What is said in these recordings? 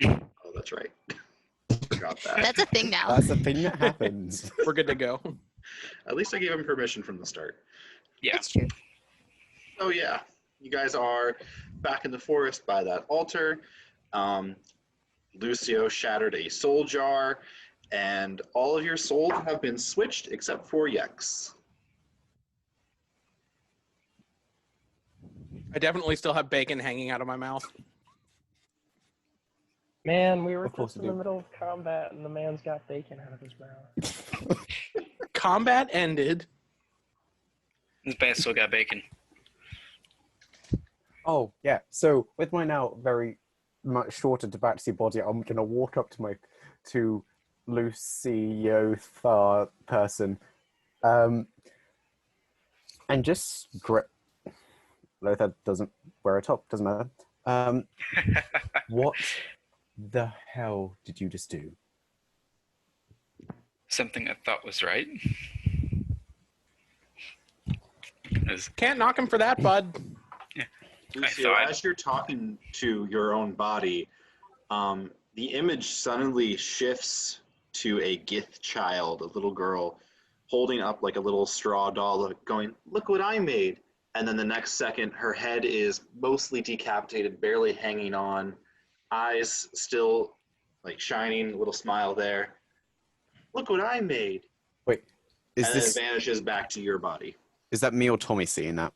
Oh, that's right. Forgot that. That's a thing now. That's a thing that happens. We're good to go. At least I gave him permission from the start. Yeah. That's true. Oh yeah, you guys are back in the forest by that altar. Lucio shattered a soul jar, and all of your souls have been switched except for Yek's. I definitely still have bacon hanging out of my mouth. Man, we were Of course just you in the do. middle of combat, and the man's got bacon out of his mouth. Combat ended. This man still got bacon. Oh, yeah. So with my now very much shorter tabaxi body, I'm going to walk up to Lucio Thar person and just grip. Lothar doesn't wear a top, doesn't matter. What the hell did you just do? Something I thought was right. Can't knock him for that, bud. Lucio, thought- as you're talking to your own body, the image suddenly shifts to a Gith child, a little girl, holding up like a little straw doll, going, "Look what I made." And then the next second, her head is mostly decapitated, barely hanging on, eyes still like shining, a little smile there. "Look what I made." Wait, And then it vanishes back to your body. is that me or Tommy seeing that?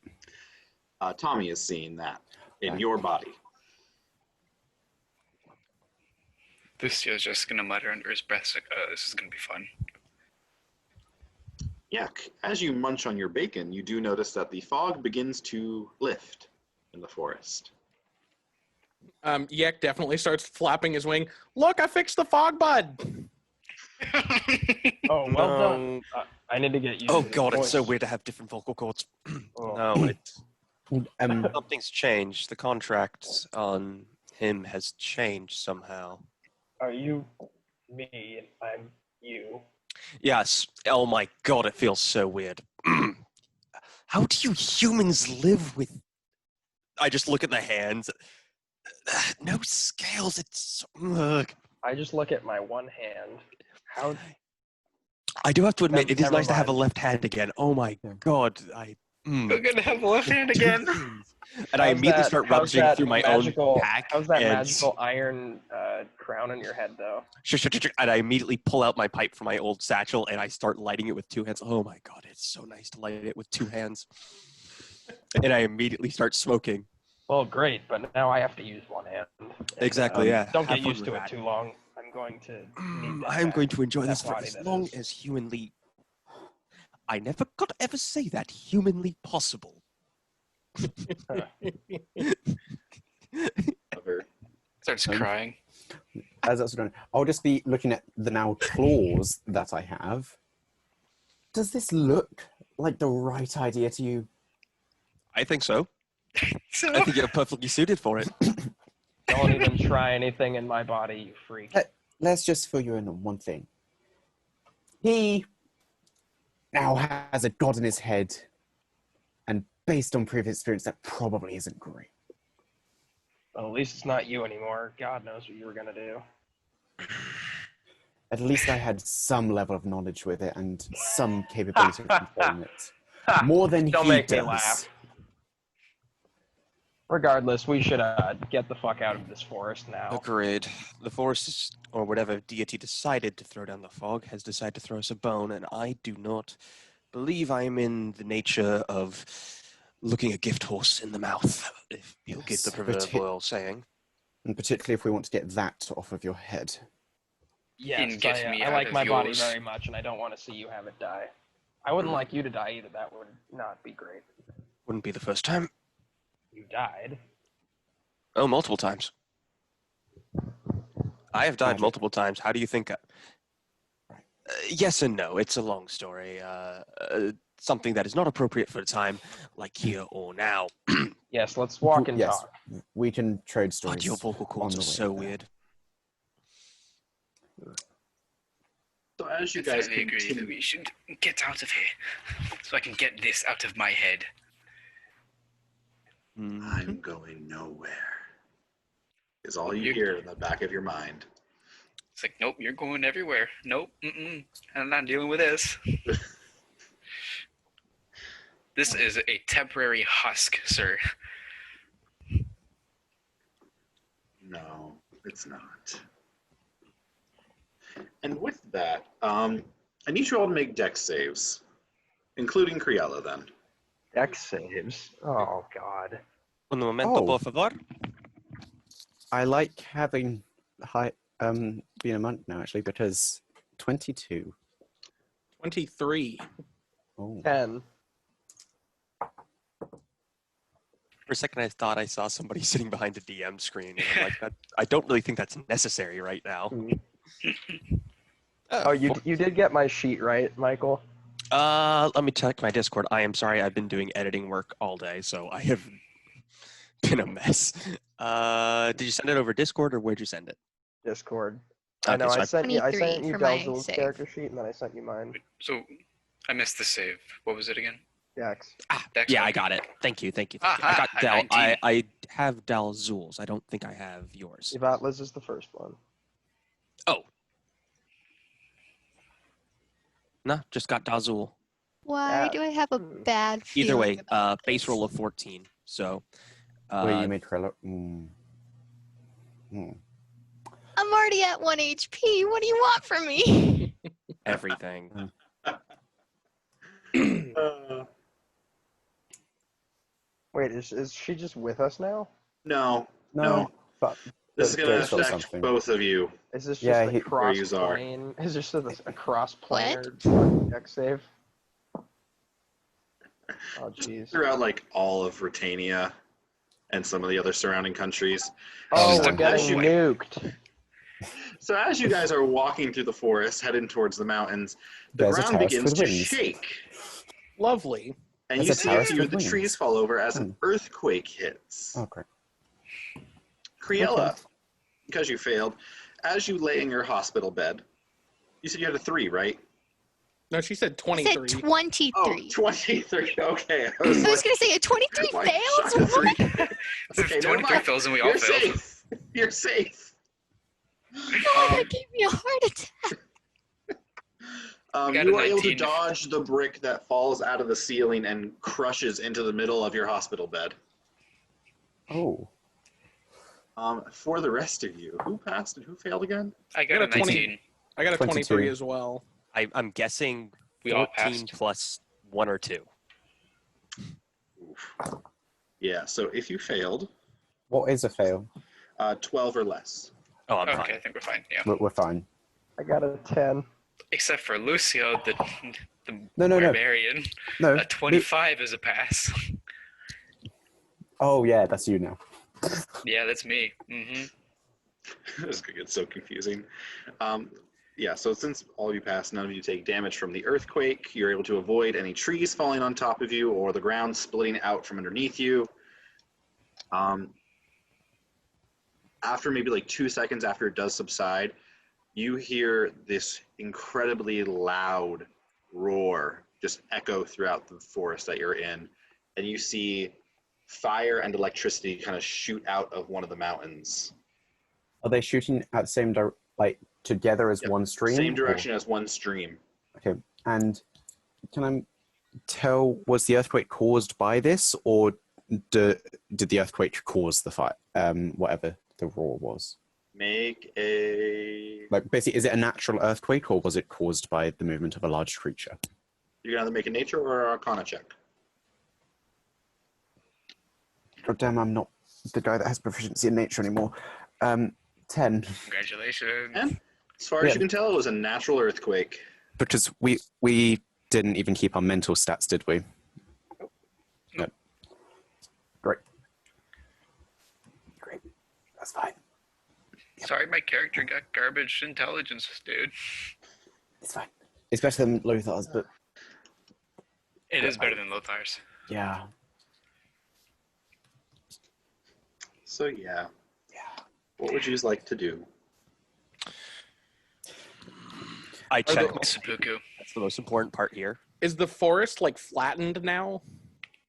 Tommy is seeing that in your body. Lucio's just gonna mutter under his breath, like, this is gonna be fun. Yeah, as you munch on your bacon, you do notice that the fog begins to lift in the forest. Yek definitely starts flapping his wing. Look, I fixed the fog, bud. Oh, well done. I need to get used Oh to this god, it's so voice. weird to have different vocal cords. Oh. No, it's Um, something's changed. The contract on him has changed somehow. Are you me and I'm you? Yes. Oh my god, it feels so weird. How do you humans live with... I just look at the hands. No scales, it's... Ugh. I just look at my one hand. How? I do have to admit, it is Never nice to have a mind. left hand again. Oh my god, We're gonna have a left hand again. And I immediately start rummaging through my own pack. How's that and- magical iron crown on your head, though? And I immediately pull out my pipe from my old satchel and I start lighting it with two hands. Oh my god, it's so nice to light it with two hands. And I immediately start smoking. Well, great, but now I have to use one hand. Exactly, yeah. Don't Have get fun used with to it that. too long. I'm going to. need that I'm back. going to enjoy That this for body, as that long is. as humanly... I never got to ever say that. Humanly possible. However, Starts crying. as that's done, I'll just be looking at the now claws that I have. Does this look like the right idea to you? I think so. So, I think you're perfectly suited for it. Don't even try anything in my body, you freak. Let's just fill you in on one thing. He now has a god in his head, and based on previous experience, that probably isn't great. Well, at least it's not you anymore. God knows what you were gonna do. At least I had some level of knowledge with it and some capability of controlling it. More than Don't he make me does. laugh. Regardless, we should get the fuck out of this forest now. Agreed. The forest, is, or whatever deity decided to throw down the fog, has decided to throw us a bone, and I do not believe I am in the nature of looking a gift horse in the mouth, if you'll get the Yes, proverbial saying. And particularly if we want to get that off of your head. Yes, And get me I out like of my body yours. very much, and I don't want to see you have it die. I wouldn't like you to die either. That would not be great. Wouldn't be the first time. You died. Oh, multiple times. I have died Magic. multiple times. How do you think? Yes and no. It's a long story. Something that is not appropriate for a time like here or now. Yes, let's walk and Yes, talk. we can trade stories. God, your vocal cords on are the way so there. weird. so as you I guys finally agree that continue, we should get out of here, so I can get this out of my head. I'm going nowhere. is all you hear in the back of your mind. It's like, nope, you're going everywhere. Nope, I'm not dealing with this. This is a temporary husk, sir. No, it's not. And with that, I need you all to make dex saves, including Criella, then. Dex saves. Oh God. Un momento, Oh. por favor. I like having being a monk now, actually, because 22. 23. Oh. 10. For a second, I thought I saw somebody sitting behind the DM screen, and I'm like, I don't really think that's necessary right now. Oh, you did get my sheet right, Michael? Let me check my Discord. I am sorry, I've been doing editing work all day, so I have been a mess. Did you send it over Discord, or where'd you send it? Discord. Okay, I know. so I sent you 23 for my Dal-Zool's save. character sheet, and then I sent you mine. So, I missed the save. What was it again? Dex. Dex, Yeah, okay. I got it. Thank you. I Aha, got a Dal. 19. I have Dal-Zool's. I don't think I have yours. Yvatla's is the first one. Oh. No, just got Dal-Zool. Why do I have a bad feeling? Either way, about base this? roll of 14. So, Where you made Criella. I'm already at 1 HP. What do you want from me? everything. Wait, is she just with us now? No. But This is going to Jake's got affect something. both of you. Is this just Yeah, a where yous are. cross-plane? Is this just a cross-planar dex save? Oh, jeez. Throughout, like, all of Britannia and some of the other surrounding countries. Oh, So we're getting as you- nuked. So as you guys are walking through the forest, heading towards the mountains, the There's a ground terrace begins with to wings. shake. Lovely. And There's you a see a terrace few of with the wings. trees fall over as an earthquake hits. Oh, great. Criella, Okay. because you failed, as you lay in your hospital bed, you said you had a 3, right? No, she said I 23. said 23. Oh, 23. Okay. I was going to say a 23 why fails? shut What? up? Okay, never 23 mind. fails and we all You're failed. safe. You're safe. Oh, that gave me a heart attack. Got You a are able to 19. dodge the brick that falls out of the ceiling and crushes into the middle of your hospital bed. Oh. For the rest of you, who passed and who failed again? I got a 19. I got a 22. 23 as well. I'm guessing We all 14 passed. plus 1 or 2. Oof. Yeah, so if you failed, What is a fail? 12 or less. Oh, I'm Okay, fine. I think we're fine. Yeah. We're fine. I got a 10. Except for Lucio, the No. barbarian. No. A 25 is a pass. Oh, yeah, that's you now. Yeah, that's me. This is going to get so confusing. Yeah, so since all of you pass, none of you take damage from the earthquake. You're able to avoid any trees falling on top of you or the ground splitting out from underneath you. After maybe like 2 seconds after it does subside, you hear this incredibly loud roar just echo throughout the forest that you're in. And you see fire and electricity kind of shoot out of one of the mountains. Are they shooting at the same together as Yep. one stream? Same direction as one stream. Okay. And can I tell, was the earthquake caused by this, or did the earthquake cause the fire? Whatever the roar was. Make a... Like, basically, is it a natural earthquake, or was it caused by the movement of a large creature? You can either make a nature or an arcana check. God damn, I'm not the guy that has proficiency in nature anymore. 10. Congratulations. And as far as Yeah. you can tell, it was a natural earthquake. Because we didn't even keep our mental stats, did we? No. Great. That's fine. Sorry, my character got garbage intelligence, dude. It's fine. It's better than Lothar's, but It is better than Lothar's. yeah. So yeah. What would you like to do? I check. the- Seppuku. That's the most important part here. Is the forest like flattened now?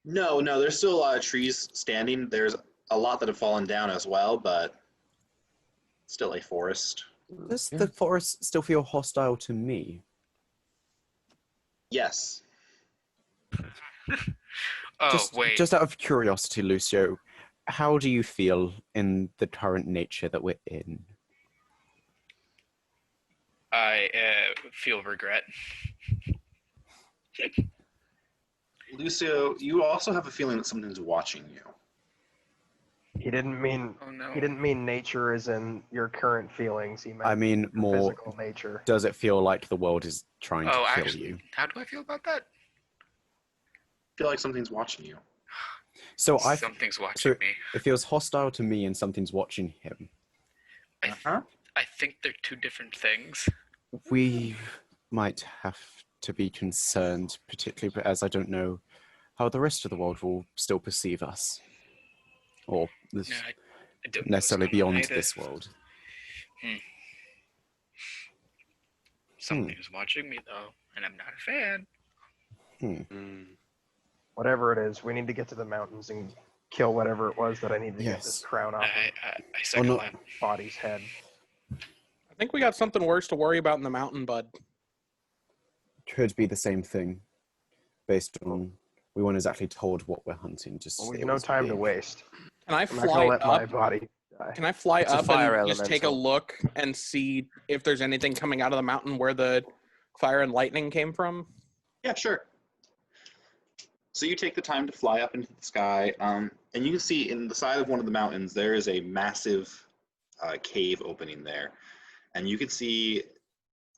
No, there's still a lot of trees standing. There's a lot that have fallen down as well, but still a forest. Does the forest still feel hostile to me? Yes. Oh, wait. Just out of curiosity, Lucio, how do you feel in the current nature that we're in? I feel regret. Lucio, you also have a feeling that something's watching you. He didn't mean Oh, no. he didn't mean nature as in your current feelings. He meant I mean, your more, physical nature. does it feel like the world is trying to Oh, kill actually, you? how do I feel about that? I feel like something's watching you. So Something's watching me. it feels hostile to me and something's watching him. I think they're two different things. We might have to be concerned, particularly as I don't know how the rest of the world will still perceive us. Or this, No, I don't know what's necessarily going on beyond either. this world. Something's watching me, though, and I'm not a fan. Whatever it is, we need to get to the mountains and kill whatever it was that I need to get this Yes. crown off I of second no. that. body's head. I think we got something worse to worry about in the mountain, bud. Could be the same thing, based on we weren't exactly told what we're hunting. Just Well, it we've no was time to big. waste. Can I I'm not gonna fly let my up? body die. Can I fly It's a up fire and just take a elemental. look and see if there's anything coming out of the mountain where the fire and lightning came from? Yeah, sure. So you take the time to fly up into the sky, and you can see in the side of one of the mountains there is a massive cave opening there, and you can see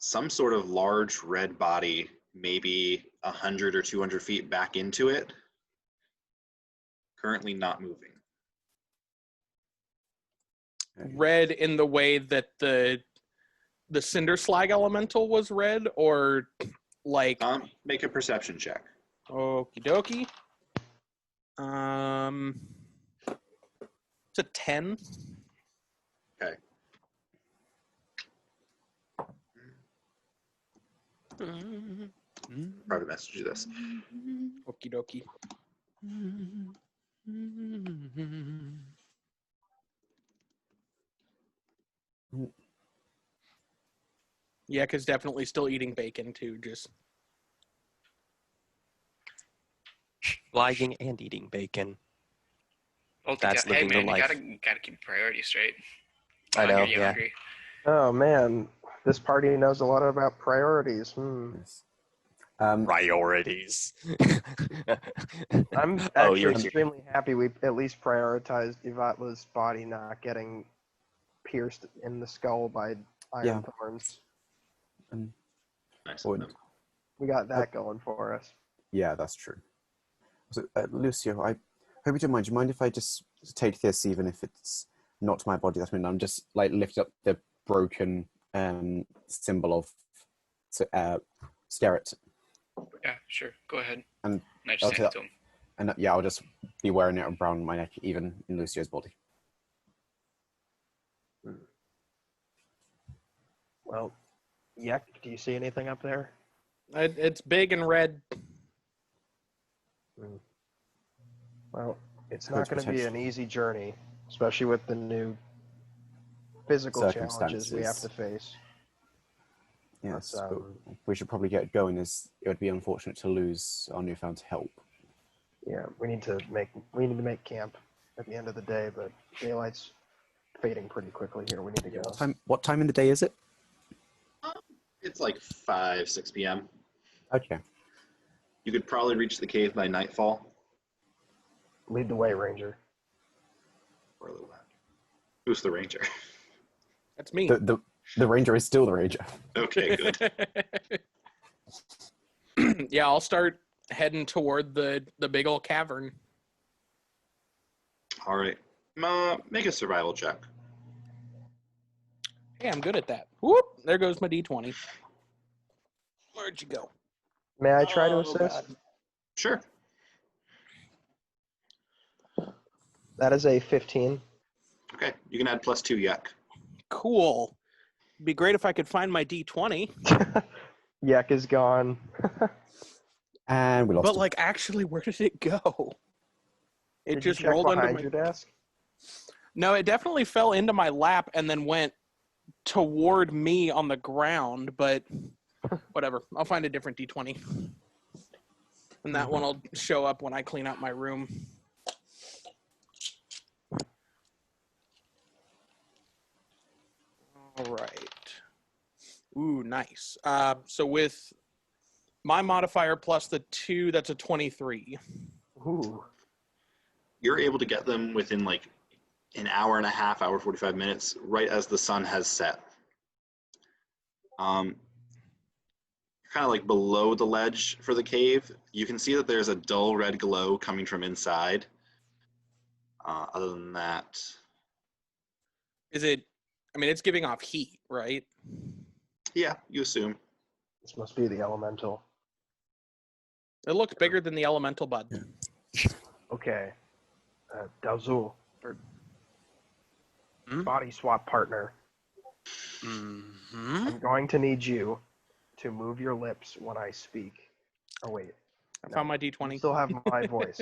some sort of large red body, maybe 100 or 200 feet back into it, currently not moving. Red in the way that the cinder slag elemental was red, or like Make a perception check. okie dokie. It's a 10. Okay. Private message you this. Okie dokie. Yek is definitely still eating bacon too. Just Flying and eating bacon. Well, That's hey living the man, you life. gotta keep priorities straight. I know, You're yeah. hungry. Oh man, this party knows a lot about priorities. Yes. Priorities. I'm Oh, actually you're extremely happy we at least prioritized Yvatla's body not getting pierced in the skull by iron thorns. Nice. Would- We got that going for us. Yeah, that's true. So, Lucio, I hope you don't mind. Do you mind if I just take this, even if it's not my body? That's when I'm just like lift up the broken symbol of Scarret, Yeah, sure. Go ahead. And I just I'll hand take it to him. and yeah, I'll just be wearing it around my neck, even in Lucio's body. Well, Yek, do you see anything up there? it's big and red. Well, it's not Could going to be an easy journey, especially with the new physical challenges we have to face. Yes, But, but we should probably get going, as it would be unfortunate to lose our newfound help. Yeah, we need to make camp at the end of the day, but daylight's fading pretty quickly here. We need to go. What time in the day is it? It's like 5, 6 p.m. Okay. You could probably reach the cave by nightfall. Lead the way, Ranger. Or a little bit. Who's the ranger? That's me. The ranger is still the ranger. Okay, good. Yeah, I'll start heading toward the big old cavern. All right. Make a survival check. Hey, I'm good at that. Whoop! There goes my D20. Where'd you go? May I try to Oh, assist? God. Sure. That is a 15. Okay, you can add +2 Yek. Cool. It'd be great if I could find my D20. Yek is gone. And we lost But, him. like, actually, where did it go? It Did just you check rolled under behind my... your desk? No, it definitely fell into my lap and then went toward me on the ground, but whatever. I'll find a different D20. And that one will show up when I clean out my room. All right. Ooh, nice. So with my modifier plus the 2, that's a 23. Ooh. You're able to get them within like an hour and a half, hour 45 minutes, right as the sun has set. Kind of like below the ledge for the cave, you can see that there's a dull red glow coming from inside. Other than that, Is it? I mean, it's giving off heat, right? yeah, you assume. This must be the elemental. It looks bigger than the elemental bud. Okay. Dal-Zool, Hmm? body swap partner. Mm-hmm. I'm going to need you to move your lips when I speak. Oh, wait. I found my You D20. still have my voice.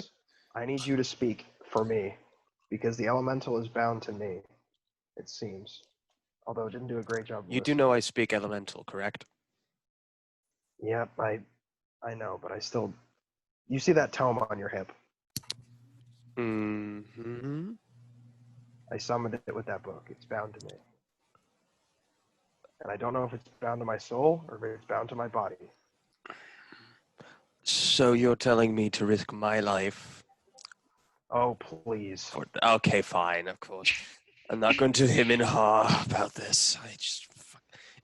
I need you to speak for me, because the elemental is bound to me, it seems. Although it didn't do a great job. You do know I speak elemental, correct? Yep, I know, but I still... You see that tome on your hip? Mm-hmm. I summoned it with that book. It's bound to me. And I don't know if it's bound to my soul or if it's bound to my body. So you're telling me to risk my life? Oh, please. Okay, fine, of course. I'm not going to him and ha about this.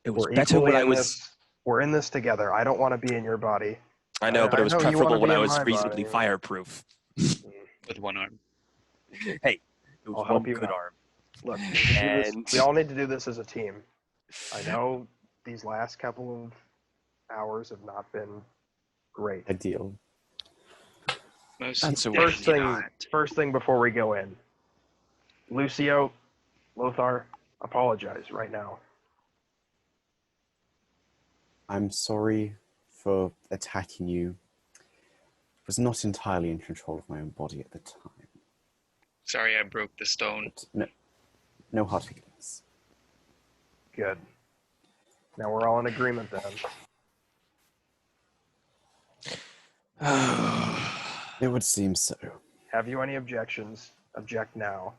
It was We're better equally when I in was... this. We're in this together. I don't want to be in your body. I know, but it was know you wanna preferable when be I in was my reasonably body. fireproof. With one arm. Hey, it was I'll one help you good out. arm. Look, And- we all need to do this as a team. I know these last couple of hours have not been great. Ideal. Most That's a definitely word. First thing before we go in. Lucio, Lothar, apologize right now. I'm sorry for attacking you. I was not entirely in control of my own body at the time. Sorry I broke the stone. But no hard feelings. Good. Now we're all in agreement then. It would seem so. Have you any objections? Object now.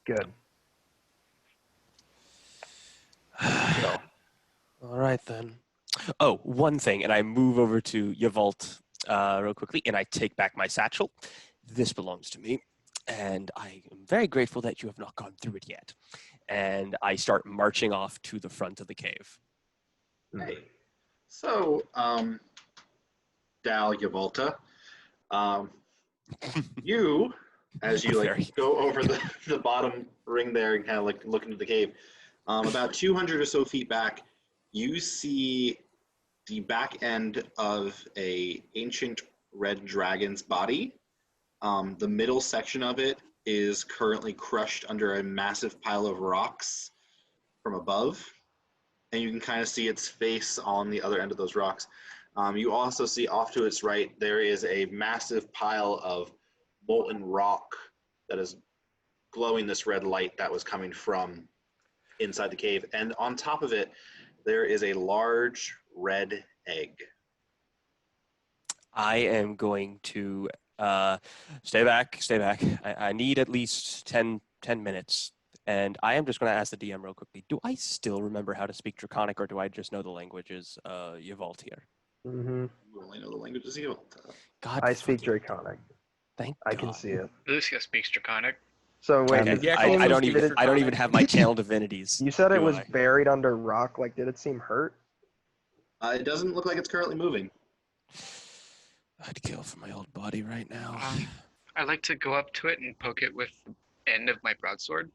Good. Go. All right, then. Oh, one thing, and I move over to Yvatla real quickly, and I take back my satchel. This belongs to me, and I am very grateful that you have not gone through it yet. And I start marching off to the front of the cave. Hey. So, Dal Yvatla, you, as you Very. go over the bottom ring there and kind of like look into the cave, about 200 or so feet back, you see the back end of a ancient red dragon's body. The middle section of it is currently crushed under a massive pile of rocks from above, and you can kind of see its face on the other end of those rocks. You also see off to its right, there is a massive pile of molten rock that is glowing this red light that was coming from inside the cave. And on top of it, there is a large red egg. I am going to stay back. I need at least 10 minutes. And I am just going to ask the DM real quickly, do I still remember how to speak Draconic, or do I just know the languages Yvatla here? Mm-hmm. You only know the languages you. God, I speak fucking- Draconic. Thank I God. can see it. Lucio speaks Draconic. So wait, Okay, did yeah, it I seem- don't did even. it- I don't even have my channel divinities. You said it do was I? buried under rock. Like, did it seem hurt? It doesn't look like it's currently moving. I'd kill for my old body right now. I like to go up to it and poke it with the end of my broadsword.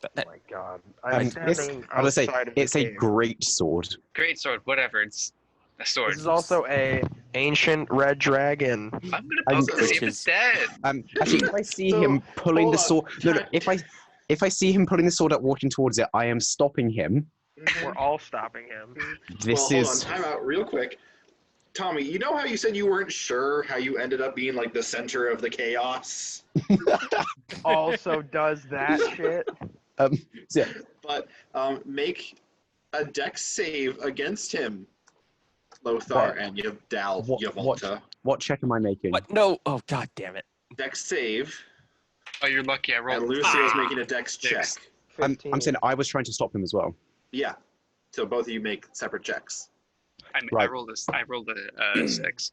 Oh my god! I'm This, standing I would say, outside of the it's a cave. great sword. Great sword, whatever. It's a sword. This is also a ancient red dragon. I'm gonna I'm- poke it to see if which it's dead. Actually, if I see So, him pulling hold the on. sword, no, if I see him pulling the sword up, walking towards it, I am stopping him. We're all stopping him. This Well, hold is on, time out real quick. Tommy, you know how you said you weren't sure how you ended up being like the center of the chaos? Also does that shit. So yeah, But make a dex save against him, Lothar, What? and you have Dal, What- Yvatla. what check am I making? What? No! Oh, god damn it. Dex save, Oh, you're lucky. I rolled. and Lucio's making a dex check. Six. I'm 15. saying I was trying to stop him as well. Yeah. So both of you make separate checks. I Right. rolled this. I rolled a 6.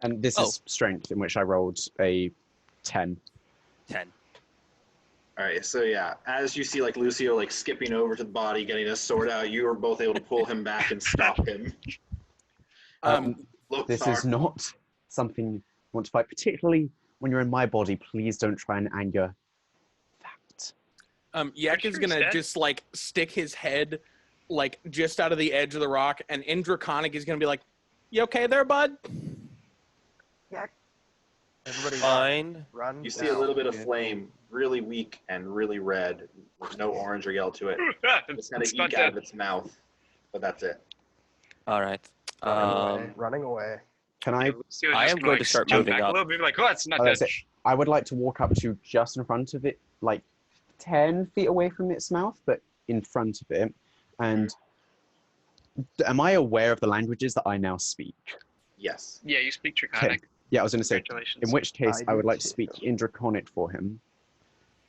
And this is strength, in which I rolled a 10. 10. All right. So yeah, as you see, like Lucio, like skipping over to the body, getting his sword out, you were both able to pull him back and stop him. This Lothar, is not something you want to fight, particularly when you're in my body. Please don't try and anger that. Yek Are you is sure gonna he's dead? just like stick his head like just out of the edge of the rock, and in Draconic is gonna be like, "You okay there, bud?" Everybody Fine. run. you see a now. little bit of flame, really weak and really red, with no orange or yellow to it. It's kind of It's not eke out of dead. its mouth, but that's it. All right. Running away. Can I? Lucio's I just am gonna, going like, to start jump moving back up. a little bit, like, oh, it's not Oh, dead. that's it. I would like to walk up to just in front of it, like 10 feet away from its mouth, but in front of it. And am I aware of the languages that I now speak? Yes. Yeah, you speak Draconic. Yeah, I was going to say. Congratulations. In which case, I I would do like to too. speak in Draconic for him.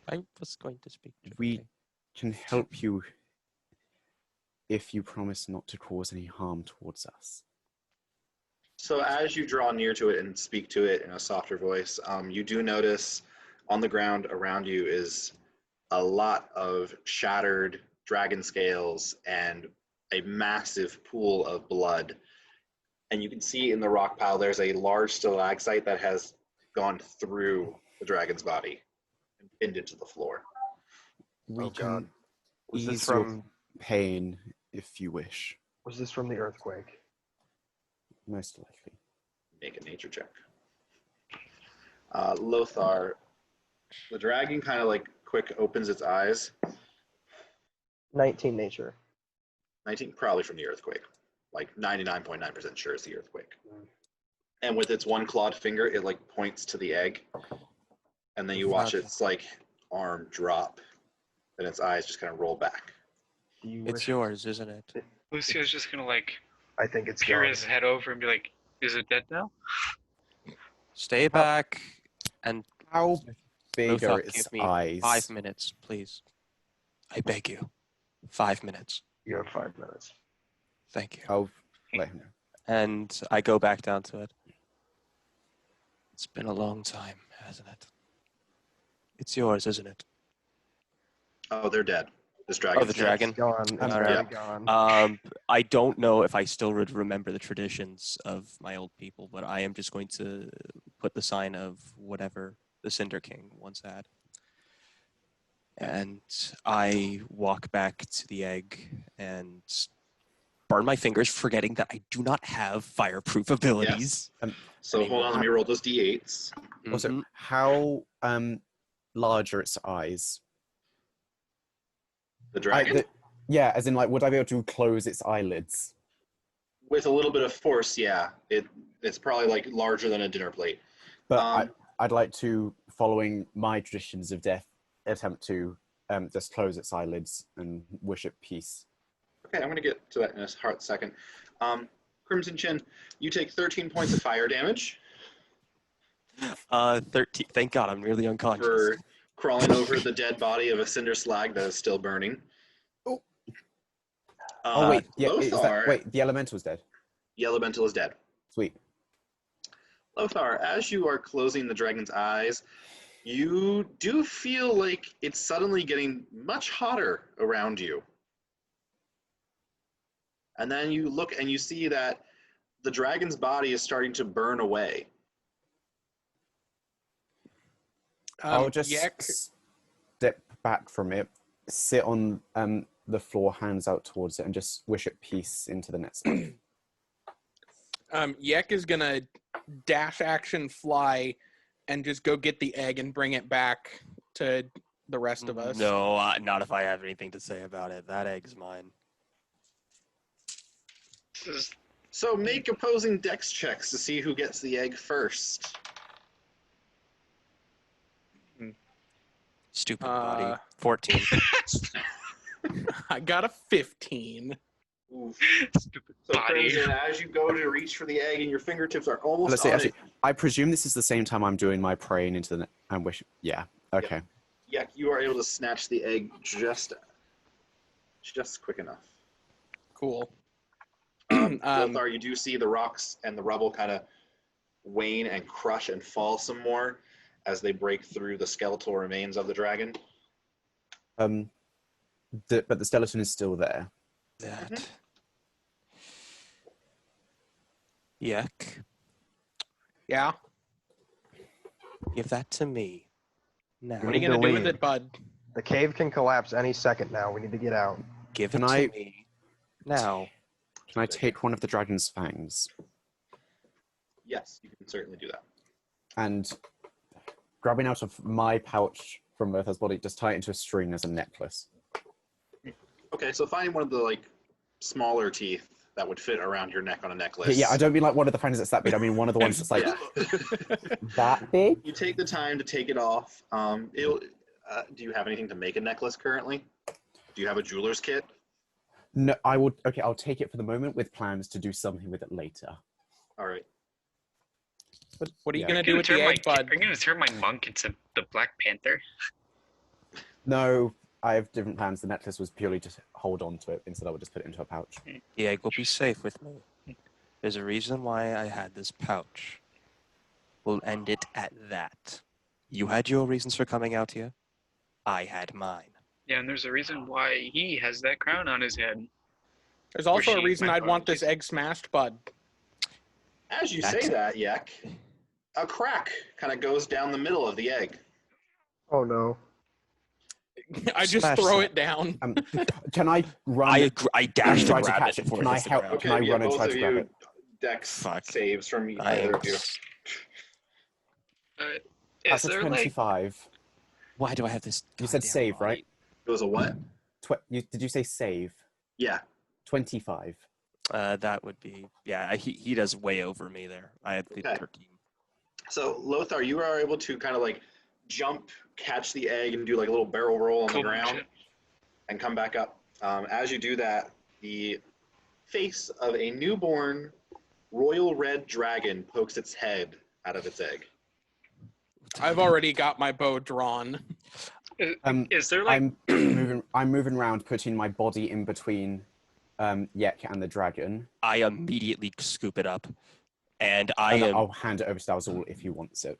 I was going to speak. We can help you if you promise not to cause any harm towards us. So as you draw near to it and speak to it in a softer voice, you do notice on the ground around you is a lot of shattered dragon scales and a massive pool of blood. And you can see in the rock pile there's a large stalactite that has gone through the dragon's body and pinned it to the floor. We Oh, God. Was can this ease your from? pain if you wish, Was this from the earthquake? most likely. Make a nature check. Lothar, the dragon kind of like quick opens its eyes. 19 nature. 19, probably from the earthquake. Like 99.9% sure it's the earthquake. And with its one clawed finger, it like points to the egg. And then you watch its like arm drop. And its eyes just kind of roll back. Do you It's wish? yours, isn't it? Lucio's just gonna, like, I think it's peer gone. his head over and be like, is it dead now? Stay back and How big Lothar, are its give me eyes? 5 minutes, please. I beg you. 5 minutes. You have 5 minutes. Thank you. I'll let him know. And I go back down to it. It's been a long time, hasn't it? It's yours, isn't it? Oh, they're dead. This dragon's the dead. dragon. It's gone. It's Alright. already gone. I don't know if I still would remember the traditions of my old people, but I am just going to put the sign of whatever the Cinder King once had. And I walk back to the egg and burn my fingers, forgetting that I do not have fireproof abilities. So hold on, let me roll those d8s. Also, Mhm. how large are its eyes? The dragon? Yeah, as in, like, would I be able to close its eyelids? With a little bit of force, yeah. It's probably like larger than a dinner plate. But I'd like to, following my traditions of death, attempt to just close its eyelids and wish it peace. Okay, I'm going to get to that in a hot second. Crimson Chin, you take 13 points of fire damage 13. Thank God, I'm nearly unconscious. for crawling over the dead body of a cinder slag that is still burning. Oh. Uh, Wait, yeah, is Lothar, that, wait, the elemental's dead. the elemental is dead. Sweet. Lothar, as you are closing the dragon's eyes, you do feel like it's suddenly getting much hotter around you. And then you look and you see that the dragon's body is starting to burn away. I'll just Yek, step back from it, sit on the floor, hands out towards it, and just wish it peace into the next life. Yek is gonna dash action fly and just go get the egg and bring it back to the rest of us. No, not if I have anything to say about it. That egg's mine. This is So make opposing dex checks to see who gets the egg first. Stupid body. 14. I got a 15. Oof. Stupid So body. Crimson, as you go to reach for the egg and your fingertips are almost Let's see. on Actually, it, I presume this is the same time I'm doing my praying into the ambush. Yeah. Okay. Yek, you are able to snatch the egg just quick enough. Cool. Lothar, you do see the rocks and the rubble kind of wane and crush and fall some more as they break through the skeletal remains of the dragon. But the skeleton is still there. That. Yek, Yeah. give that to me. Now. What are you gonna do with it, bud? The cave can collapse any second now. We need to get out. Give Can it I- to me. Now. Can I take one of the dragon's fangs Yes, you can certainly do that. and grabbing out of my pouch from Lothar's body, just tie it into a string as a necklace? Okay, so finding one of the smaller teeth that would fit around your neck on a necklace. Yeah, I don't mean like one of the fangs that's that big. I mean one of the ones that's like that big. You take the time to take it off. Do you have anything to make a necklace currently? Do you have a jeweler's kit? No, I would. Okay, I'll take it for the moment with plans to do something with it later. All right. What are you Yeah. gonna Are do you with gonna the turn egg, bud? Are you gonna turn my monk into the Black Panther? No, I have different plans. The necklace was purely just hold on to it. Instead, I would just put it into a pouch. The egg will be safe with me. There's a reason why I had this pouch. We'll end it at that. You had your reasons for coming out here. I had mine. Yeah, and there's a reason why he has that crown on his head. There's also Or a she, reason my I'd want apologies. this egg smashed, bud. As you That's- say that, Yek, a crack kind of goes down the middle of the egg. Oh no. I just Smash throw that. it down. Can I run? I agree. I dash to try to grab catch it it. before Can it I hits the help? ground. Can I run and both try of to grab you it? Dex Fuck. saves from I either am. of you. Is That's a there like 25. Why do I have this? You said goddamn save, body? right? It was a what? Did you say save? Yeah. 25. That would be he does way over me there. I had the Okay. 13. So Lothar, you are able to kind of jump, catch the egg, and do a little barrel roll on the cool ground, shit? and come back up. As you do that, the face of a newborn royal red dragon pokes its head out of its egg. I've already got my bow drawn. Is there like I'm moving around, putting my body in between Yek and the dragon. I immediately scoop it up, and I And am. I'll hand it over to Dal-Zool if he wants it.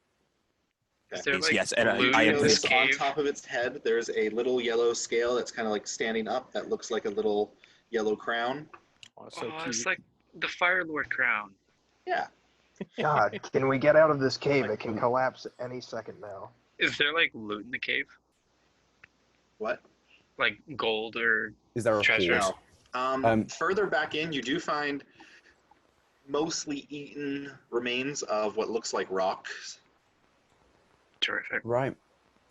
is there Yes, like yes, and loot I You am in notice this on cave? top of its head, there's a little yellow scale that's kind of standing up that looks like a little yellow crown. Oh, so Oh, cute. it's like the Fire Lord crown. Yeah. God, can we get out of this cave? It can collapse any second now. Is there like loot in the cave? What? Like gold or Is there a Treasure. horse? No. Further back in, you do find mostly eaten remains of what looks like rocks. terrific? Right.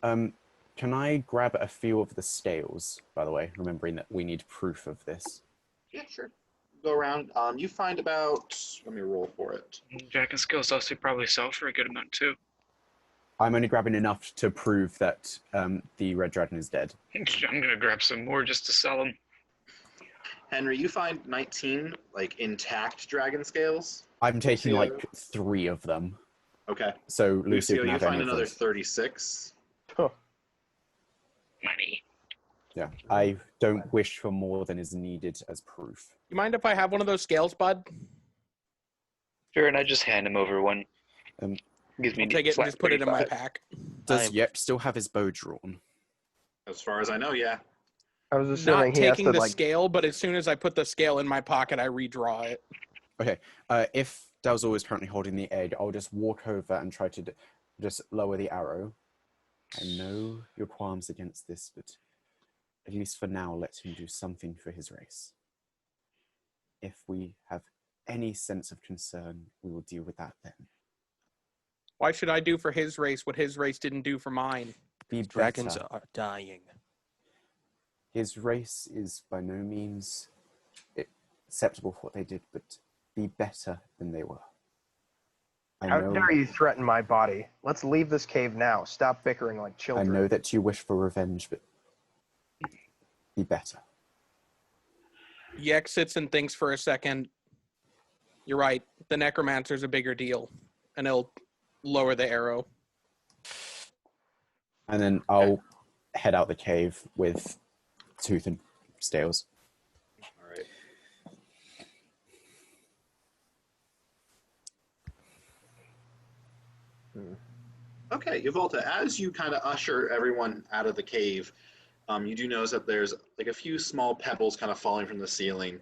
Can I grab a few of the scales, by the way, remembering that we need proof of this? Yeah, sure. Go around. You find about. Let me roll for it. Dragon skills also probably sell for a good amount too. I'm only grabbing enough to prove that the red dragon is dead. I'm gonna grab some more just to sell them. Henry, you find 19 intact dragon scales. I'm taking Lucio? 3 of them. Okay. So Lucio Lucio, can you have find any of another those. 36. Money. Yeah, I don't wish for more than is needed as proof. You mind if I have one of those scales, bud? Sure, and I just hand him over one. Um, Gives me I'll take it and flat just put it in my 35. pack. Does I'm- Yek still have his bow drawn? As far as I know, yeah. I was assuming Not he has taking to the like. scale, but as soon as I put the scale in my pocket, I redraw it. Okay, if Dal-Zool is currently holding the egg, I'll just walk over and try to just lower the arrow. I know your qualms against this, but at least for now, let him do something for his race. If we have any sense of concern, we will deal with that then. Why should I do for his race what his race didn't do for mine? Be Dragons better. are dying. His race is by no means acceptable for what they did, but be better than they were. I How know, dare you threaten my body? Let's leave this cave now. Stop bickering like I children. know that you wish for revenge, but be better. Yek sits and thinks for a second. You're right. The necromancer's a bigger deal, and he'll lower the arrow. And then I'll head out the cave with Tooth and Scales. All right. Okay, Yvatla, as you kind of usher everyone out of the cave, you do notice that there's like a few small pebbles kind of falling from the ceiling.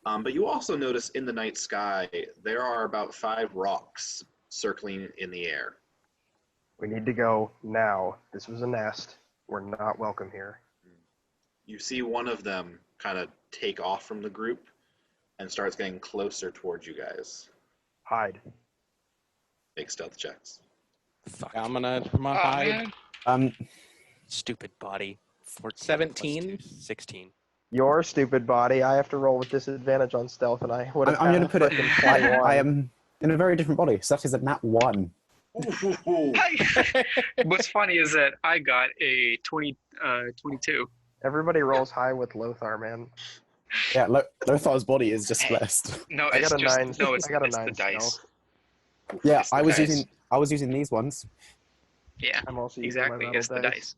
But you also notice in the night sky, there are about 5 rocks circling in the air. We need to go now. This was a nest. We're not welcome here. You see one of them kind of take off from the group and starts getting closer towards you guys. Hide. Make stealth checks. Fuck. I'm gonna Oh, hide. man. Stupid body. 14 17? 16. Your stupid body. I have to roll with disadvantage on stealth, and I would have I'm going to put it. frickin' 21. I am in a very different body, so that is a nat 1. What's funny is that I got a 22. Everybody rolls high with Lothar, man. Yeah, Lothar's body is just blessed. No, I it's got a just 9. no, it's, I got a it's 9 the dice. stealth. Yeah, It's the I was dice. using these ones. Yeah, I'm also using exactly. my It's the rattle dice.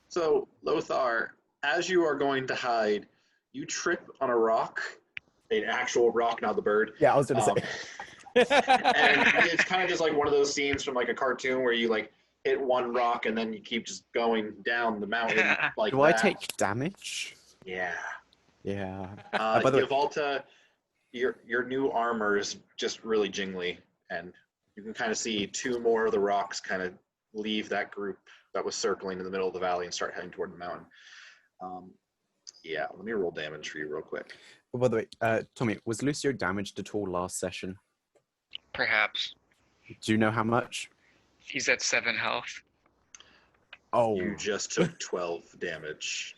So, Lothar, as you are going to hide, you trip on a rock, an actual rock, not the bird. Yeah, I was going to Um, say. and it's kind of just like one of those scenes from like a cartoon where you like hit one rock and then you keep just going down the mountain like Do that. I take damage? Yeah. Yeah. By the way, Yvatla, your new armor is just really jingly, and you can kind of see 2 more of the rocks kind of leave that group that was circling in the middle of the valley and start heading toward the mountain. Yeah, let me roll damage for you real quick. oh, by the way, Tommy, was Lucio damaged at all last session? Perhaps Do you know how much? he's at 7 health. Oh. You just took 12 damage,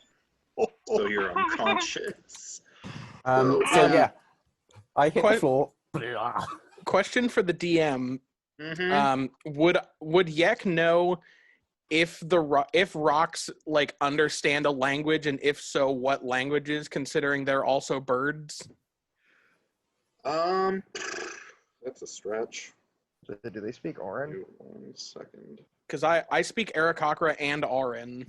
so you're unconscious. So yeah, I hit the floor. Question for the DM: Mm-hmm. Would Yek know if rocks like understand a language, and if so, what languages? Considering they're also birds. That's a stretch. Do they speak Orin? 1 second. Because I speak Arakakra and Auran.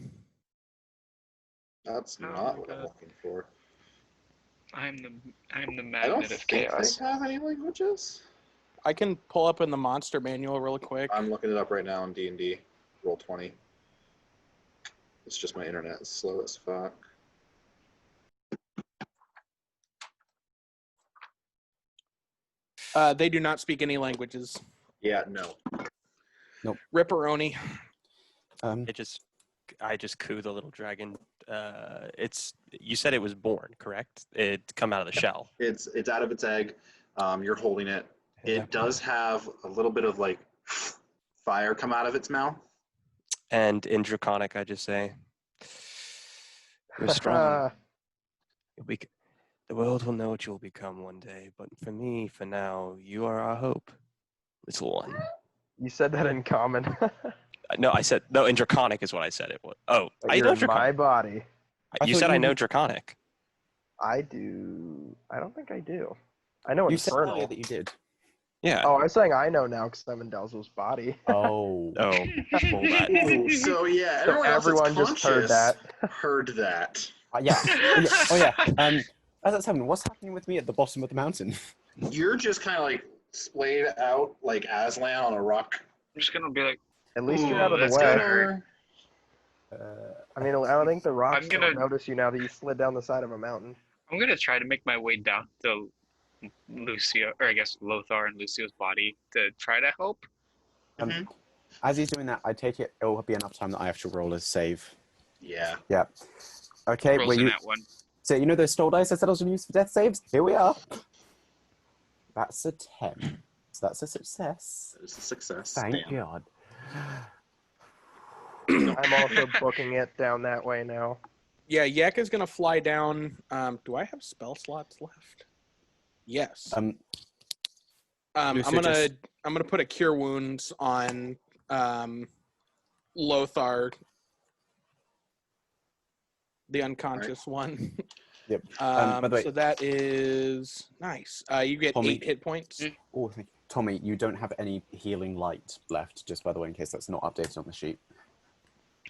That's Oh not my what I'm God. looking for. I'm the I don't magnet of think chaos. they have any languages. I can pull up in the monster manual real quick. I'm looking it up right now on D&D. Roll 20. It's just my internet is slow as fuck. They do not speak any languages. Yeah, no. Ripperoni. I just coo the little dragon. You said it was born, correct? It come out of the shell. It's out of its egg. You're holding it. It does have a little bit of like fire come out of its mouth. And in Draconic, I just say, "You're strong. The world will know what you'll become one day. But for me, for now, you are our hope, little one." You said that in common. No, I said no. In Draconic is what I said. It was. Oh, But I you're know in my Draconic. body. You thought said I you- know Draconic. I do. I don't think I do. I know You said earlier Infernal. that you did. Yeah. Oh, I'm saying I know now because I'm in Dal-Zool's body. Oh. Oh, pull that. Ooh, so yeah, So everyone else that's just heard conscious that. heard that. Yeah. Oh yeah. As that's happening, what's happening with me at the bottom of the mountain? You're just kind of like splayed out like Aslan on a rock. I'm just gonna be like, At least you're Ooh, out of the that's gonna way. hurt. I mean, I don't think the rocks I'm gonna- don't notice you now that you slid down the side of a mountain. I'm gonna try to make my way down to Lucio, or I guess Lothar and Lucio's body to try to help. As he's doing that, I take it will be enough time that I have to roll a save. Yeah. Yeah. Okay. Rolls Well, in you. that one. So you know those stall dice I said I was going to use for death saves? Here we are. That's a 10. So that's a success. That is a success. Thank Damn. God. I'm also booking it down that way now. Yeah, Yek is gonna fly down. Do I have spell slots left? Yes. I'm Lucio gonna put a cure wounds on Lothar. the unconscious one. Yep. By the way, So that is nice. You get Tommy- 8 hit points. oh, thank you. Tommy, you don't have any healing light left, just by the way, in case that's not updated on the sheet.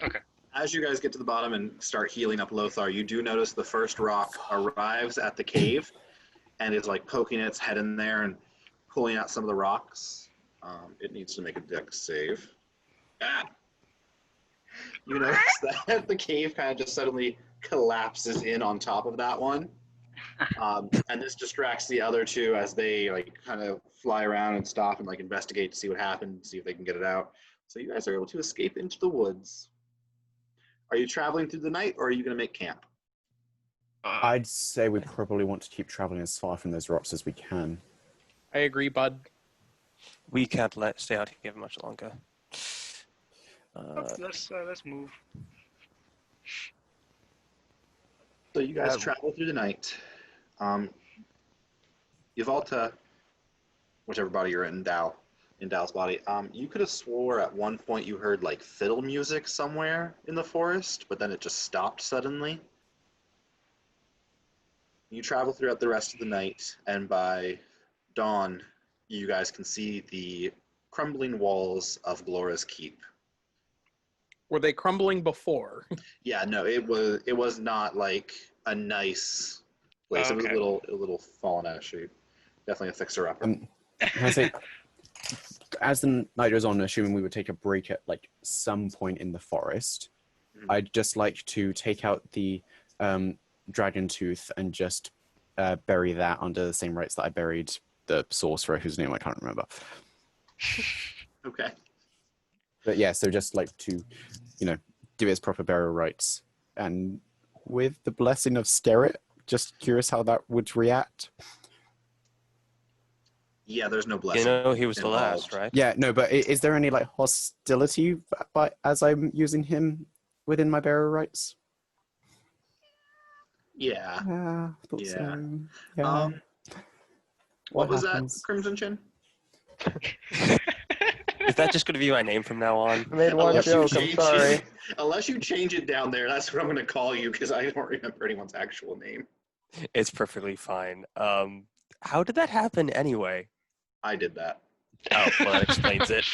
Okay. As you guys get to the bottom and start healing up Lothar, you do notice the first rock arrives at the cave and is like poking its head in there and pulling out some of the rocks. It needs to make a dex save. Ah! You notice that the cave kind of just suddenly collapses in on top of that one. And this distracts the other two as they like kind of fly around and stop and like investigate to see what happened, see if they can get it out. So you guys are able to escape into the woods. Are you traveling through the night or are you going to make camp? I'd say we probably want to keep traveling as far from those rocks as we can. I agree, bud. We can't stay out here much longer. Let's move. So you guys travel through the night. Yvatla, whichever body you're in Dal's body, you could have swore at one point you heard like fiddle music somewhere in the forest, but then it just stopped suddenly. You travel throughout the rest of the night, and by dawn, you guys can see the crumbling walls of Glora's Keep. Were they crumbling before? Yeah, no, it was not like a nice place. Okay. It was a little fallen out of shape. Definitely a fixer upper. I say, as the night goes on, assuming we would take a break at like some point in the forest, I'd just like to take out the dragon tooth and just bury that under the same rites that I buried the sorcerer whose name I can't remember. Okay. But yeah, so just like to, do its proper burial rites. And with the blessing of Sterret, just curious how that would react. Yeah, there's no blessing. He was the last, right? Yeah, no, but is there any like hostility as I'm using him within my burial rites? Yeah. Yeah, I thought Yeah. so. Yeah. What was happens? that, Crimson Chin? Is that just going to be my name from now on? I made one Unless you joke, I'm change sorry. it- Unless you change it down there, that's what I'm going to call you because I don't remember anyone's actual name. It's perfectly fine. How did that happen anyway? I did that. Oh, well, that explains it.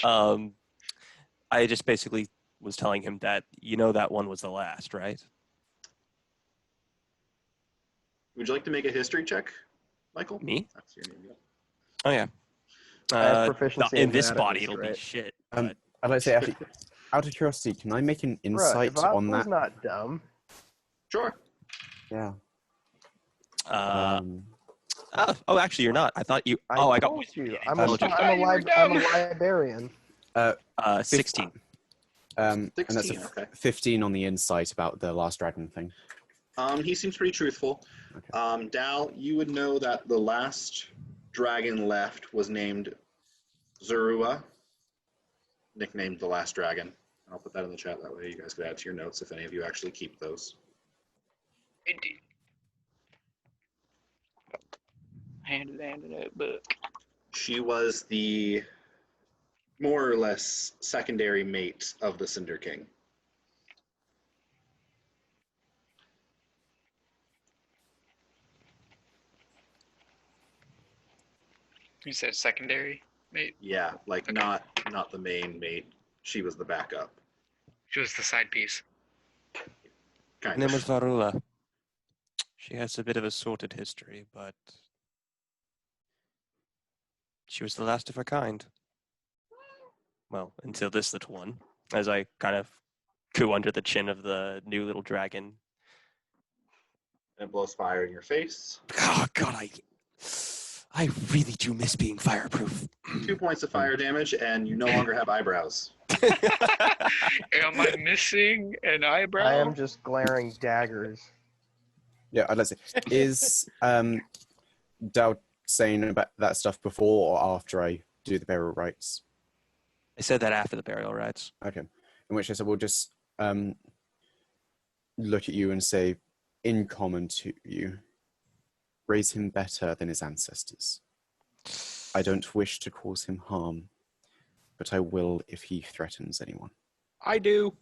I just basically was telling him that, that one was the last, right? Would you like to make a history check, Michael? Me? That's your name. Yeah. Oh, yeah. I have proficiency in in this that, body, at it'll least, be right? shit. I'd like to say, actually, out of curiosity, can I make an Bruh, insight on Yvatla's that? not dumb. Sure. Yeah. Actually, you're not. I thought you. I I got told you. I'm intelligence. a librarian. 16. And that's 16, okay. 15 on the insight about the last dragon thing. He seems pretty truthful. Okay. Dal, you would know that the last dragon left was named Zerua, nicknamed the Last Dragon. I'll put that in the chat. That way you guys could add to your notes if any of you actually keep those. Indeed. Handed that book. She was the more or less secondary mate of the Cinder King. You said secondary, mate? Yeah, like not the main mate. She was the backup. She was the side piece. Her Kind name of. was Varula. She has a bit of a sordid history, but she was the last of her kind. Well, until this little one, as I kind of coo under the chin of the new little dragon. And it blows fire in your face. Oh, God, I really do miss being fireproof. 2 points of fire damage, and you no longer have eyebrows. Am I missing an eyebrow? I am just glaring daggers. Yeah, I'd like to say, is Dal saying about that stuff before or after I do the burial rites? I said that after the burial rites. Okay. In which case I will just look at you and say, in common to you, raise him better than his ancestors. I don't wish to cause him harm, but I will if he threatens anyone. I do.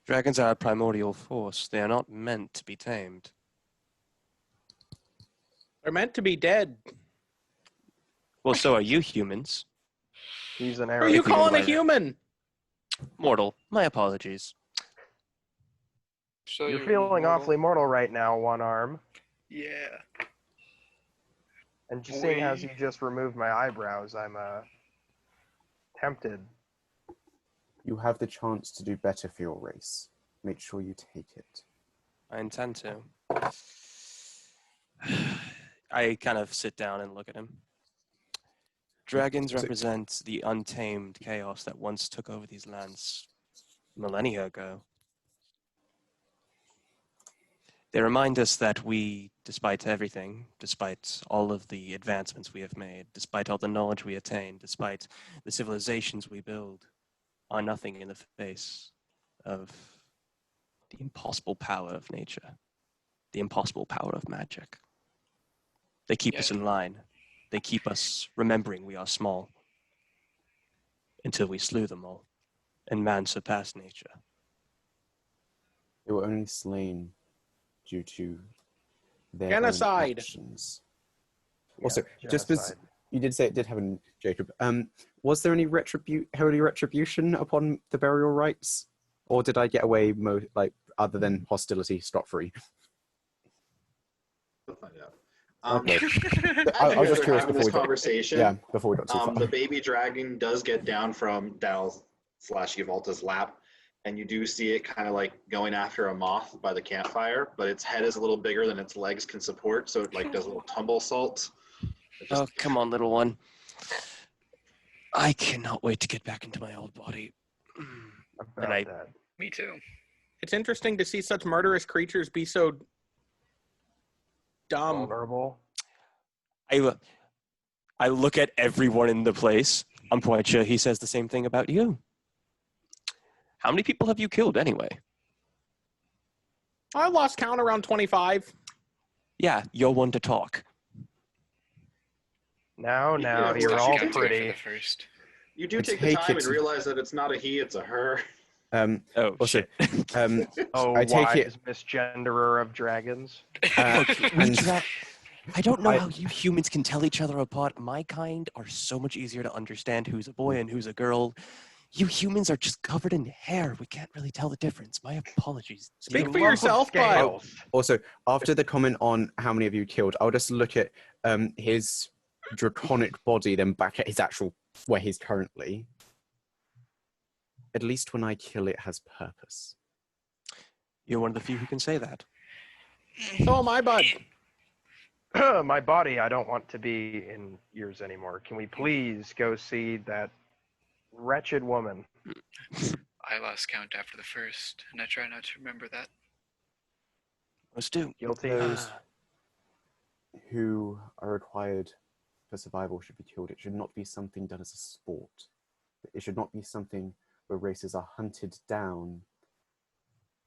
Dragons are a primordial force. They are not meant to be tamed. They're meant to be dead. Well, so are you humans. He's an Who are arrow. you If you calling a don't mind. human? Mortal. My apologies. So You're feeling mortal. awfully mortal right now, One Arm. Yeah. And just seeing as Boy. you just removed my eyebrows, I'm tempted. You have the chance to do better for your race. Make sure you take it. I intend to. I kind of sit down and look at him. Dragons So- represent the untamed chaos that once took over these lands millennia ago. They remind us that we, despite everything, despite all of the advancements we have made, despite all the knowledge we attain, despite the civilizations we build, are nothing in the face of the impossible power of nature, the impossible power of magic. They keep us in line. They keep us remembering we are small until we slew them all, and man surpassed nature. They were only slain due to their Genocide. own actions. Also, Yeah, just because genocide. you did say it did happen, Jacob, was there any holy retribution upon the burial rites? Or did I get away, other than hostility, scot-free? We'll find out. Okay. I I was just curious having before this we got, conversation. yeah, before we got too far. The baby dragon does get down from Dal/Yvatla's lap, and you do see it kind of like going after a moth by the campfire, but its head is a little bigger than its legs can support, so it like does a little tumble salt. It just- Oh, come on, little one. I cannot wait to get back into my old body. About I- that. Me too. It's interesting to see such murderous creatures be so dumb. Vulnerable. I look at everyone in the place. I'm quite sure he says the same thing about you. How many people have you killed anyway? I lost count around 25. Yeah, you're one to talk. Now, Yeah, you're well, all she can do it pretty. For the first. You do I take the take time it- and realize that it's not a he, it's a her. Oh, Also, shit. Oh, I take wise it- misgenderer of dragons. and I don't know I- how you humans can tell each other apart. My kind are so much easier to understand who's a boy and who's a girl. You humans are just covered in hair. We can't really tell the difference. My apologies. Speak You for lump of yourself, bud. scales. also, after the comment on how many of you killed, I'll just look at his draconic body, then back at his actual, where he's currently. At least when I kill, it has purpose. You're one of the few who can say that. So am I, bud. My body, I don't want to be in yours anymore. Can we please go see that wretched woman? I lost count after the first, and I try not to remember that. Let's do. Guilty. Those who are required for survival should be killed. It should not be something done as a sport. It should not be something where races are hunted down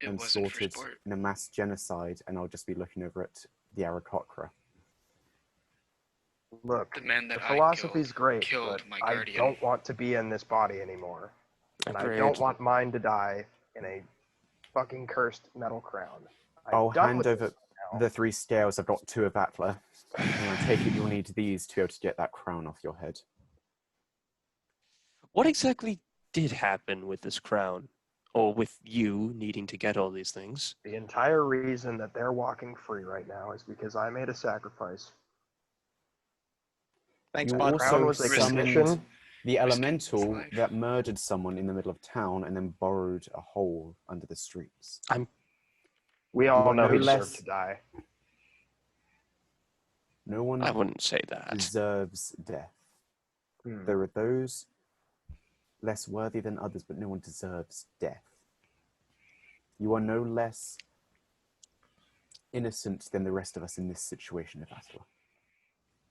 It and wasn't for sorted sport. in a mass genocide, and I'll just be looking over at the Aarakocra. Look, The men the that philosophy's great, killed but my I guardian. don't want to be in this body anymore. And I Agreed. don't want mine to die in a fucking cursed metal crown. I'm I'll done hand with over this now. the 3 scales. I've got 2 of Yvatla. And I take it you'll need these to be able to get that crown off your head. What exactly did happen with this crown? Or with you needing to get all these things? The entire reason that they're walking free right now is because I made a sacrifice. Thanks, You bud. also Crown was a summoned condition. the Risking elemental his life. that murdered someone in the middle of town and then burrowed a hole under the streets. We all are know no he less- deserved to die. No one I wouldn't say that. deserves death. Hmm. There are those less worthy than others, but no one deserves death. You are no less innocent than the rest of us in this situation, Yvatla.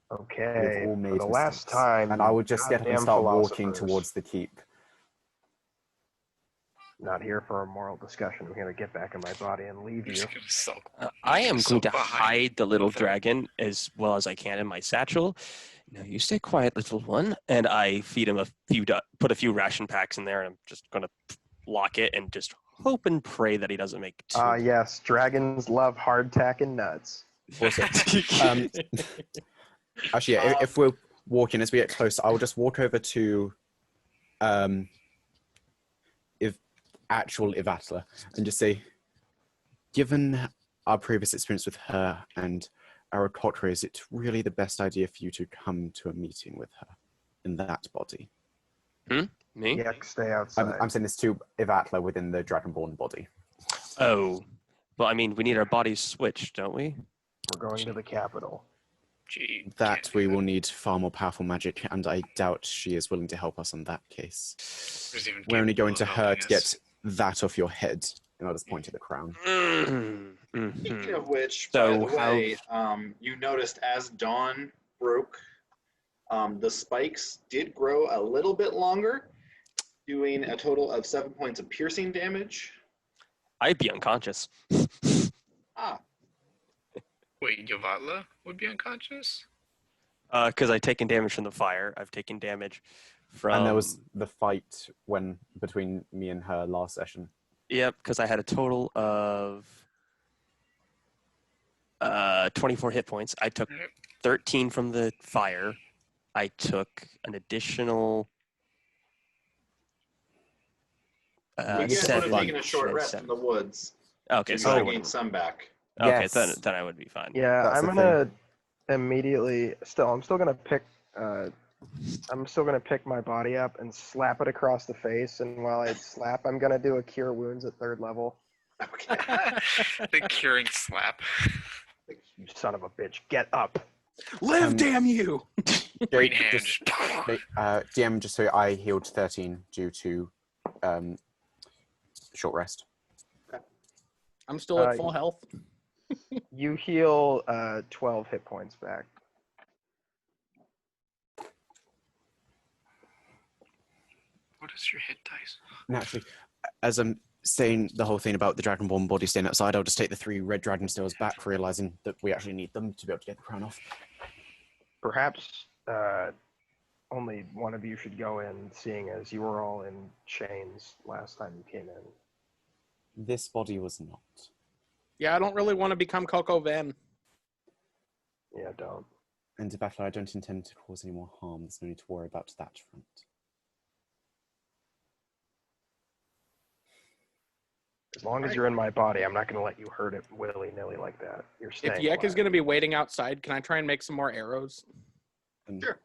We Okay, have all for made the last mistakes. time, And I would just get up and goddamn start walking philosophers. towards the keep. Not here for a moral discussion. I'm here to get back in my body and leave I'm you. just gonna sulk. I am So going to behind hide the little Lothar. dragon as well as I can in my satchel. Now you stay quiet, little one. And I feed him put a few ration packs in there, and I'm just going to lock it and just hope and pray that he doesn't make two. Yes, dragons love hardtack and nuts. Also, actually, yeah, if we're walking as we get closer, I'll just walk over to actual Yvatla and just say, given our previous experience with her and our cocktail, is it really the best idea for you to come to a meeting with her in that body? Me? Yek, stay outside. I'm saying this to Yvatla within the Dragonborn body. Oh. Well, I mean, we need our bodies switched, don't we? We're going to the capital. Gee, That can't do we will need far more powerful magic, and I doubt she is willing to help us on that case. Who's even We're only capable going to of her helping to get us? that off your head. And I'll just point to the crown. Speaking of which, So by the way, you noticed as dawn broke, the spikes did grow a little bit longer, doing a total of 7 points of piercing damage. I'd be unconscious. Ah, Wait, Yvatla would be unconscious? Because I've taken damage from the fire. I've taken damage from... And there was the fight between me and her last session. Yep, because I had a total of 24 hit points. I took 13 from the fire. I took an additional... you guys would have 7. taken a short rest in the woods. Okay, So so you I gained wouldn't... some back. Okay, Yes. then I would be fine. Yeah, That's I'm the gonna immediately. I'm still gonna pick. I'm still gonna pick my body up and slap it across the face. And while I slap, I'm gonna do a cure wounds at 3rd level. Okay. The curing slap. You son of a bitch, get up! Live, damn you! Right Jake, hand. just, DM, just so I healed 13 due to short rest. I'm still at full health. You heal 12 hit points back. What is your hit dice? Naturally, as I'm saying the whole thing about the Dragonborn body staying outside, I'll just take the 3 red dragon steels back, realizing that we actually need them to be able to get the crown off. Perhaps only one of you should go in, seeing as you were all in chains last time you came in. This body was not. Yeah, I don't really want to become Coco Van. Yeah, don't. And to battle, I don't intend to cause any more harm. There's no need to worry about that front. As long as you're in my body, I'm not going to let you hurt it willy-nilly like that. You're staying If Yek is alive. going to be waiting outside, can I try and make some more arrows? Sure.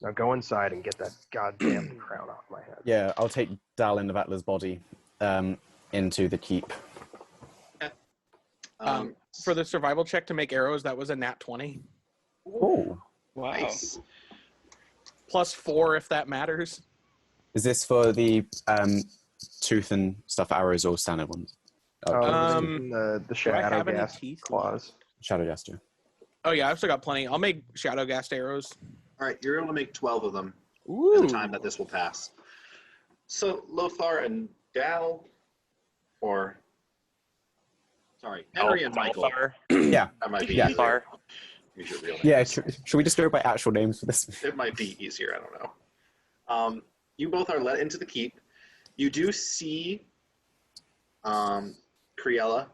Now go inside and get that goddamn crown off my head. Yeah, I'll take Dal in Yvatla's body into the keep. For the survival check to make arrows, that was a nat 20. Oh. Wow. Nice. Plus 4 if that matters. Is this for the tooth and stuff arrows or standard ones? The Do I shadow have any gas teeth? claws. Shadow gesture. Oh yeah, I've still got plenty. I'll make shadow ghast arrows. All right, you're able to make 12 of them in Ooh. the time that this will pass. So Lothar and Dal, or sorry, Henry and Michael. Lothar. Yeah. That might be Yeah. easier. Use your real Yeah, names. should we just go by actual names for this? It might be easier. I don't know. You both are let into the keep. You do see Criella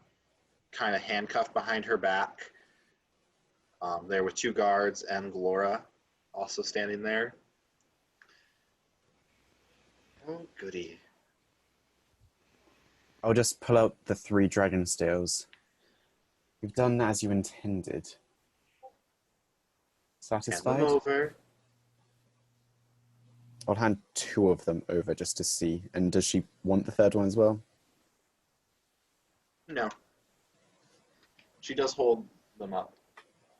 kind of handcuffed behind her back. There with 2 guards and Glora also standing there. Oh, goody. I'll just pull out the 3 dragon steels. You've done as you intended. Hand Satisfied? them over. I'll hand 2 of them over just to see. And does she want the 3rd one as well? No. She does hold them up.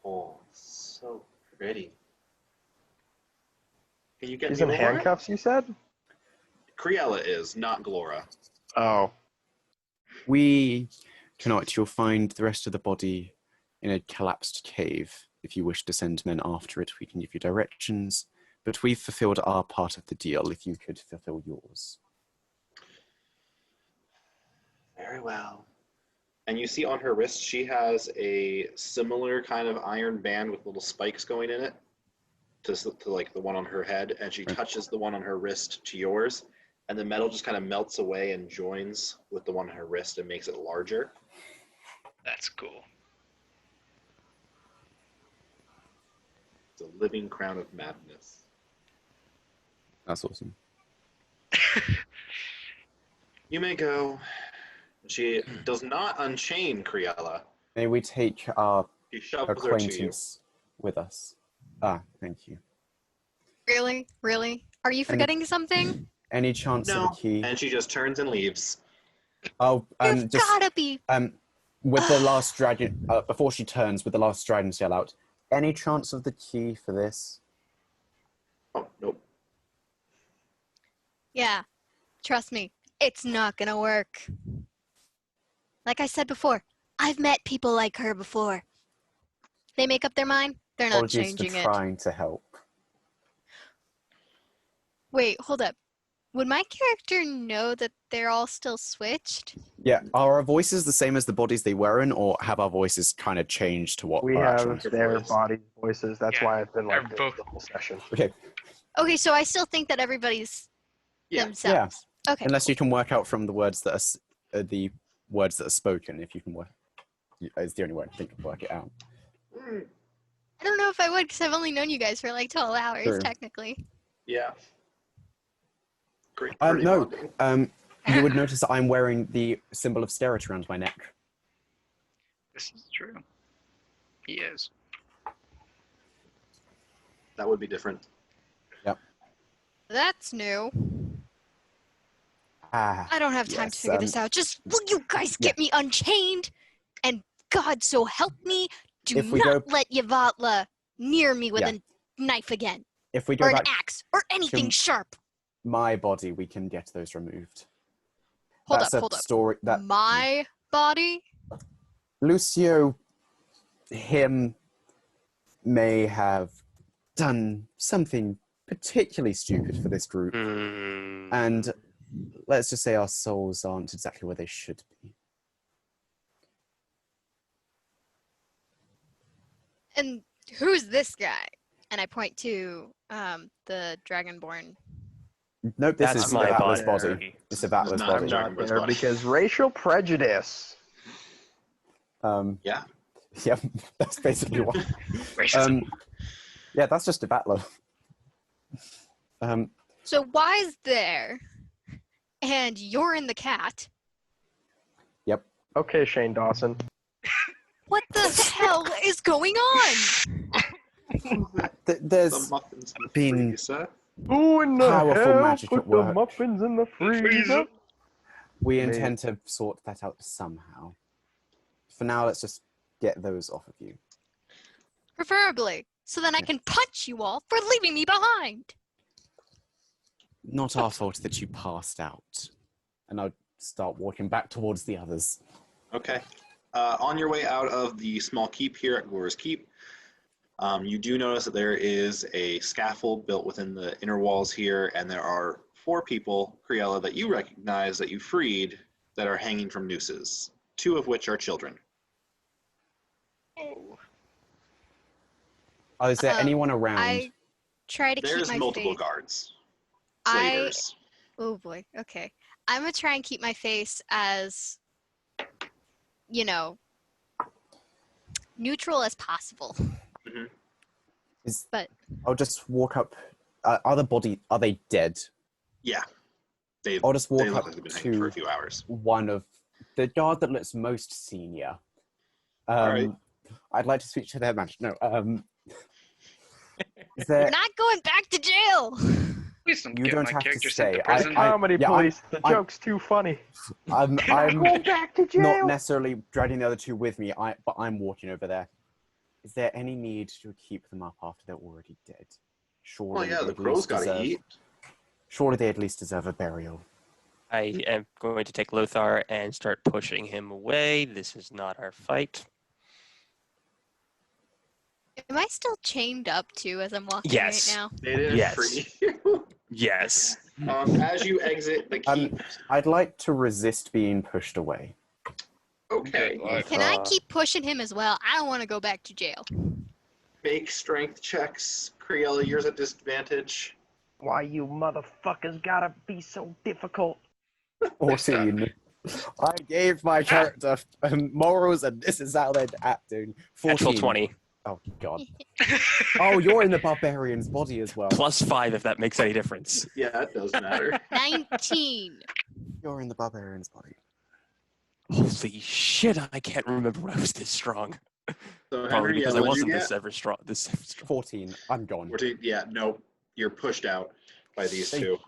Oh, so pretty. Can you get She's me in more? handcuffs, you said? Criella is, not Glora. Oh. We cannot. You'll find the rest of the body in a collapsed cave. If you wish to send men after it, we can give you directions. But we've fulfilled our part of the deal, if you could fulfill yours. Very well. And you see on her wrist, she has a similar kind of iron band with little spikes going in it to like the one on her head. And she touches the one on her wrist to yours. and the metal just kind of melts away and joins with the one on her wrist and makes it larger. That's cool. It's a living crown of madness. That's awesome. You may go. She does not unchain Criella. May we take our She shoves her to you. acquaintance with us? Ah, thank you. Really? Really? Are you forgetting something? Any chance of No, a key? and she just turns and leaves. Oh, You've just gotta be. with the last dragon, before she turns, with the last dragon yell out. Any chance of the key for this? Oh, nope. Yeah. Trust me, it's not gonna work. Like I said before, I've met people like her before. They make up their mind, they're not Apologies changing for it. trying to help. Wait, hold up. Would my character know that they're all still switched? Yeah, are our voices the same as the bodies they were in, or have our voices kind of changed to what We our actual... have their voice. body voices. That's Yeah, why I've been like they're this both- the whole session. Okay, Okay, so I still think that everybody's Yeah. themselves. Okay. unless you can work out from the words that are spoken, if you can work... It's the only way I think to work it out. I don't know if I would, because I've only known you guys for like 12 hours, True. technically. Yeah. Great. No, bonding. you would notice that I'm wearing the symbol of Sterret around my neck. This is true. He is. That would be different. That's new. Ah, I don't have time Yes, to figure this out. Just, will you guys get me unchained? And God so help me, do If we not go- let Yvatla near me with Yeah. a knife again. if we Or go an back axe. Or anything to- sharp. my body, we can get those removed. Hold That's up, a hold up. story that My body? Lucio, him, may have done something particularly stupid for this group, and let's just say our souls aren't exactly where they should be. And who's this guy? And I point to the Dragonborn. Nope, this That's is my Yvatla's body. body. It's Yvatla's Not body. I'm not Dragonborn's there body. because racial prejudice. Yeah. Yeah, that's basically what. Racism. Yeah, that's just Yvatla. So Y's there, and you're in the cat. Okay, Shane Dawson. What the hell is going on? The There's muffins in the been- freezer. Who in the Powerful hell magic put at the work. muffins in the freezer? Freezer. We Me. intend to sort that out somehow. For now, let's just get those off of you. Preferably, so then I Yeah. can punch you all for leaving me behind. Not our fault that you passed out. And I'll start walking back towards the others. Okay. On your way out of the small keep here at Gore's Keep, you do notice that there is a scaffold built within the inner walls here, and there are 4 people, Criella, that you recognize that you freed that are hanging from nooses, 2 of which are children. Oh. Oh, is there anyone around? I try to keep There's my multiple face. guards. I- Slavers. Oh boy. Okay. I'm gonna try and keep my face as, you know, neutral as possible. But I'll just walk up. Are they dead? Yeah. They've, I'll just they walk look up like they've been hanging for a to few hours. one of the guard that looks most senior. Alright. I'd like to speak to their manager. No. Is we're there? not going back to jail. Please don't You get don't my have to character sent to stay. prison. Comedy yeah, police. The I'm- joke's too funny. I'm Going back to jail. not necessarily dragging the other 2 with me. But I'm walking over there. Is there any need to keep them up after they're already dead? Surely. Well, yeah, they the at crow's least got to deserve- eat. Surely they at least deserve a burial. I am going to take Lothar and start pushing him away. This is not our fight. Am I still chained up too as I'm walking Yes. right now? They didn't Yes. free you. Yes. As you exit the keep. I'd like to resist being pushed away. Okay. Good luck. Can I keep pushing him as well? I don't want to go back to jail. Make strength checks. Criella, yours at disadvantage. Why you motherfuckers gotta be so difficult? 14. I gave my character morals, and this is how they're acting. 14. Natural 20. Oh, God. Oh, you're in the barbarian's body as well. +5 if that makes any difference. Yeah, it does matter. 19. You're in the barbarian's body. Holy shit, I can't remember when I was this strong. So Probably Henry, because yeah, I what'd you wasn't get? this ever strong. 14. I'm gone. 14. Yeah, nope. You're pushed out by these two.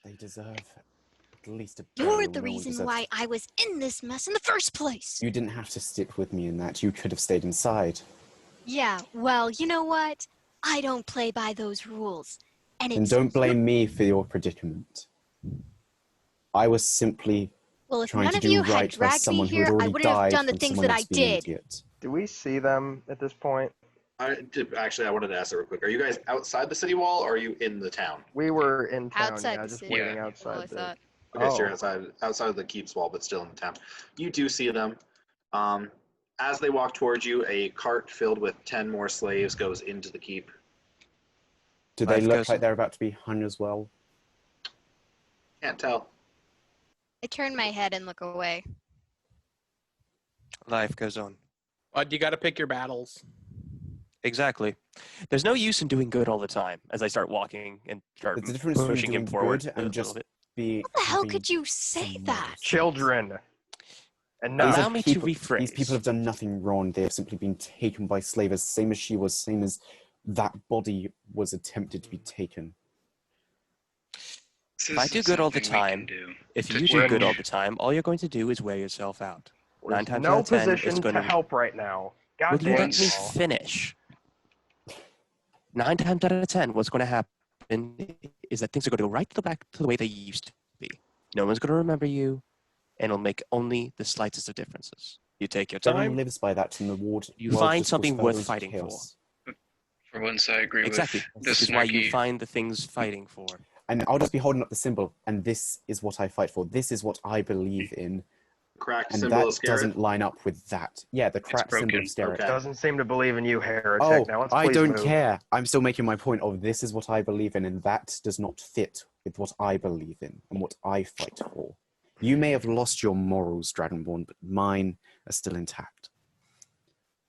They deserve at least a You're burial. the No one reason deserves- why I was in this mess in the first place. You didn't have to stick with me in that. You could have stayed inside. Yeah, well, you know what? I don't play by those rules. And And it's don't blame me for your predicament. I was simply well, if trying none to of do you had right by dragged me someone who had here, I already wouldn't have died done the from things someone that I else being an did. idiot. Do we see them at this point? Actually, I wanted to ask that real quick. Are you guys outside the city wall, or are you in the town? We were in town, Outside yeah, the just city. waiting Yeah. outside Well, I thought. Okay, so you're Oh. outside of the keep's wall, but still in the town. You do see them. As they walk towards you, a cart filled with 10 more slaves goes into the keep. Do they Life look goes like on. they're about to be hung as well? Can't tell. I turn my head and look away. Life goes on. But you got to pick your battles. Exactly. There's no use in doing good all the time as I start walking and start There's a difference between pushing him doing forward good a and little just bit. be. What the hell having could you say some that? modesty. Children. And These Allow are me to people- rephrase. These people have done nothing wrong. They have simply been taken by slavers, same as she was, same as that body was attempted to be taken. This If I isn't do good all the something we can time, do. If To you do good all change. the time, all you're going to do is wear yourself out. we're 9 times no out of 10, position it's going to to help right now. God Will you damn let me you all. finish? 9 times out of 10, what's going to happen is that things are going to go right back to the way they used to be. No one's going to remember you, and it'll make only the slightest of differences. You take your No one time. lives by that, and the world You world find just something goes worth further into fighting for. chaos. For once, I agree Exactly. with the This is why you snacky. find the things fighting for. And I'll just be holding up the symbol, and this is what I fight for. This is what I believe in, Cracked and symbol that of Scarif. doesn't line up with that. Yeah, the cracked symbol broken. of Scarif. Okay. Doesn't seem to believe in you, heretic. Oh, Now let's I please don't move. care. I'm still making my point of this is what I believe in, and that does not fit with what I believe in and what I fight for. You may have lost your morals, Dragonborn, but mine are still intact.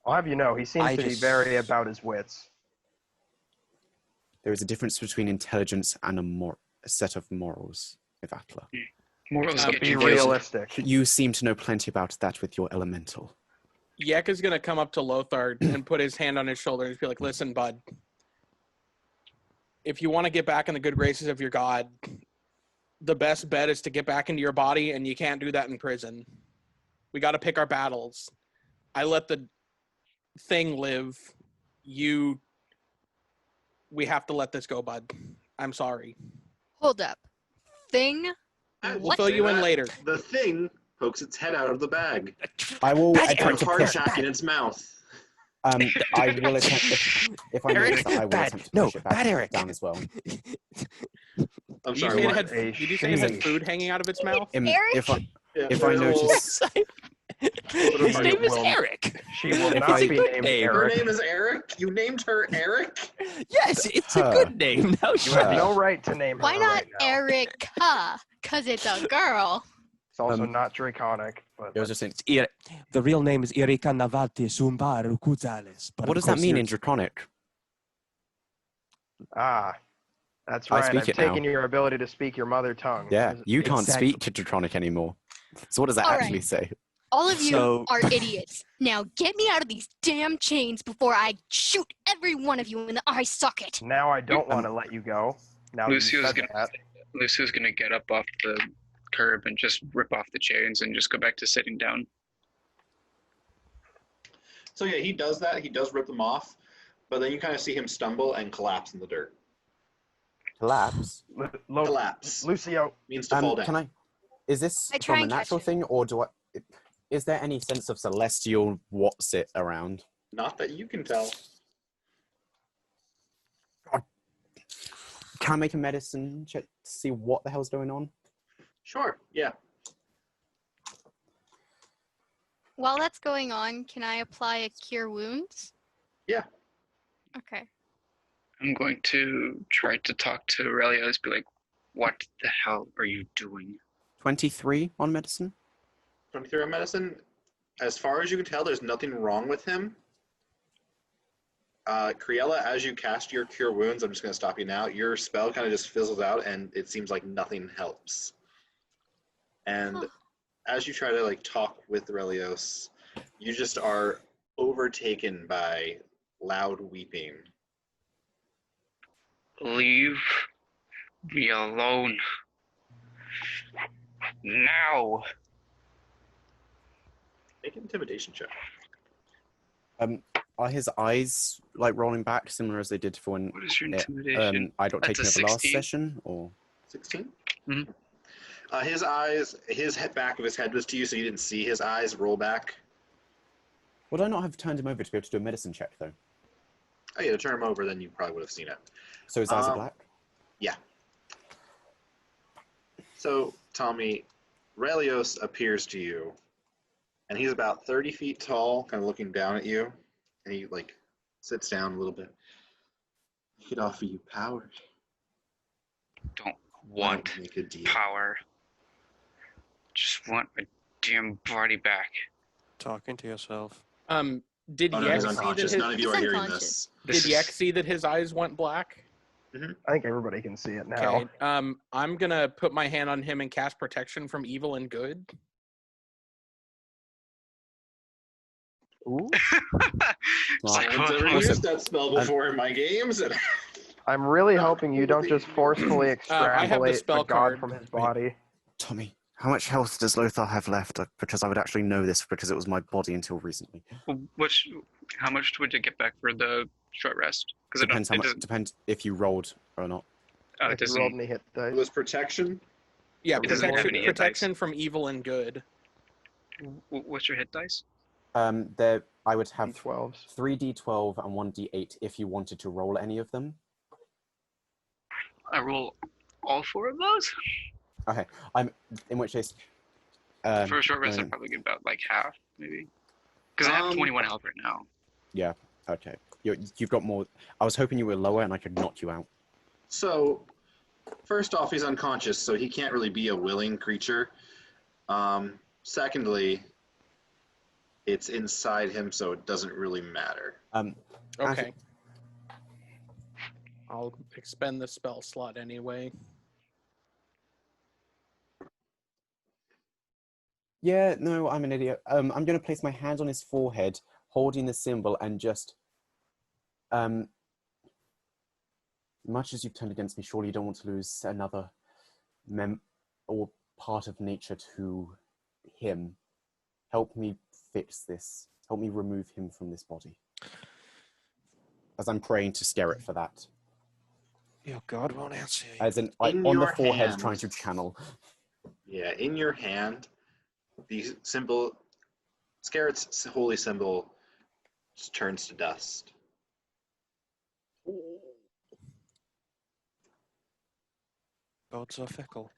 I'll have you know, he seems I to be just- very about his wits. There is a difference between intelligence and a set of morals, Yvatla. Morals Be get Be you realistic. You seem to know plenty about that with your elemental. Yek is going to come up to Lothar and put his hand on his shoulder and be like, listen, bud. If you want to get back in the good graces of your god, the best bet is to get back into your body, and you can't do that in prison. We got to pick our battles. I let the thing live. We have to let this go, bud. I'm sorry. Hold up. Thing? I We'll will fill say you in that later. The thing pokes its head out of the bag. I will Bad And attempt a to hard push. tack in its mouth. I will attempt if I notice that I will Bad. attempt to No, push it back bad Eric. down as well. I'm Did you sorry, say it what? had, A did you say it had sheesh. food hanging out of its mouth? If I Yeah, if I there's a little- notice His She name is will- Eric. She will If not I- be Good named name. Her Eric. name is Eric? You named her Eric? Yes, it's Her. a good name. Now You have Her. no right to name her Why not right now. Erica? Because it's a girl. It's also Um, not draconic, but it was just It's the real name is Erika Navati Sumbaru Kuzales. But what of does that course mean you're- in Draconic? that's I right. speak I've it now. taken your ability to speak your mother tongue. Yeah, you can't Exactly. speak to Draconic anymore. So what does that All actually right. say? All of you So- are idiots. Now get me out of these damn chains before I shoot every one of you in the eye socket. Now I don't want to let you go. Now that you Lucio's said gonna that. Lucio's gonna get up off the curb and just rip off the chains and just go back to sitting down. So yeah, he does that. He does rip them off, but then you kind of see him stumble and collapse in the dirt. Collapse. Collapse Lucio, means to fall down. Can I? Is this I try from a and catch natural it. thing, or do I? Is there any sense of celestial what's it around? Not that you can tell. Can I make a medicine check to see what the hell's going on? Sure, yeah. While that's going on, can I apply a cure wounds? Yeah. Okay. I'm going to try to talk to Aurelius, be like, what the hell are you doing? 23 on medicine. 23 on medicine. As far as you can tell, there's nothing wrong with him. Criella, as you cast your Cure Wounds, I'm just going to stop you now. Your spell kind of just fizzles out, and it seems like nothing helps. And as you try to like talk with Aurelius, you just are overtaken by loud weeping. Leave me alone. Now. Make an intimidation check. Are his eyes like rolling back, similar as they did for when What is your intimidation? I got That's taken a over last 16. session? Or 16? Mm-hmm. His eyes, back of his head was to you, so you didn't see his eyes roll back. would I not have turned him over to be able to do a medicine check though? Oh yeah, to turn him over, then you probably would have seen it. So his eyes are black. Yeah. So, Tommy, Aurelius appears to you, and he's about 30 feet tall, kind of looking down at you, and he, like, sits down a little bit. He could offer you power. Don't Why want don't we make a deal? power. Just want my damn body back. Talking to yourself. Did Oh, no, Yek he's see that unconscious. his None of you He's are hearing unconscious. this. did Yek see that his eyes went black? I think everybody can see it now. Okay. I'm gonna put my hand on him and cast protection from evil and good. Ooh. It's like, I've never Awesome. used that spell before in my games. And I'm really hoping you don't just forcefully I have the extrapolate spell the god card. from his body. Tommy, how much health does Lothar have left? Because I would actually know this because it was my body until recently. how much would you get back for the short rest? Because Depends how much. Depends if you rolled or not. it If you doesn't. rolled any hit dice. it was protection. Yeah, It doesn't have protection, any hit dice. protection from evil and good. What's your hit dice? There I would have D12s. 3d12 and 1d8 if you wanted to roll any of them. I roll all 4 of those. Okay, in which case. For a short rest, then- I'd probably get about like half, maybe. Because I have 21 health right now. Yeah. Okay. You've got more. I was hoping you were lower and I could knock you out. So, first off, he's unconscious, so he can't really be a willing creature. Secondly, it's inside him, so it doesn't really matter. Okay. Actually- I'll expend the spell slot anyway. Yeah. No, I'm an idiot. I'm going to place my hand on his forehead, holding the symbol, and just. Much as you've turned against me, surely you don't want to lose another or part of nature to him. Help me fix this. Help me remove him from this body. As I'm praying to scare it for that. Your god won't answer you. As in In on the your forehead, hand. trying to channel. Yeah, in your hand, the symbol, Scarrett's holy symbol, just turns to dust. Gods are fickle.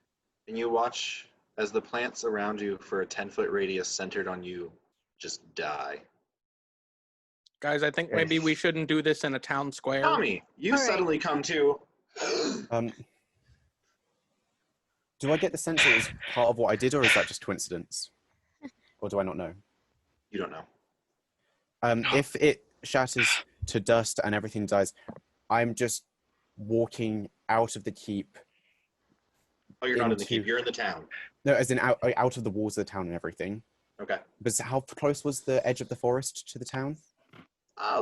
And you watch as the plants around you for a 10-foot radius centered on you just die. Guys, I think maybe we shouldn't do this in a town square. Tommy, you All right. suddenly come to. Do I get the sense it was part of what I did, or is that just coincidence? Or do I not know? You don't know. If it shatters to dust and everything dies, I'm just walking out of the keep. Oh, you're not in the Into- keep. You're in the town. No, as in out of the walls of the town and everything. Okay. But how close was the edge of the forest to the town?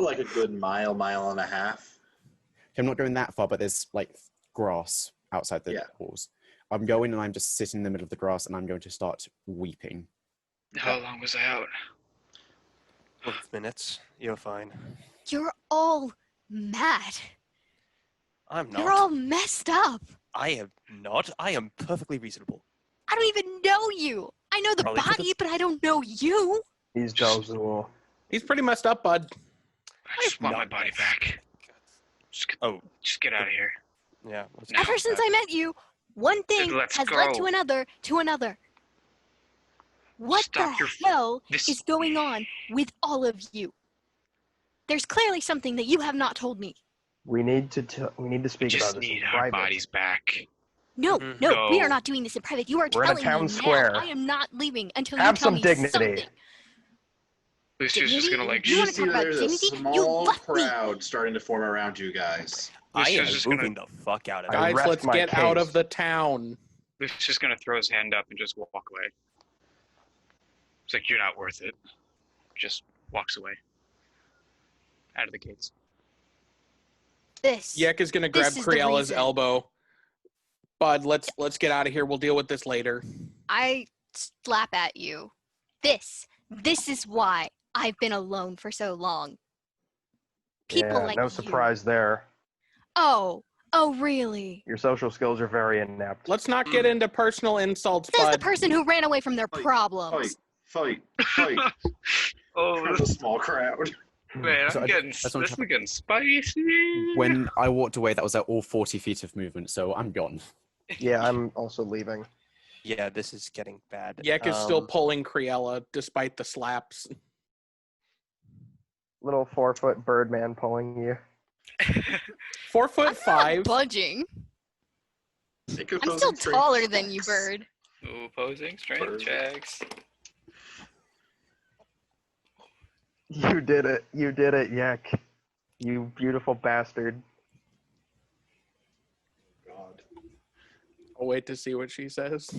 Like a good mile and a half. I'm not going that far, but there's like grass outside the Yeah. walls. I'm going and I'm just sitting in the middle of the grass and I'm going to start weeping. How long was I out? 12 minutes. You're fine. You're all mad. I'm not. You're all messed up. I am not. I am perfectly reasonable. I don't even know you. I know the Probably 'cause body, but I don't know you. He's Dal-Zool. He's pretty messed up, bud. I just want my not body messed. back. Just get out of here. Yeah. No. Ever since I met you, one thing let's has led go. to another. What Stop the your- hell this- is going on with all of you? There's clearly something that you have not told me. We need to We speak about just this in need our private. bodies back. No, Mhm. no, we Go. are not doing this in private. You are We're in a telling town me square. now. I am not leaving until Have you tell some me dignity. something. Lucio's just Dignity? gonna like. You You wanna see talk about there's a dignity? You small left me. crowd starting to form around you guys. I Lucio's am just moving gonna. the fuck out of I there. Guys, rest let's my get out of case. the town. Lucio's just gonna throw his hand up and just walk away. It's like, you're not worth it. Just walks away. Out of the gates. This. Yek is gonna This grab is the Criella's reason. elbow. Bud, let's get out of here. We'll deal with this later. I slap at you. This is why I've been alone for so long. People Yeah, like no you. surprise there. Oh really? Your social skills are very inept. Let's not get into personal insults, Says the Bud. person who ran away from their Fight, problems. Fight. Oh, There's a small crowd. man, So this that's what is getting spicy. When I walked away, that was at all 40 feet of movement, so I'm gone. Yeah, I'm also leaving. Yeah, this is getting bad. Yek is still pulling Criella despite the slaps. Little 4-foot Birdman pulling you. 4'5". Budging. Make a I'm still opposing strength taller than you, checks. Bird. Ooh, opposing strength Bird. checks. You did it. You did it, Yek. You beautiful bastard. God. I'll wait to see what she says.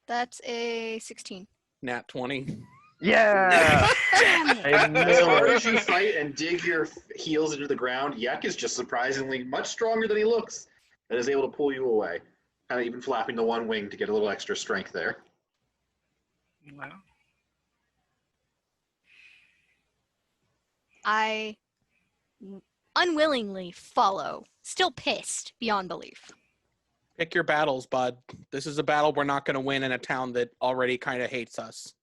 That's a 16. Nat 20. Yeah! Damn it! I knew As hard it. as you fight and dig your heels into the ground, Yek is just surprisingly much stronger than he looks and is able to pull you away. Kind of even flapping the one wing to get a little extra strength there. Wow. I unwillingly follow, still pissed beyond belief. Pick your battles, Bud. This is a battle we're not going to win in a town that already kind of hates us.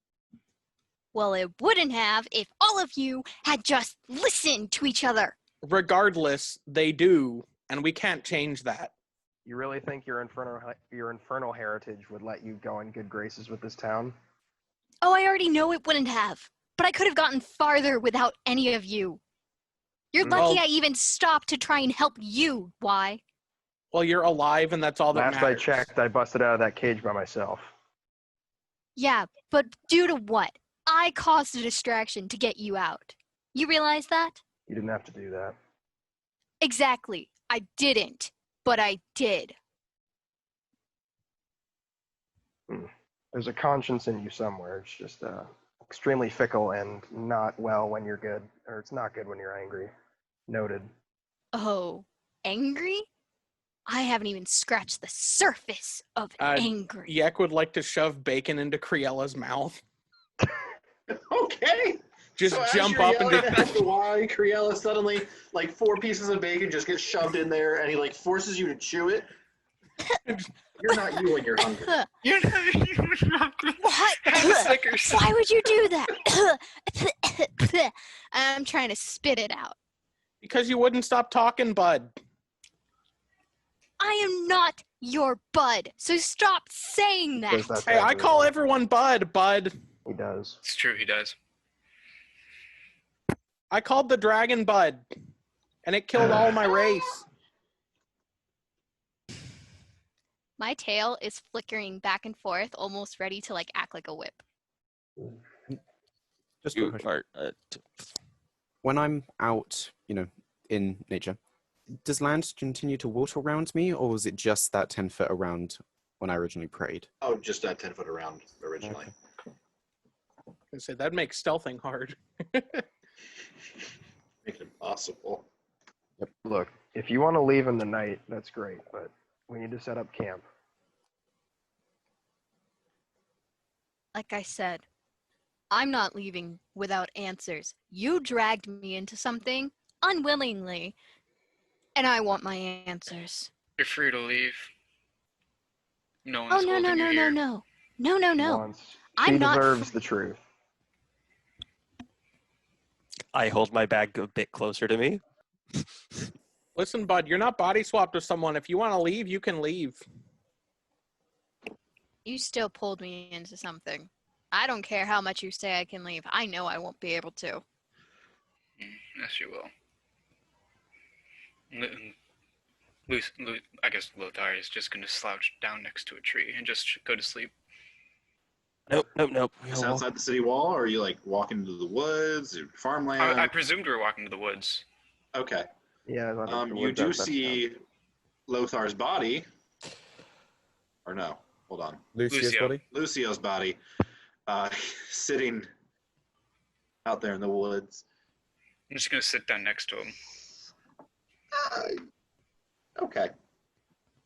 Well, it wouldn't have if all of you had just listened to each other. Regardless, they do, and we can't change that. You really think your infernal heritage would let you go in good graces with this town? Oh, I already know it wouldn't have, but I could have gotten farther without any of you. You're lucky Well- I even stopped to try and help you. Why? Well, you're alive, and that's all that Last matters. I checked, I busted out of that cage by myself. Yeah, but due to what? I caused a distraction to get you out. You realize that? You didn't have to do that. Exactly. I didn't, but I did. There's a conscience in you somewhere. It's just extremely fickle and not well when you're good, or it's not good when you're angry. Noted. Oh, angry? I haven't even scratched the surface of angry. Yek would like to shove bacon into Criella's mouth. Okay. Just So as jump you're up and yelling just... at why Criella suddenly, like 4 pieces of bacon just get shoved in there, and he like forces you to chew it. You're not you when you're hungry. You're not. What? Snickers. Why would you do that? I'm trying to spit it out. Because you wouldn't stop talking, Bud. I am not your bud, so stop saying that. Because that's Hey, I everyone. call everyone Bud. He does. It's true, he does. I called the dragon Bud, and it killed all my race. My tail is flickering back and forth, almost ready to like act like a whip. Just a You question. are, When I'm out, in nature, does land continue to water around me, or was it just that 10 foot around when I originally prayed? Oh, just that 10 foot around originally. I said that makes stealthing hard. Make it impossible. Look, if you want to leave in the night, that's great, but we need to set up camp. Like I said, I'm not leaving without answers. You dragged me into something unwillingly, and I want my answers. You're free to leave. No Oh one's no holding you here. no. Once. I'm She not deserves the truth. I hold my bag a bit closer to me. Listen, Bud, you're not body swapped with someone. If you want to leave, you can leave. You still pulled me into something. I don't care how much you say I can leave. I know I won't be able to. Yes, you will. I guess Lothar is just going to slouch down next to a tree and just go to sleep. Nope. We Just are outside the city wall, or are you like walking into the woods or farmland? I presumed we were walking to the woods. Okay. Yeah, I thought the You woods do outside town. see Lothar's body, or no? Hold on. Lucio's Lucio. body. Lucio's body, sitting out there in the woods. I'm just going to sit down next to him. Okay.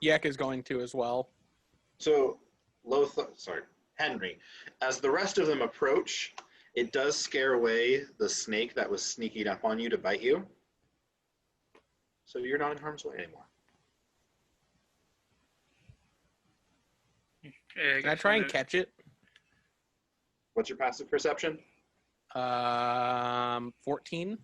Yek is going to as well. So, Henry, as the rest of them approach, it does scare away the snake that was sneaking up on you to bite you. So you're not in harm's way anymore. Yeah, Can I try and catch it? What's your passive perception? 14.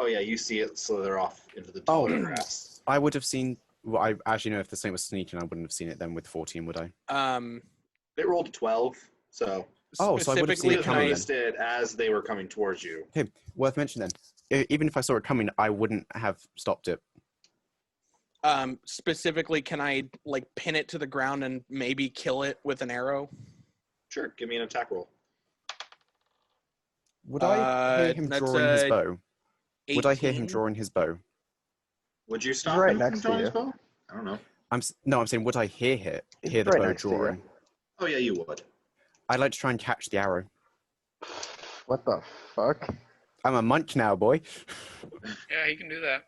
Oh yeah, you see it slither off into the Oh. tall grass. I would have seen. Well, I actually know if the snake was sneaking, I wouldn't have seen it then with 14, would I? They rolled a 12, so Oh, so I would have seen specifically, it you can coming I, noticed it as they were coming towards you. Okay, worth mentioning then. Even if I saw it coming, I wouldn't have stopped it. specifically, can I like pin it to the ground and maybe kill it with an arrow? Sure, give me an attack roll. Would I hear him that's drawing his a bow? Would I hear him 18. drawing his bow? Would you stop right him from next to drawing you. his bow? I don't know. I'm saying, would I hear He's the right bow next to you. drawing? Oh yeah, you would. I'd like to try and catch the arrow. What the fuck? I'm a monk now, boy. Yeah, he can do that.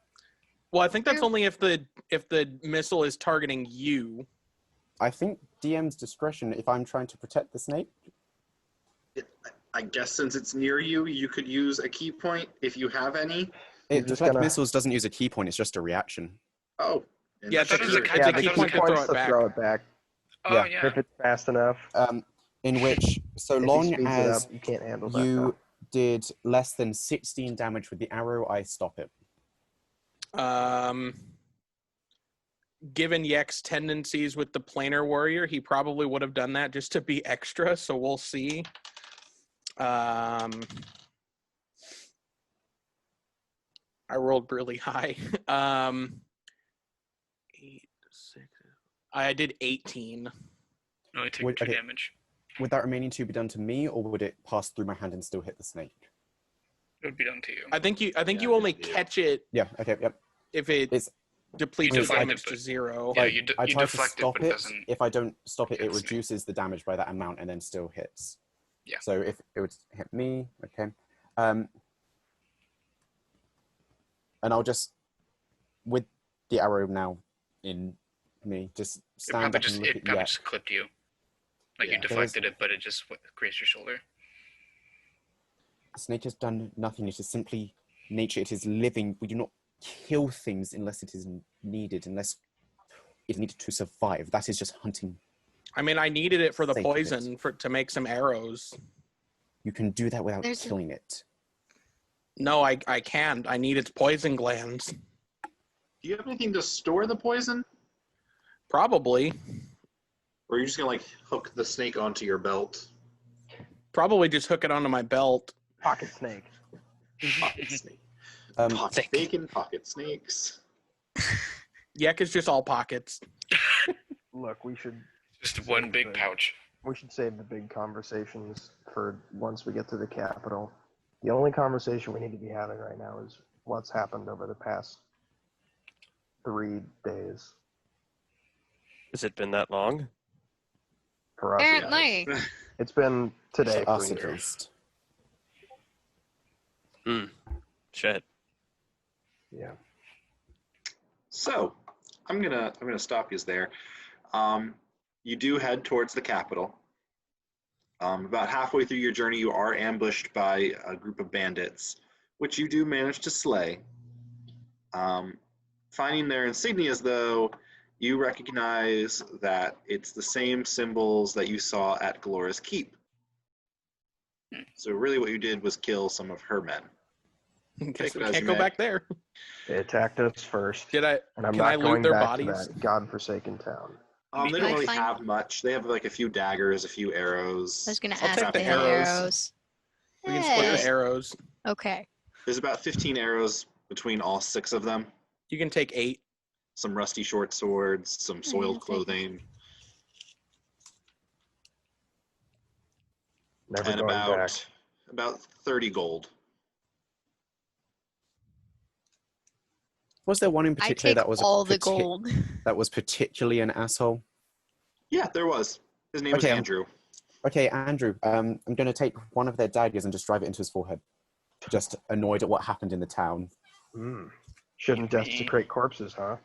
Well, I think that's only if the missile is targeting you. I think DM's discretion if I'm trying to protect the snake. I guess since it's near you, you could use a key point if you have any. You're just Deflect gonna- missiles doesn't use a key point; it's just a reaction. Oh. and Yeah, I thought it was a sure. key- Yeah, I the thought key it was a points key throw it to back. throw it back. Oh, Yeah. yeah. If it's fast enough. In which, so If he long speeds it as up, you can't handle that. you though. did less than 16 damage with the arrow, I stop it. Given Yek's tendencies with the planar warrior, he probably would have done that just to be extra. So we'll see. I rolled really high. 8, 6. I did 18. No, I take Wait, 2 okay. damage. Would that remaining 2 be done to me, or would it pass through my hand and still hit the snake? It would be done to you. I think you Yeah, you only yeah. catch it Yeah. Okay. Yep. if it It's depletes You its deflect damage it, to but- 0. Yeah, like, you I try to deflect it, stop but it. it doesn't If I don't stop it, hit it the snake. reduces the damage by that amount and then still hits. Yeah. So if it would hit me, okay. And I'll just, with the arrow now in me, just It stand probably up just and look at Yek. just clipped you. Like Yeah. you deflected it, but it just grazed your shoulder. The snake has done nothing. It is simply nature. It is living. We do not kill things unless it is needed, unless it needed to survive. That is just hunting. I mean, I needed it for the Think of it. poison to make some arrows. You can do that without There's a- killing it. No, I can't. I need its poison glands. Do you have anything to store the poison? Probably. Or are you just going to like hook the snake onto your belt? Probably just hook it onto my belt. Pocket snake. Pocket snake. Um, Pocket bacon, pocket snakes. Yek is just all pockets. Look, we should Just one big pouch. save the big conversations for once we get to the capital. The only conversation we need to be having right now is what's happened over the past 3 days. Has it been that long? For us, Apparently. it's been today for for us at you. least. Shit. Yeah. So, I'm gonna stop you there. You do head towards the capital. About halfway through your journey, you are ambushed by a group of bandits, which you do manage to slay. Finding their insignias, though, you recognize that it's the same symbols that you saw at Galora's Keep. So really what you did was kill some of her men. Guess we it as can't you go may. back there. They attacked us first, Did I? and I'm can not I loot going their back bodies? to that godforsaken town. They Can don't I really find- have much. They have like a few daggers, a few arrows. I was gonna I'll ask take if the they had arrows. arrows. We can split Hey. the arrows. Okay. There's about 15 arrows between all 6 of them. You can take 8. some rusty short swords, some soiled I'll take it. clothing, Never and going back. about 30 gold. Was there one in I particular take that was all the gold. that was particularly an asshole? Yeah, there was. His name was Okay, Andrew. Okay, Andrew, I'm going to take one of their daggers and just drive it into his forehead. Just annoyed at what happened in the town. Shouldn't desecrate corpses, huh?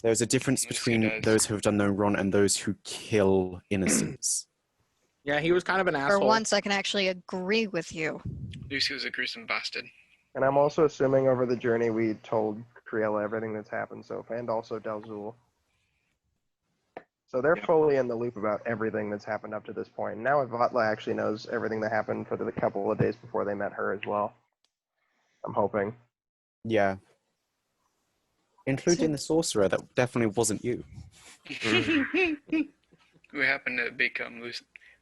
There's a difference Lucio between does. those who have done no wrong and those who kill innocents. Yeah, he was kind of an For asshole. once, I can actually agree with you. Lucio's a gruesome bastard. And I'm also assuming over the journey we told Criella everything that's happened so far, and also Dal-Zool. So they're Yeah. fully in the loop about everything that's happened up to this point. Now Yvatla actually knows everything that happened for the couple of days before they met her as well. I'm hoping. Yeah. Including the sorcerer, that definitely wasn't you. Who happened to become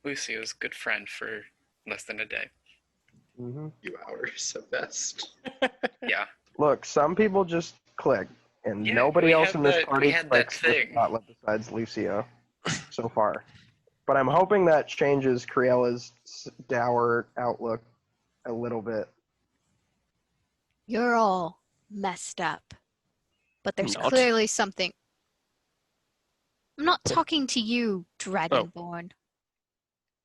Lucio's good friend for less than a day. Mm-hmm. Few hours at best. Yeah. Look, some people just click, and Yeah, nobody we else had in this that- party we had that clicks with thing. Yvatla besides Lucio so far. But I'm hoping that changes Criella's dour outlook a little bit. You're all messed up. But there's Not. clearly something. I'm not talking to you, Dragonborn.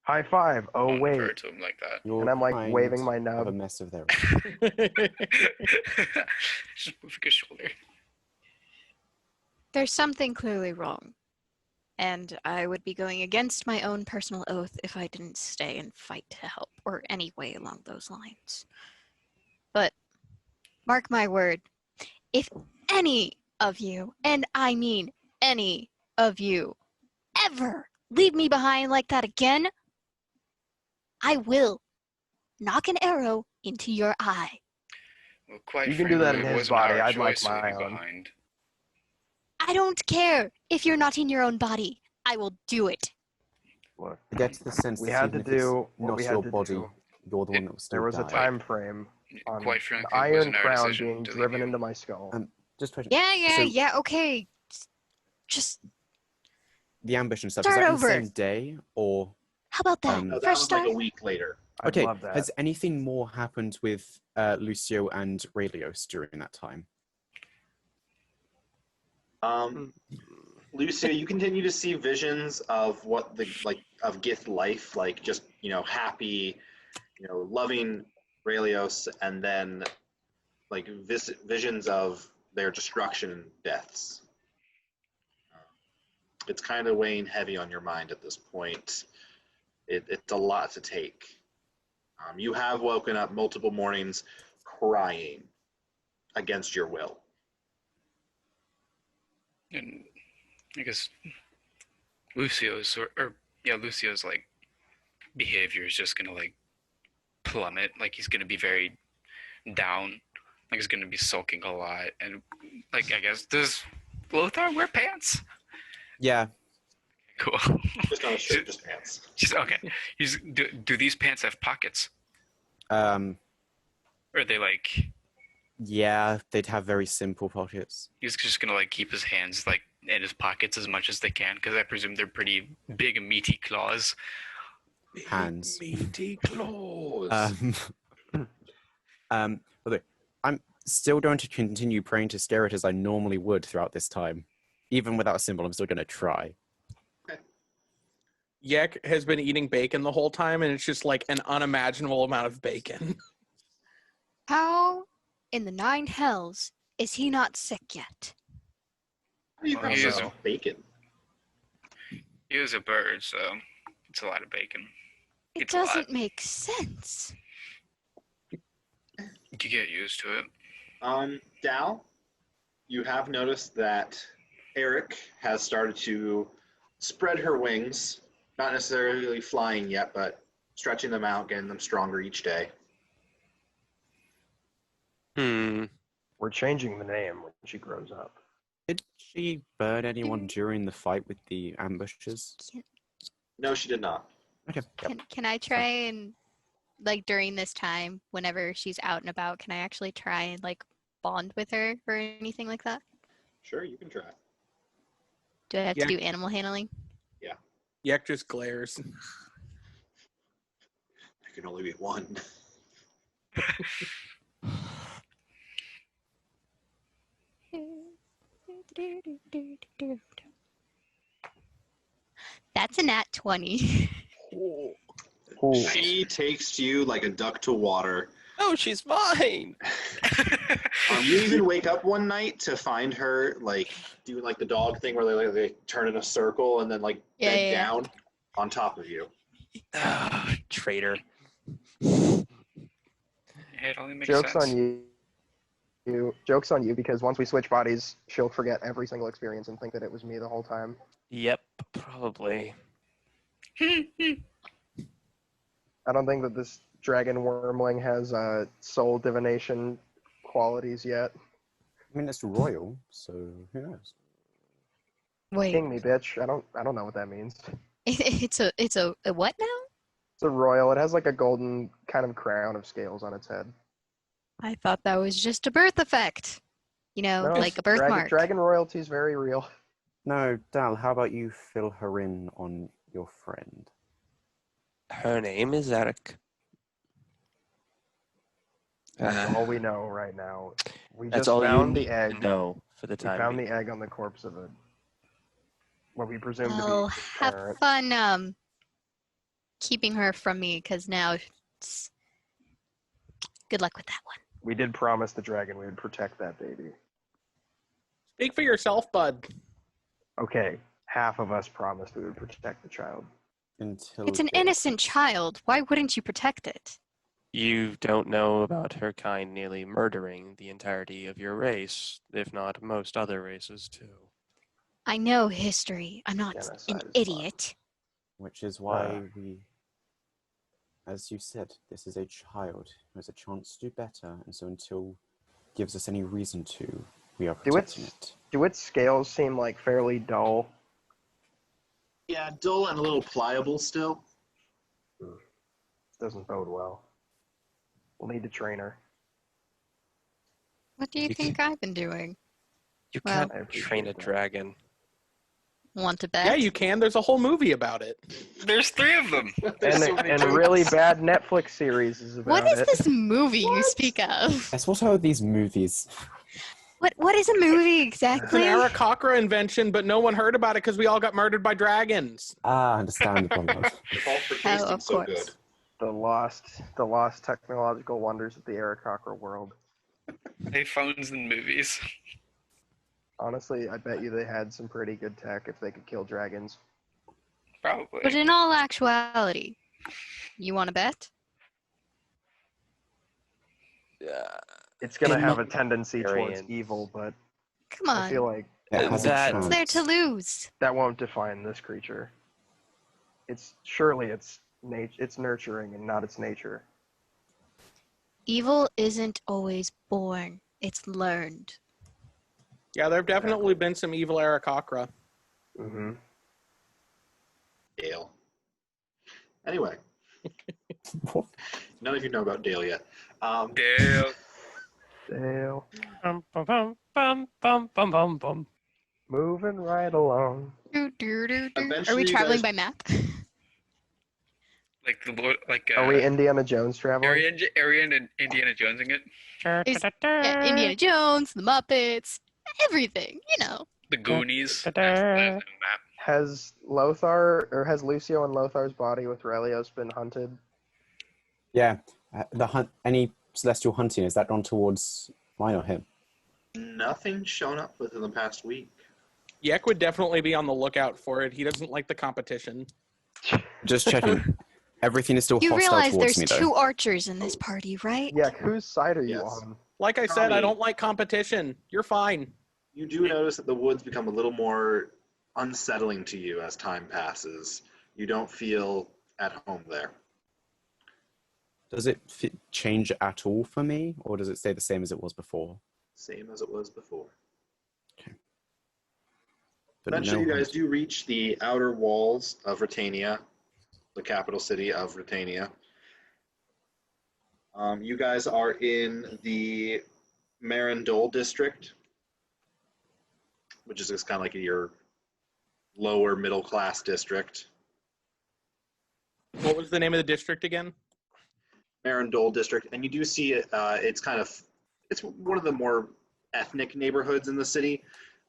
High five. Oh, Don't refer wait. to him like that. You're And I'm like kind waving my of nub. a mess of their own. Just moving his shoulder. There's something clearly wrong. And I would be going against my own personal oath if I didn't stay and fight to help, or any way along those lines. But, mark my word, if any of you, and I mean any of you, ever leave me behind like that again, I will knock an arrow into your eye. Well, quite You can do that frankly, in it his wasn't body. our I'd like choice to leave my you own. behind. I don't care if you're not in your own body. I will do it. Look, I get the sense we that had even to if it's do what not we your had to body, do. you're the one that will still There was a die. time frame on Quite an frankly, it iron wasn't our crown decision being to leave driven you. into my skull. Just question. Yeah, So- okay. Just The ambush and stuff, Start is that over. in the same day or... how about that? Um, No, that First was like start. a week later. I'd Okay, love that. has anything more happened with Lucio and Raelios during that time? Lucio, you continue to see visions of what of Gith life, like just happy, loving Raelios, and then like visions of their destruction and deaths. It's kind of weighing heavy on your mind at this point. It's a lot to take. You have woken up multiple mornings crying against your will. And I guess Lucio's like behavior is just gonna like plummet. Like he's gonna be very down. Like he's gonna be sulking a lot. And like I guess does Lothar wear pants? Yeah, Cool. Just not a shirt, just pants. Just okay. Do these pants have pockets? Or are they like yeah, they'd have very simple pockets. he's just gonna like keep his hands like in his pockets as much as they can because I presume they're pretty big and meaty claws. Hands. Meaty claws. But I'm still going to continue praying to Sterret as I normally would throughout this time. Even without a symbol, I'm still going to try. Yek has been eating bacon the whole time, and it's just like an unimaginable amount of bacon. How in the 9 hells is he not sick yet? How do you Well, think he this is- is bacon? He is a bird, so it's a lot of bacon. It It's a lot. doesn't make sense. You get used to it. Dal, you have noticed that Eric has started to spread her wings, not necessarily flying yet, but stretching them out, getting them stronger each day. We're changing the name when she grows up. Did she burn anyone during the fight with the ambushes? No, she did not. Okay. Can I try and, like, during this time, whenever she's out and about, can I actually try and, like, bond with her or anything like that? Sure, you can try. Do I have Yeah. to do animal handling? Yek just glares. There can only be one. That's a nat 20. Ooh. She takes to you like a duck to water. Oh, she's mine. You even wake up one night to find her like doing like the dog thing where they turn in a circle and then like Yeah, bed yeah. down on top of you. Traitor. It only makes Joke's sense. on you. Joke's on you because once we switch bodies, she'll forget every single experience and think that it was me the whole time. Yep, probably. I don't think that this dragon wormling has soul divination qualities yet. I mean, it's royal, so who knows? Wait, King me, bitch. I don't know what that means. it's a what now? It's a royal. It has like a golden kind of crown of scales on its head. I thought that was just a birth effect. You know, No, like a birthmark. Dragon royalty is very real. No, Dal, how about you fill her in on your friend? Her name is Eric. That's all we know right now. We That's just all found you the need egg. to know for the We time found being. the egg on the corpse of what we presume Well, to be have parent. fun keeping her from me, because now it's... Good luck with that one. We did promise the dragon we would protect that baby. Speak for yourself, bud. Okay, half of us promised we would protect the child. Until It's an Dale innocent says- child. Why wouldn't you protect it? You don't know about her kind nearly murdering the entirety of your race, if not most other races too. I know history. I'm not Genocide an is fun. idiot. Which is why we, as you said, this is a child who has a chance to do better, and so until gives us any reason to, we are protecting it. Do its scales seem like fairly dull? Yeah, dull and a little pliable still. Doesn't bode well. We'll need to train her. What do you You think I've been doing? You Well, can't I appreciate train a that. dragon. Want to bet? Yeah, you can. There's a whole movie about it. There's 3 of them. There's And so many a jokes. really bad Netflix series is about What is it. this movie you speak of? Yes, what are these movies? What is a movie It's an exactly? Arakocra invention, but no one heard about it because we all got murdered by dragons. Ah, understandable. It's all for Oh, tasting of so course. good. The lost technological wonders of the Arakocra world. iPhones and movies. Honestly, I bet you they had some pretty good tech if they could kill dragons. Probably. But in all actuality, you want to bet? It's gonna In have my a tendency towards experience. evil, but Come I feel on. like It has That- a What's chance. there to lose? that won't define this creature. It's nurturing and not its nature. Evil isn't always born. It's learned. Yeah, there have definitely been some evil Arakocra. Mm-hmm. Dale. Anyway, What? none of you know about Dale yet. Dale. Dale, Bum, bum, bum, bum, bum, bum, bum, bum. moving right along. Are Eventually we you traveling guys- by map? Like the Lord, like Are we Indiana Jones traveling? Arian and Indiana Jonesing it. Yeah, Indiana Jones, the Muppets, everything, you know. The Goonies. That's the map. Has Lothar or has Lucio and Lothar's body with Relios been hunted? Yeah, any celestial hunting, is that gone towards mine or him? Nothing shown up within the past week. Yek would definitely be on the lookout for it. He doesn't like the competition. Just checking. Everything is still You hostile realize towards there's me, two though. archers in this party, right? Yeah, whose side are you Yes. on? Like I said, I Tommy. don't like competition. You're fine. You do notice that the woods become a little more unsettling to you as time passes. You don't feel at home there. Does it change at all for me, or does it stay the same as it was before? Same as it was before. But Eventually, no you guys hunt- do reach the outer walls of Britannia, the capital city of Britannia. You guys are in the Marindol district, which is just kind of like your lower middle class district. What was the name of the district again? Marindol district, and you do see it. It's one of the more ethnic neighborhoods in the city.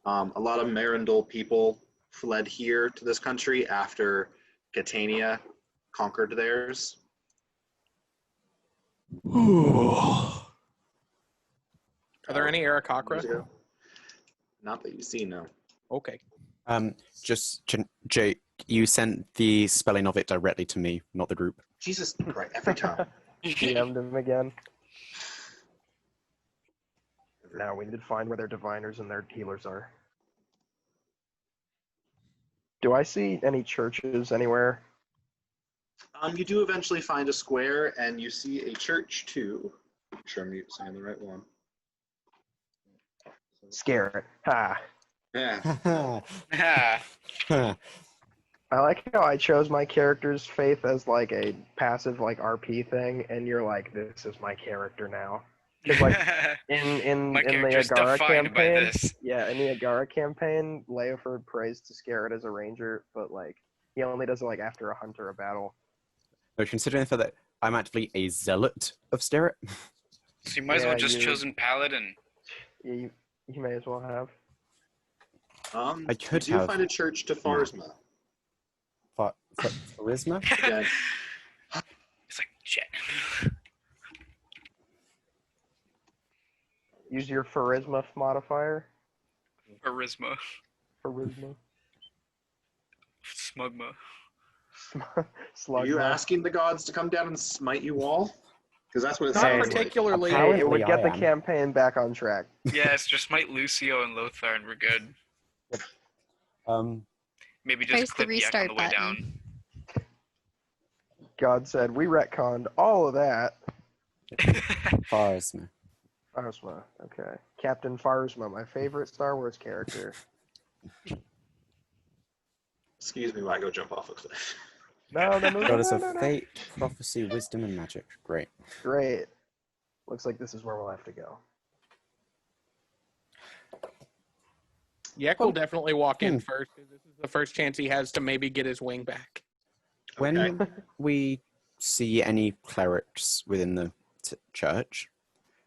A lot of Marindol people fled here to this country after Catania conquered theirs. Are there any Years Aarakocra? ago. Not that you see, no. Okay. Jake, you sent the spelling of it directly to me, not the group. Jesus, right, every time. DM'd him again. Now we need to find where their diviners and their healers are. Do I see any churches anywhere? You do eventually find a square, and you see a church too. Make sure I'm saying the right one. Scare it. Ha. Yeah. I like how I chose my character's faith as like a passive like RP thing, and you're like, this is my character now. Because like in My the character's Agara defined by campaign, this. yeah, in the Agara campaign, Leoford prays to Scarret as a ranger, but like he only does it like after a hunt or a battle. But considering the fact that I'm actually a zealot of Sterret. So you might as well Yeah, just you- chosen Paladin. You may as well have. I could you do have. find a church to Farsma. Charisma? Again, It's like, shit. Use your charisma modifier. Charisma. Charisma. Smugma. Slug. are you asking the gods to come down and smite you all? Because that's what it Not sounds like. particularly. Hey, Apparently it would get I the am. campaign back on track. Yes, just smite Lucio and Lothar and we're good. Maybe Press just the clip Yek on restart the way button. down. God said, we retconned all of that. Charisma. Farsma, okay. Captain Farsma, my favorite Star Wars character. Excuse me while I go jump off a cliff. No. Goddess of fate, prophecy, wisdom, and magic. Great. Great. Looks like this is where we'll have to go. Yek will definitely walk in Hmm. first. 'Cause this is the first chance he has to maybe get his wing back. When Okay. we see any clerics within the church,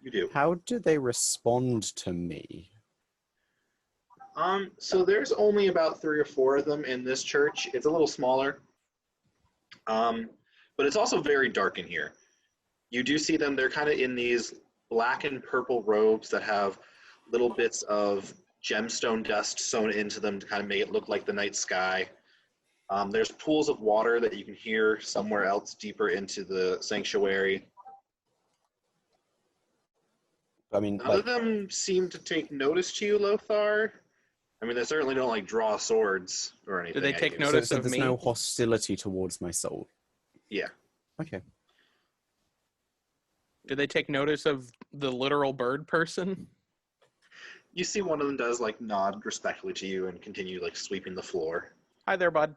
You do. how do they respond to me? So there's only about 3 or 4 of them in this church. It's a little smaller. But it's also very dark in here. You do see them, they're kind of in these black and purple robes that have little bits of gemstone dust sewn into them to kind of make it look like the night sky. There's pools of water that you can hear somewhere else deeper into the sanctuary. I mean, None like, of them seem to take notice to you, Lothar. I mean, they certainly don't like draw swords or anything. they at take you. notice so of there's me? no hostility towards my soul. Yeah. Okay. Do they take notice of the literal bird person? You see one of them does like nod respectfully to you and continue like sweeping the floor. Hi there, bud.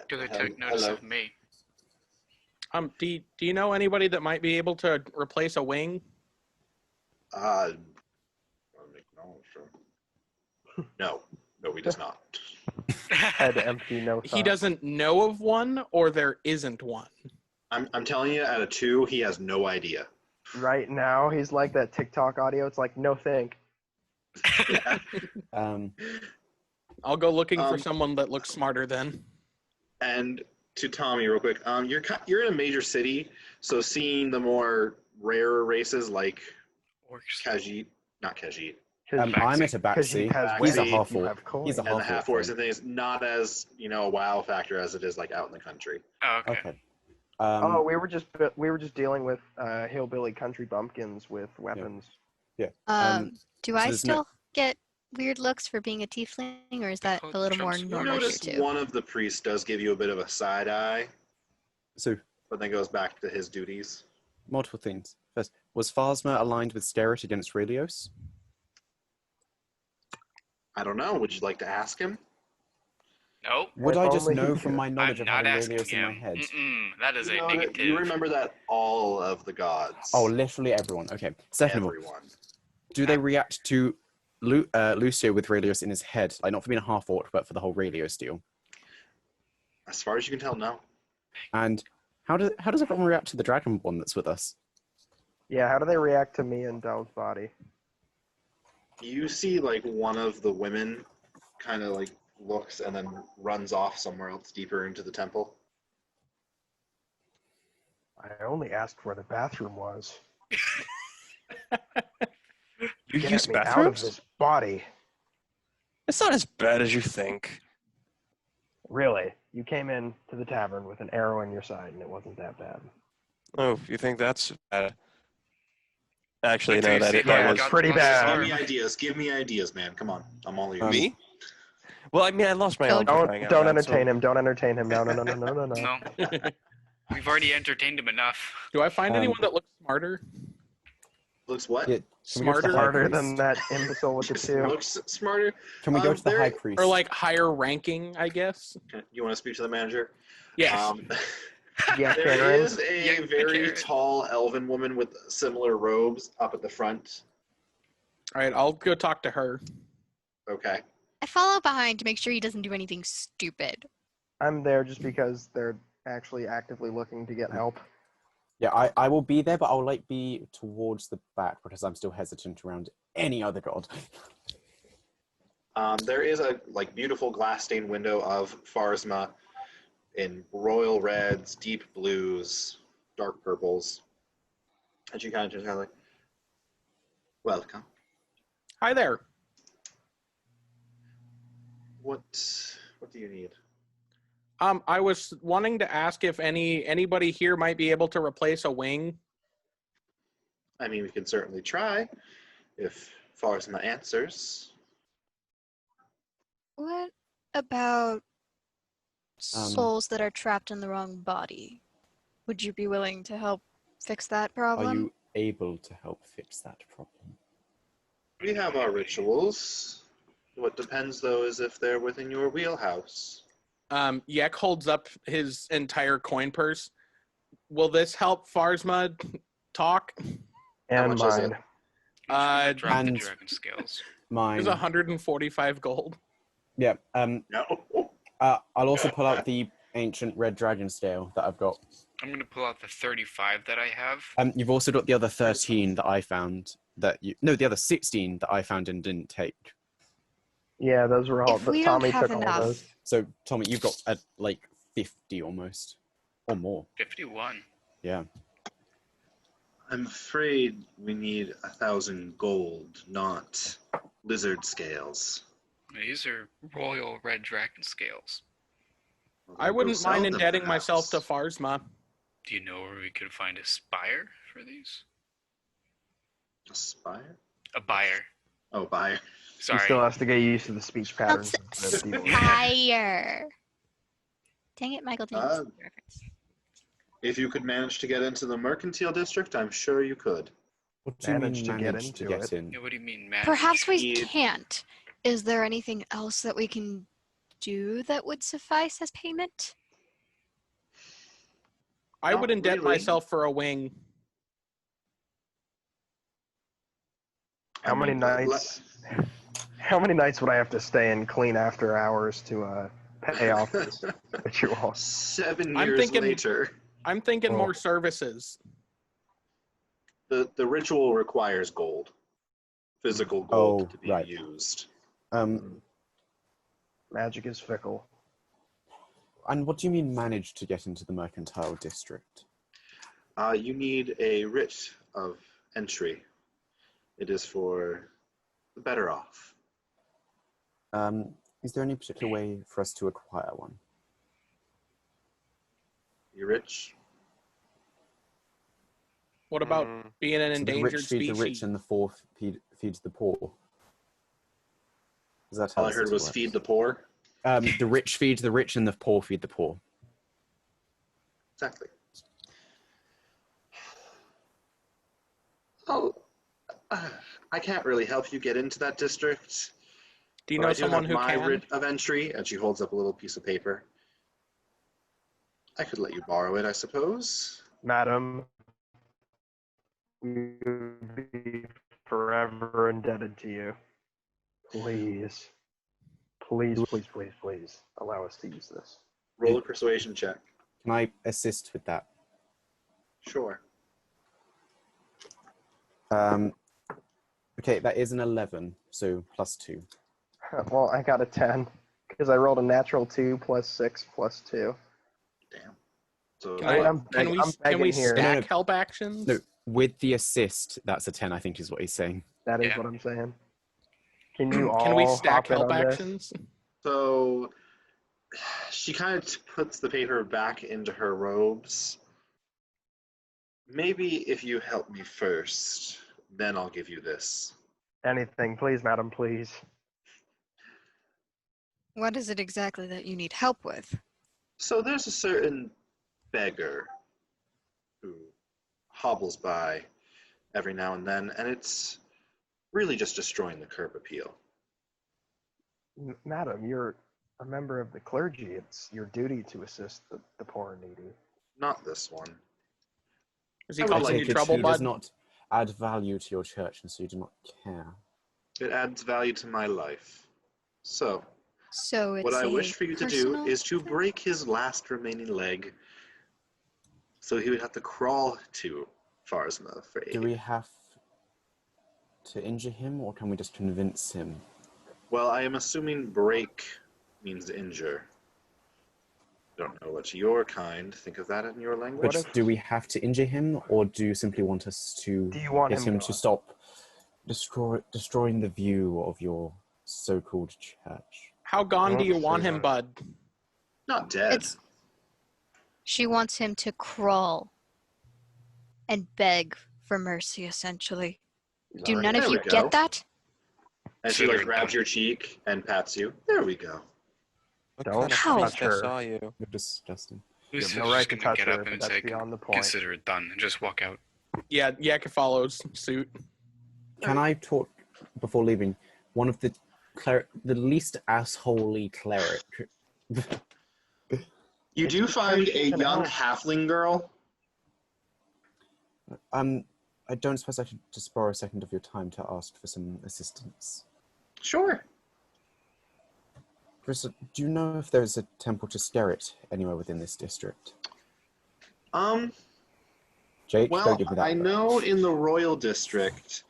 Do they take notice Hello. of me? Do you know anybody that might be able to replace a wing? No, sure. No, he does not. Head empty, no He thought. doesn't know of one, or there isn't one. I'm telling you, out of 2, he has no idea. Right now, he's like that TikTok audio. It's like, no think. Yeah. I'll go looking for Um, someone that looks smarter then. And to Tommy, real quick, you're in a major city, so seeing the more rarer races like Orcs. Khajiit, not Khajiit, I'm at a Because he backseat. has He's a weight, half you orc. have coin. He's a and the half half orc orcs and things, not as a wow factor as it is like out in the country. Oh, okay. Okay. Oh, we were just dealing with hillbilly country bumpkins with weapons. Yeah. Do so I there's no- still get weird looks for being a tiefling, or is that a little more Trumps- You normal here notice too? one of the priests does give you a bit of a side eye, So, but then goes back to his duties. multiple things. First, was Farsma aligned with Sterret against Relios? I don't know. Would you like to ask him? Nope. Would If I just only know he from could. my knowledge I'm of not having asking radios in my him. head? That is You a know that- negative. You remember that all of the gods. Oh, literally everyone. Okay. Second of all, everyone. do they react to Lucio with radios in his head? Like, not for being a half-orc, but for the whole radio steal. As far as you can tell, no. And how does everyone react to the Dragonborn that's with us? Yeah, how do they react to me and Del's body? You see, like, one of the women kind of, like, looks and then runs off somewhere else deeper into the temple. I only asked where the bathroom was. You Get use me out of bathrooms? this body. It's not as bad as you think. Really? You came in to the tavern with an arrow in your side, and it wasn't that bad. Oh, you think that's bad? Actually, Wait till no, you see that Yeah, how I was got pretty the bad. arm. Give me ideas, man. Come on. I'm all ears. me. Well, I mean, I lost my arm. for crying out Don't loud, entertain so- him. Don't entertain him. No. No. We've already entertained him enough. Do I find anyone that looks smarter? Looks what? Yeah, can we go to the Smarter? high Harder priest? than that imbecile with the two. Looks smarter. Can we go to the there- high priest? Or like higher ranking, I guess? You want to speak to the manager? Yes. Yeah, There Karen. is a Yeah, very Karen. tall elven woman with similar robes up at the front. All right, I'll go talk to her. Okay. I follow behind to make sure he doesn't do anything stupid. I'm there just because they're actually actively looking to get help. Yeah, I will be there, but I'll like be towards the back because I'm still hesitant around any other god. There is a like beautiful glass stained window of Pharsma in royal reds, deep blues, dark purples. And she kind of just kind of like, welcome. Hi there. What do you need? I was wanting to ask if anybody here might be able to replace a wing. I mean, we can certainly try if Pharsma answers. What about souls that are trapped in the wrong body? Would you be willing to help fix that Are problem? you able to help fix that problem? We have our rituals. What depends, though, is if they're within your wheelhouse. Yek holds up his entire coin purse. Will this help Pharsma talk? And much is it? mine. Drop the and- dragon scales. Mine. There's 145 gold. Yeah. No. I'll also pull out the ancient red dragon scale that I've got. I'm going to pull out the 35 that I have. You've also got the other 13 that I found the other 16 that I found and didn't take. Yeah, those were all. If we don't Tommy have took all enough, those. So Tommy, you've got like 50 almost, or more. 51. Yeah. I'm afraid we need 1,000 gold, not lizard scales. These are royal red dragon scales. I wouldn't Go sell mind them, indebting myself to perhaps. Pharsma. Do you know where we could find a spire for these? A spire? A buyer. Oh, buyer. He Sorry. still has to get used to the speech patterns. That's of the people. fire. Dang it, Michael didn't see the reference. If you could manage to get into the mercantile district, I'm sure you could. What do you mean Managed to get managed to into get it. in? Yeah, what do you mean, man? Perhaps we need- can't. Is there anything else that we can do that would suffice as payment? I Not would indebt really. myself for a wing. How many nights? How many nights would I have to stay and clean after hours to pay off this ritual? 7 I'm years thinking- later, I'm thinking Oh. more services. the ritual requires gold. Physical gold Oh, to be right. used. Magic is fickle. And what do you mean managed to get into the mercantile district? You need a writ of entry. It is for the better off. Is there any particular way for us to acquire one? You rich? What about being an So the endangered rich feed the rich species? and the poor feeds the poor. Is that how All I this heard was works? feed the poor. The rich feed the rich and the poor feed the poor. Exactly. Oh, I can't really help you get into that district. Do you But know I do someone have who my can? writ of entry, and she holds up a little piece of paper. I could let you borrow it, I suppose. Madam, we would be forever indebted to you. Please. Please, please, please, please allow us to use this. Roll a persuasion check. Can I assist with that? Sure. Okay, that is an 11, so +2. Well, I got a 10 because I rolled a natural 2 plus 6 plus 2. Damn. So I'm Can we begging here. No, no, stack help actions? No, with the assist, that's a 10, I think is what he's saying. That is Yeah. what I'm saying. Can you all Can we stack hop in help on this? actions? So she kind of puts the paper back into her robes. Maybe if you help me first, then I'll give you this. Anything, please, madam, please. What is it exactly that you need help with? So there's a certain beggar who hobbles by every now and then, and it's really just destroying the curb appeal. Madam, you're a member of the clergy. It's your duty to assist the poor and needy. Not this one. Is he I would causing like you Take it trouble, who does bud? not add value to your church, and so you do not care. It adds value to my life. So, So it's what I a wish for you to do personal is to thing? break his last remaining leg, so he would have to crawl to Farsma for aid. Do we have to injure him, or can we just convince him? Well, I am assuming break means injure. Don't know what your kind think of that in your language. But do we have to injure him, or do you simply want us to Do you want get him him gone? to stop destroying the view of your so-called church? How gone do you want him, Okay. bud? Not dead. It's she wants him to crawl and beg for mercy, essentially. Do Alright. none of There you we go. get that? And she Consider it grabs done. your cheek and pats you. There we go. What Don't kind of touch priestess her. are you? You're disgusting. You have Lucio's no just right to gonna touch get her, up but and that's say, beyond the point. consider it done, and just walk out. Yeah, Yek follows suit. Can I talk before leaving? One of the least assholey cleric. You do find a young halfling girl. I don't suppose I could just borrow a second of your time to ask for some assistance. Sure. Carissa, do you know if there's a temple to Skerrit anywhere within this district? Jake, Well, don't give me that. I know in the Royal District,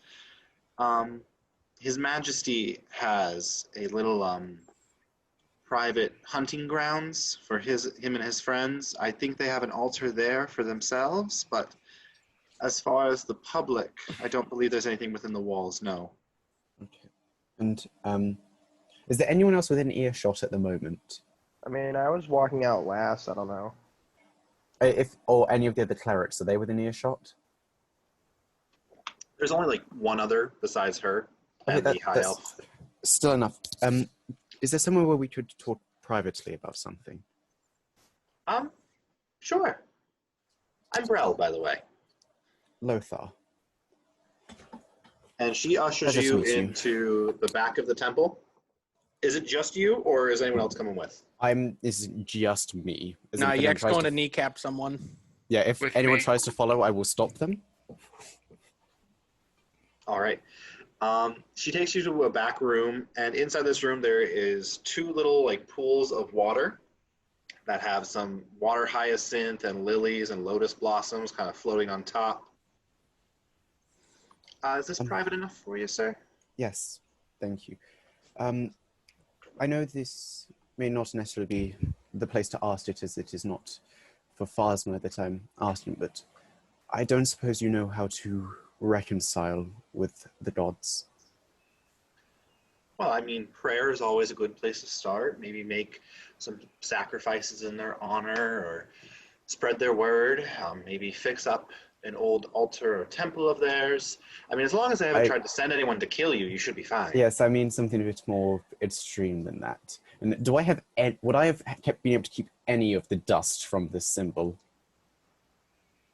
His Majesty has a little private hunting grounds for him and his friends. I think they have an altar there for themselves, but as far as the public, I don't believe there's anything within the walls, no. Okay. And is there anyone else within earshot at the moment? I mean, I was walking out last. I don't know. Or any of the other clerics, are they within earshot? There's only like one other besides her and the high that's elf. still enough. Is there somewhere where we could talk privately about something? Sure. I'm Brel, by the way. Lothar. And she ushers Pleasure to you meet you. into the back of the temple. Is it just you, or is anyone else coming with? This is just me. As in, Nah, if anyone Yek's tries going to kneecap someone. Yeah, if With anyone me. tries to follow, I will stop them. All right. She takes you to a back room, and inside this room there is two little like pools of water that have some water hyacinth and lilies and lotus blossoms kind of floating on top. Is this private enough for you, sir? Yes, thank you. I know this may not necessarily be the place to ask it, as it is not for Farsma that I'm asking, but I don't suppose you know how to reconcile with the gods. Well, I mean, prayer is always a good place to start. Maybe make some sacrifices in their honor or spread their word. Maybe fix up an old altar or temple of theirs. I mean, as long as they haven't tried to send anyone to kill you, you should be fine. Yes, I mean something a bit more extreme than that. And would I have kept being able to keep any of the dust from this symbol?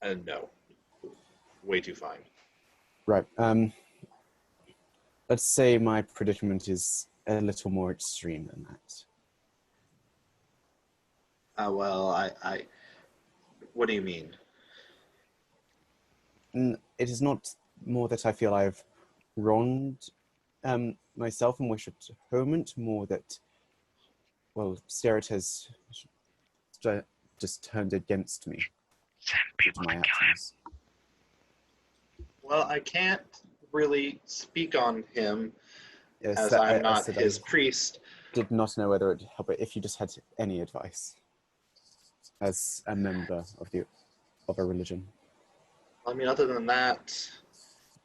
No. Way too fine. Right. Let's say my predicament is a little more extreme than that. Well, what do you mean? It is not more that I feel I've wronged myself and wish atonement, more that, well, Sterit has just turned against me. Send people to My kill him. actions. Well, I can't really speak on him Yes, as that- I'm I not said his I priest. did not know whether it would help, but if you just had any advice as a member of a religion. I mean, other than that,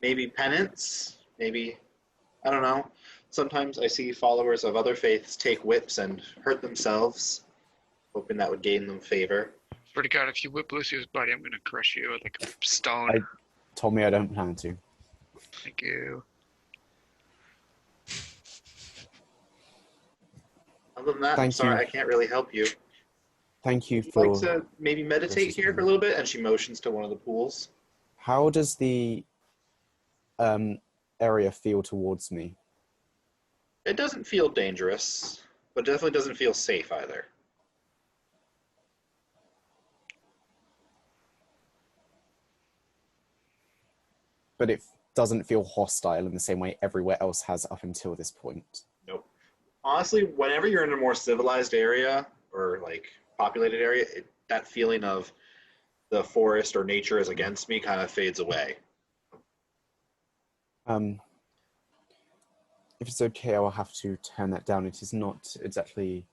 maybe penance, maybe, I don't know. Sometimes I see followers of other faiths take whips and hurt themselves, hoping that would gain them favor. Swear to God, if you whip Lucio's body, I'm gonna crush you with like a stone. Told me I don't plan to. Thank you. Other than that, I'm Thank sorry, you. I can't really help you. Thank you Would you for... like to maybe meditate here for a little bit? And she motions to one of the pools. How does the area feel towards me? It doesn't feel dangerous, but definitely doesn't feel safe either. But it doesn't feel hostile in the same way everywhere else has up until this point. Nope. Honestly, whenever you're in a more civilized area or like populated area, that feeling of the forest or nature is against me kind of fades away. If it's okay, I will have to turn that down. It is not exactly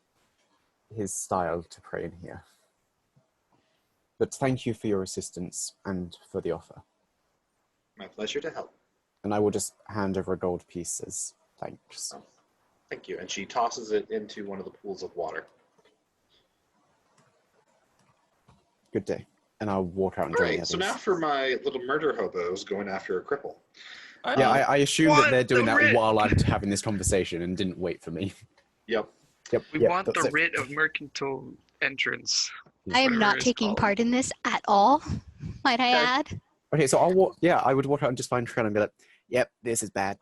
his style to pray in here. But thank you for your assistance and for the offer. My pleasure to help. And I will just hand over a gold piece as thanks. Oh, thank you. And she tosses it into one of the pools of water. Good day. And I'll walk out and All join the right, others. so now for my little murder hobos going after a cripple. Yeah, I assume that they're doing the that writ. while I'm having this conversation and didn't wait for me. Yep. Yep. We yep, want that's the it. writ of mercantile entrance. I am whatever not it's taking called. part in this at all, might I Okay. add. Okay, so I'll walk. Yeah, I would walk out and just find Criella and be like, "Yep, this is bad."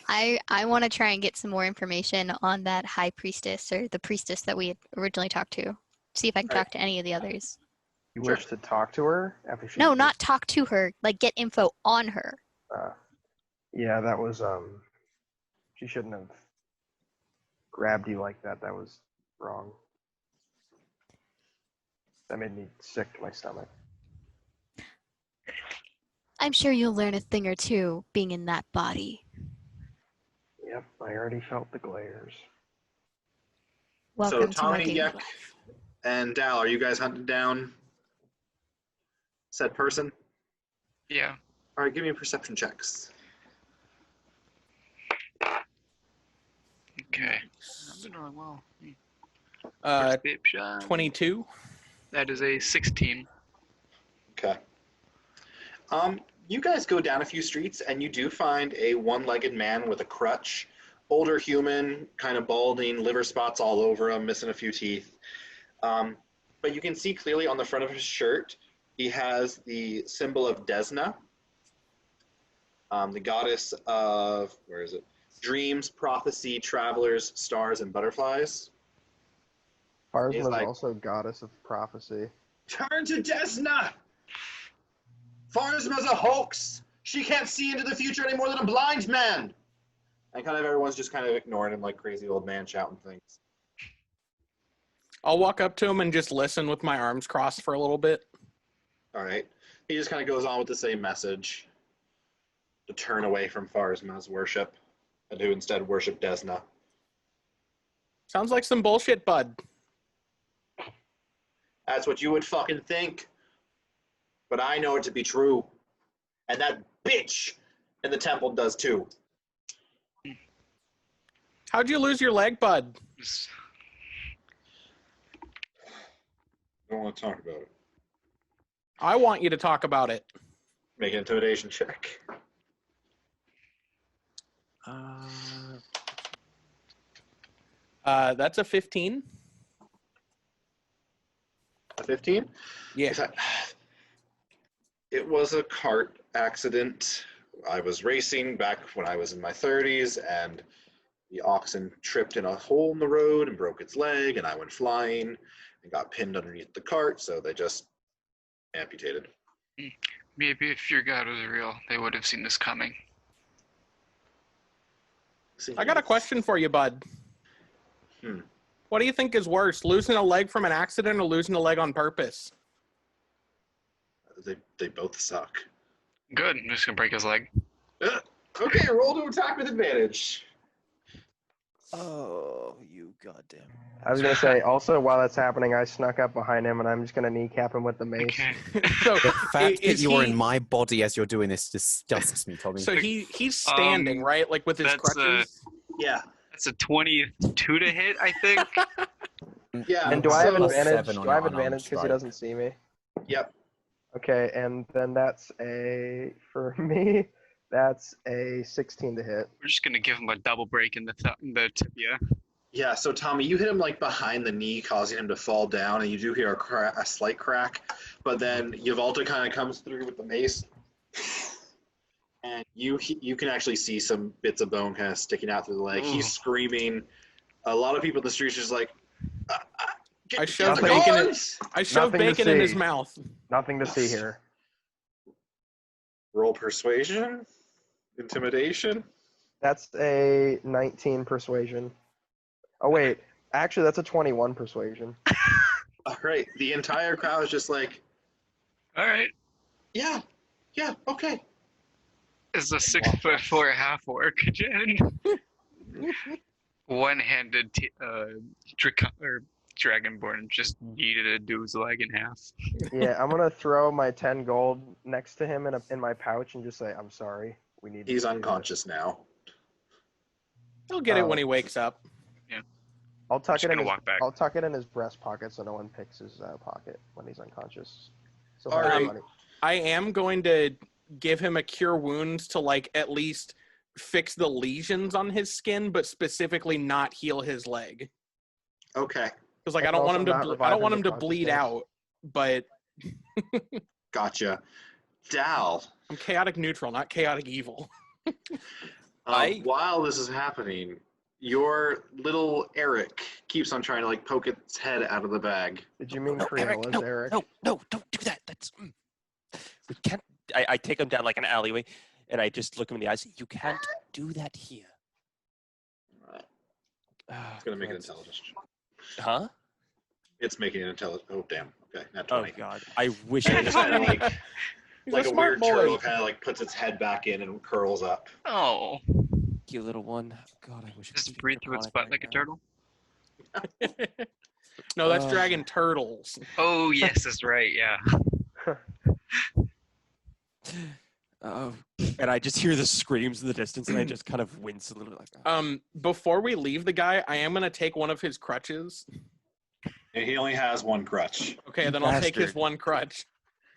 I want to try and get some more information on that high priestess or the priestess that we had originally talked to. See if I can All right. talk to any of the others. You Sure. wish to talk to her after she? No, not talk to her. Like get info on her. Yeah, that was She shouldn't have grabbed you like that. That was wrong. That made me sick to my stomach. I'm sure you'll learn a thing or two being in that body. Yep, I already felt the glares. Welcome to my Tommy, daily Yek, life. and Dal, are you guys hunting down said person? Yeah. All right, give me perception checks. Okay. I'm doing really well. Perception. 22. That is a 16. Okay. You guys go down a few streets and you do find a one-legged man with a crutch, older human, kind of balding, liver spots all over him, missing a few teeth. But you can see clearly on the front of his shirt, he has the symbol of Desna, the goddess of, where is it? Dreams, prophecy, travelers, stars, and butterflies. Farzma's He's like- also goddess of prophecy. Turn to Desna! Farzma's a hoax! She can't see into the future any more than a blind man! And kind of everyone's just kind of ignoring him like crazy old man shouting things. I'll walk up to him and just listen with my arms crossed for a little bit. All right. He just kind of goes on with the same message to turn away from Farzma's worship and to instead worship Desna. Sounds like some bullshit, bud. That's what you would fucking think. But I know it to be true. And that bitch in the temple does too. How'd you lose your leg, bud? Just- I don't want to talk about it. I want you to talk about it. Make an intimidation check. That's a 15. A 15? Yeah. It was a cart accident. I was racing back when I was in my 30s, and the oxen tripped in a hole in the road and broke its leg, and I went flying and got pinned underneath the cart, so they just amputated. Maybe if your god was real, they would have seen this coming. I got a question for you, bud. What do you think is worse, losing a leg from an accident or losing a leg on purpose? They both suck. Good. I'm just gonna break his leg. Okay, roll to attack with advantage. Oh, you goddamn. I was gonna say, also while that's happening, I snuck up behind him and I'm just gonna kneecap him with the mace. Okay. So The fact that is you are he- in my body as you're doing this disgusts me, Tommy. So he's standing, right? Like with his that's, crutches? Yeah. That's a 22 to hit, I think. Yeah. And do I have so- advantage? Seven on Do I have unarmed advantage because he strike. doesn't see me? Yep. Okay, and then that's for me, that's a 16 to hit. We're just gonna give him a double break in the tibia. Yeah, so Tommy, you hit him like behind the knee, causing him to fall down, and you do hear a slight crack, but then Yvatla kind of comes through with the mace, and you can actually see some bits of bone kind of sticking out through the leg. He's screaming. A lot of people in the streets are just like, I shoved Nothing. bacon Nothing to in his see. mouth. Nothing to see here. Roll persuasion, intimidation. That's a 19 persuasion. Oh wait, actually that's a 21 persuasion. All right, the entire crowd is just like, All right. yeah, okay. It's a 6'4" half orc, Jen. One-handed dragonborn just yeeted a dude's leg in half. Yeah, I'm gonna throw my 10 gold next to him in my pouch and just say, "I'm sorry, we need." He's to do unconscious now. He'll get it when he wakes up. that." I'll tuck Just it in gonna his. walk back. I'll tuck it in his breast pocket so no one picks his pocket when he's unconscious. So All right. I am going to give him a cure wounds to like at least fix the lesions on his skin, but specifically not heal his leg. Okay, Because like I And don't want also him to not I revive don't want him him to to bleed consciousness. out, but gotcha. Dal, I'm chaotic neutral, not chaotic evil. while this is happening, your little Eric keeps on trying to like poke its head out of the bag. Did you mean No, Eric, Criella's, no, Eric? no, don't do that. That's we can't. I take him down like an alleyway, and I just look him in the eyes. You can't do that here. It's gonna make an intelligence check. Huh? It's making an intelligence. Oh damn. Okay, not Oh 20. God! I wish And I it just just. kind of like He's like a a smart weird boy. turtle kind of like puts its head back in and curls up. Oh, You little one. God, I wish. I could just speak breathe through its Draconic butt like a right now. turtle. No, that's Oh. dragon turtles. Oh yes, that's right. Yeah. Oh, and I just hear the screams in the distance, and I just kind of wince a little bit like. Before we leave the guy, I am gonna take one of his crutches. And he only has one crutch. Okay, You then I'll take his bastard. one crutch.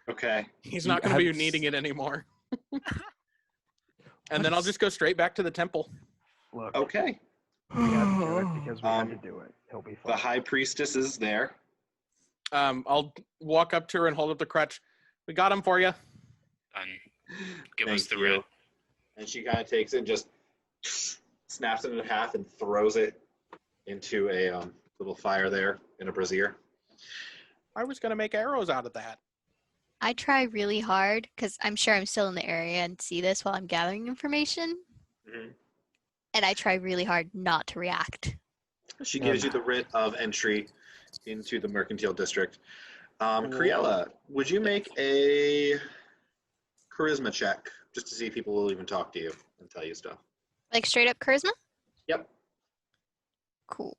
Okay. He's You not gonna be have- needing it anymore. And then I'll just go straight back to the temple. Look, Okay. we had to do it because we had to Um, do it. He'll be The fine. high priestess is there. I'll walk up to her and hold up the crutch. We got him for you. Done. Give Thank us the you. real. And she kind of takes it and just snaps it in half and throws it into a little fire there in a brazier. I was gonna make arrows out of that. I try really hard because I'm sure I'm still in the area and see this while I'm gathering information. Mhm. And I try really hard not to react. She gives you the writ of entry into the mercantile district. Criella, would you make a charisma check just to see if people will even talk to you and tell you stuff? Like straight up charisma? Yep. Cool.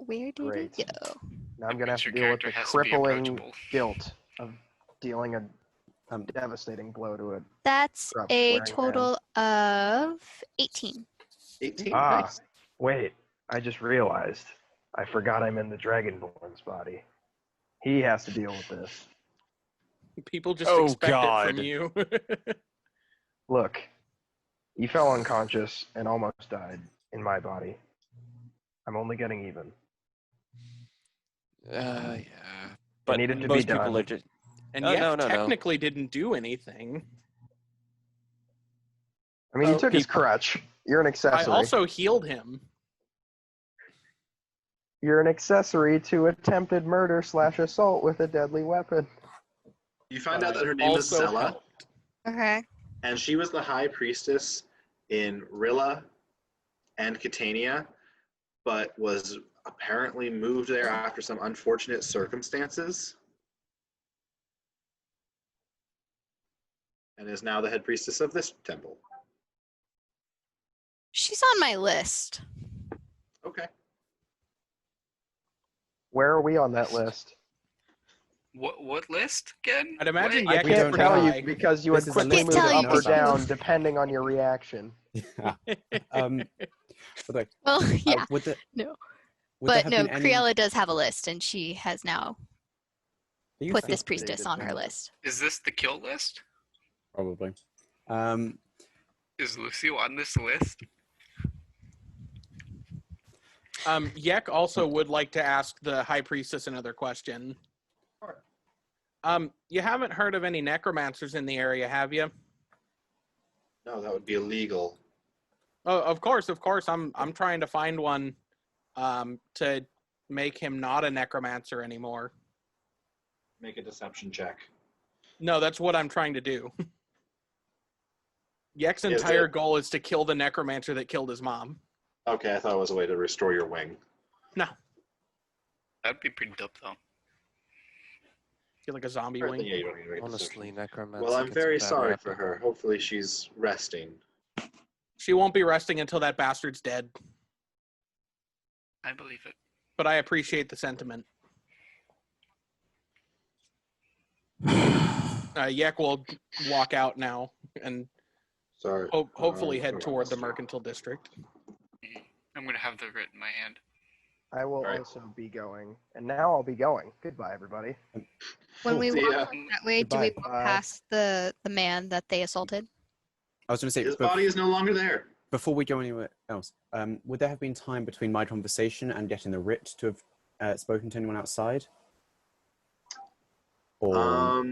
Where did Great. it go? Now I'm That gonna have means to your deal with character the has to be crippling approachable. guilt of dealing a devastating blow to it. That's Corrupt a swearing total of 18. 18. Ah. Nice. Wait, I just realized. I forgot I'm in the Dragonborn's body. He has to deal with this. People just Oh, expect God. it from you. Look, he fell unconscious and almost died in my body. I'm only getting even. Yeah. But needed to be most people done. are just. And Oh, Yek no. technically didn't do anything. I mean, he Oh, took his people- crutch. You're an I accessory. also healed him. You're an accessory to attempted murder / assault with a deadly weapon. You find out but that her I name is also Zella, helped. Okay. and she was the high priestess in Rilla and Catania, but was apparently moved there after some unfortunate circumstances, and is now the head priestess of this temple. She's on my list. Okay. Where are we on that list? What list again? I'd imagine What? I Yek is can't don't tell pretty you high. because you This would is a quickly list move we up don't or know about. down depending on your reaction. Yeah. But like, Well, yeah. would there No. Would there But have no, been any? Criella does have a list, and she has now Do you put think- this priestess on her Dated. list. Is this the kill list? Probably. Is Lucio on this list? Yek also would like to ask the high priestess another question. Sure. You haven't heard of any necromancers in the area, have you? No, that would be illegal. Oh, of course. I'm trying to find one to make him not a necromancer anymore. Make a deception check. No, that's what I'm trying to do. Yek's Is entire it? goal is to kill the necromancer that killed his mom. Okay, I thought it was a way to restore your wing. No, That'd be pretty dope, though. get like a zombie Alright, then, wing. yeah, you don't need to make a Honestly, deception. necromancy. Well, I'm gets a very bad sorry rap. for her. Hopefully she's resting. She won't be resting until that bastard's dead. I believe it. But I appreciate the sentiment. Yek will walk out now and Sorry. hopefully head Hold on, toward the Mr. mercantile district. I'm gonna have the writ in my hand. I will Alright. also be going. And now I'll be going. Goodbye, everybody. When we See walk ya. that way, do we Goodbye. walk past the man that they assaulted? I was going to say, His body is no longer there. before we go anywhere else, would there have been time between my conversation and getting the writ to have spoken to anyone outside? Or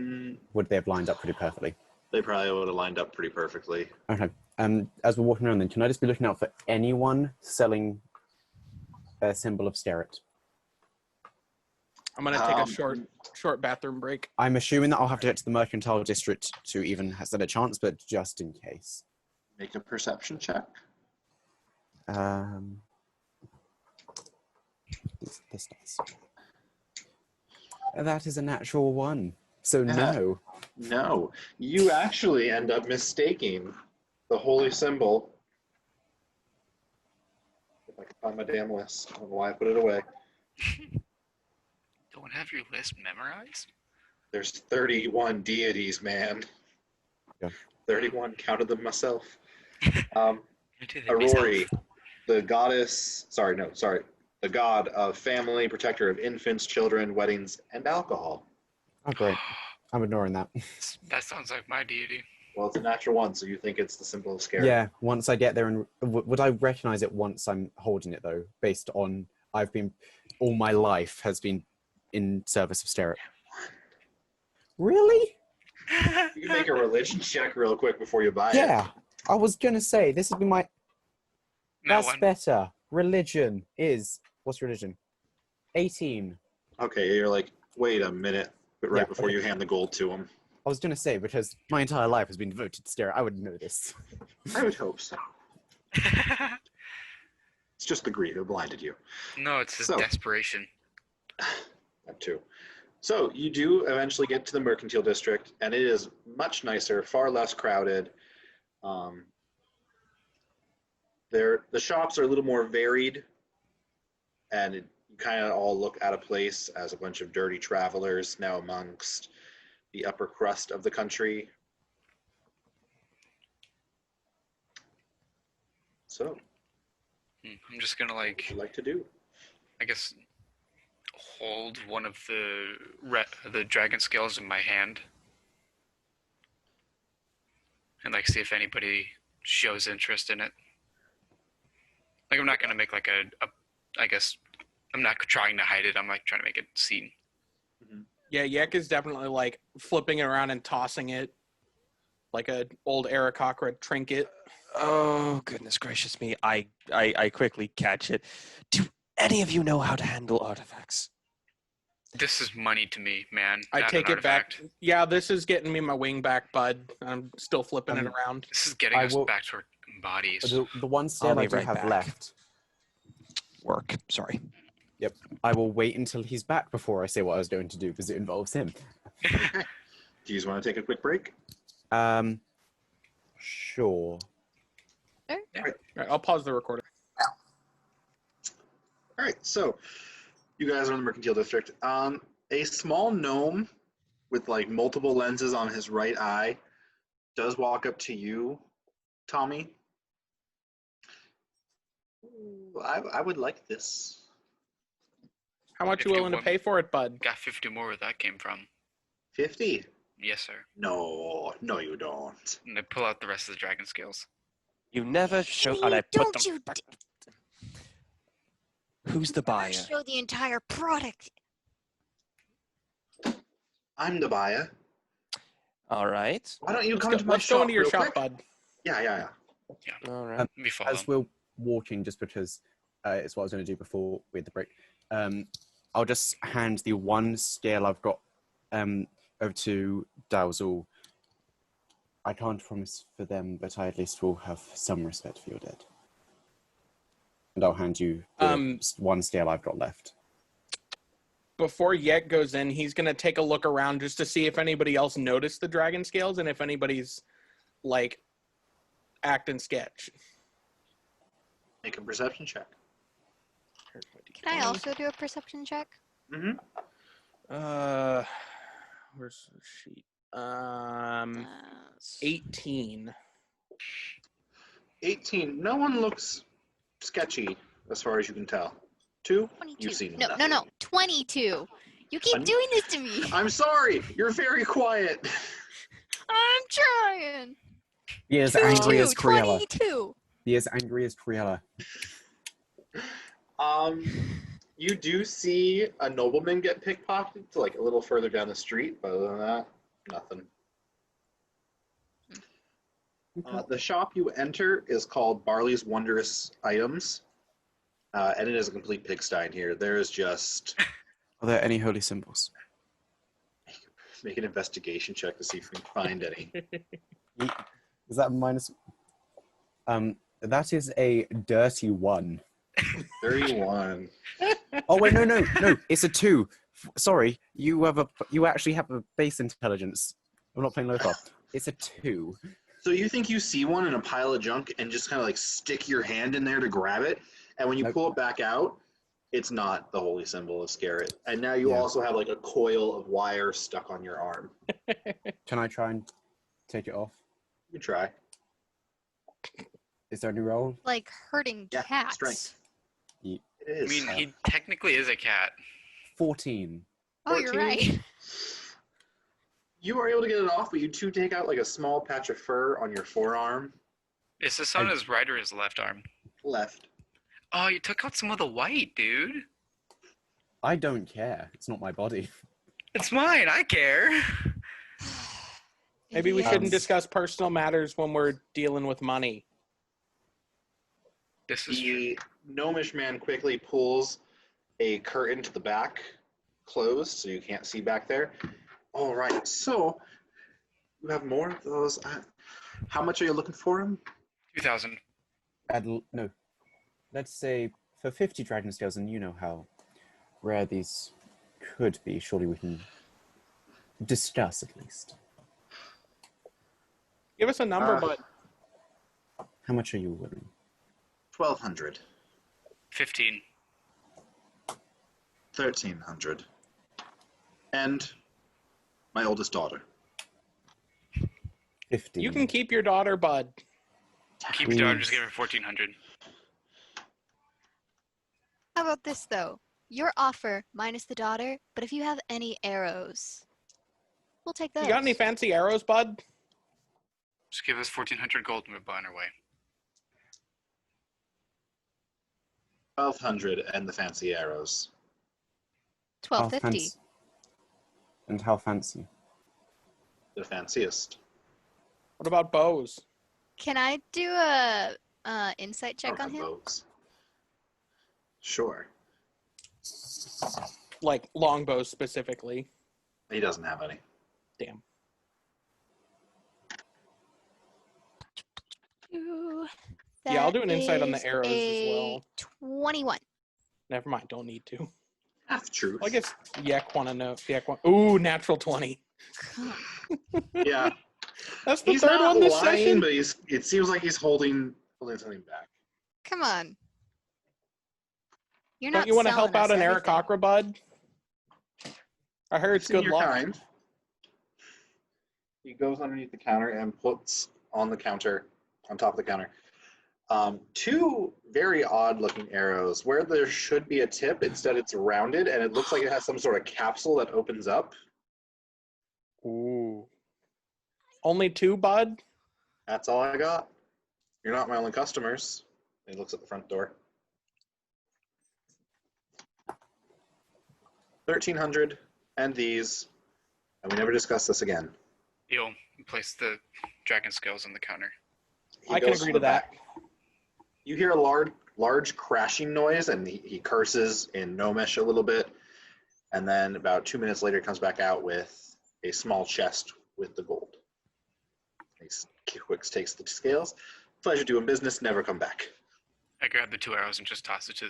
would they have lined up pretty perfectly? They probably would have lined up pretty perfectly. Okay. As we're walking around then, can I just be looking out for anyone selling a symbol of Sterret? I'm gonna take a Um, short bathroom break. I'm assuming that I'll have to get to the mercantile district to even stand a chance, but just in case. Make a perception check. This dice. That is a natural one. So no. No, you actually end up mistaking the holy symbol. If I can find my damn list, I don't know why I put it away. Don't have your list memorized? There's 31 deities, man. Yeah. 31, counted them myself. I did it myself. Aurori, the the god of family, protector of infants, children, weddings, and alcohol. Oh, great. I'm ignoring that. That sounds like my deity. Well, it's a natural one, so you think it's the symbol of scare. Yeah, once I get there, and would I recognize it once I'm holding it, though, based on all my life has been in service of Sterret? Really? You can make a religion check real quick before you buy it. Yeah, I was going to say, this has been my... No That's one. better. Religion is... What's religion? 18. Okay, you're like, wait a minute, but right Yeah, before okay. you hand the gold to him. I was going to say, because my entire life has been devoted to Sterret, I would know this. I would hope so. It's just the greed that blinded you. No, it's his So- desperation. That too. So you do eventually get to the mercantile district, and it is much nicer, far less crowded. The shops are a little more varied, and you kind of all look out of place as a bunch of dirty travelers now amongst the upper crust of the country. So, I'm just gonna what would like, you like to do? I guess, hold one of the dragon scales in my hand, and like see if anybody shows interest in it. Like I'm not gonna make like I guess I'm not trying to hide it. I'm like trying to make it seen. Yeah, Yek is definitely like flipping it around and tossing it. like a old Aarakocra trinket. Oh, goodness gracious me. I quickly catch it. Do any of you know how to handle artifacts? This is money to me, man. I not take an it back. artifact. Yeah, this is getting me my wing back, bud. I'm still flipping it around. This is getting I us will- back to our bodies. The one I'll scale I be do right have back. left, Work. Sorry. I will wait until he's back before I say what I was going to do because it involves him. Do you just want to take a quick break? Sure. All right, I'll pause the recording. All right, so you guys are in the Mercantile District. A small gnome with like multiple lenses on his right eye does walk up to you, Tommy. Ooh, I would like this. How much you willing to 51. pay for it, bud? Got 50 more where that came from. 50? Yes, sir. No, you don't. And I pull out the rest of the dragon scales. You never show. You And I put don't them you back. Who's the buyer? show the entire product. I'm the buyer. All right. Why don't you Let's come go, to my let's shop go into your real shop, quick? bud. Yeah. All right. Let me follow. As we're walking, just because it's what I was going to do before we had the break, I'll just hand the one scale I've got over to Dal-Zool. I can't promise for them, but I at least will have some respect for your dead. And I'll hand you the one scale I've got left. Before Yek goes in, he's going to take a look around just to see if anybody else noticed the dragon scales and if anybody's, like, acting sketch. Make a perception check. Can I also do a perception check? Mm-hmm. Where's the sheet? 18. 18. No one looks sketchy as far as you can tell. 2? 22. You've seen no, nothing. 22. You keep doing this to me. I'm sorry. You're very quiet. I'm trying. He is angry as Criella. 22. He is angry as Criella. You do see a nobleman get pickpocketed to like a little further down the street, but other than that, nothing. The shop you enter is called Barley's Wondrous Items, and it is a complete pigsty in here. There is just... Are there any holy symbols? Make an investigation check to see if we can find any. Is that minus? That is a dirty 1. 31. Oh wait, no, it's a 2. Sorry, you actually have a base intelligence. I'm not playing Lothar. It's a 2. So you think you see one in a pile of junk and just kind of like stick your hand in there to grab it, and when you pull it back out, it's not the holy symbol of Scarret. And now you also have like a coil of wire stuck on your arm. Can I try and take it off? You try. Is there any roll? Like hurting Yeah, cats. strength. Ye- It is. I mean, he technically is a cat. 14. Oh, you're 14. right. You are able to get it off, but you do take out like a small patch of fur on your forearm. Is this on his right or his left arm? Left. Oh, you took out some of the white, dude. I don't care. It's not my body. It's mine. I care. Maybe we Idiots. shouldn't discuss personal matters when we're dealing with money. This is true. The gnomish man quickly pulls a curtain to the back, closed, so you can't see back there. All right, so you have more of those. How much are you looking for him? 2,000. No. Let's say for 50 dragon scales, and you know how rare these could be. Surely we can discuss at least. Give us a number, but How much are you willing? 1,200. 15. 1,300. And my oldest daughter. 15. you can keep your daughter, bud. Keep your daughter, just give her 1,400. How about this though? Your offer minus the daughter, but if you have any arrows, we'll take those. You got any fancy arrows, bud? Just give us 1,400 gold and we're on our way. 1,200 and the fancy arrows. How 1250. fancy. And how fancy? The fanciest. What about bows? Can I do a insight check I don't on have him? bows. Sure. Like longbows specifically. He doesn't have any. Damn. Yeah, I'll do an insight on the arrows as well. 21. Never mind, don't need to. Half truth. I guess Yek wanna know. Ooh, natural 20. Yeah. That's the He's third not one this lying, session. but it seems like he's holding something back. Come on. You're Don't not you want to selling help out us an everything. Aarakocra, bud? I heard it's Seen good your luck. kind. He goes underneath the counter and puts on the counter, on top of the counter, two very odd-looking arrows. Where there should be a tip, instead it's rounded, and it looks like it has some sort of capsule that opens up. Ooh. Only 2, bud? That's all I got. You're not my only customers. He looks at the front door. 1,300 and these, and we never discuss this again. You'll place the dragon scales on the counter. He I can goes agree the to that. back. You hear a large crashing noise, and he curses in Gnomish a little bit, and then about 2 minutes later comes back out with a small chest with the gold. Quicks takes the scales. Pleasure doing business, never come back. I grab the 2 arrows and just toss it to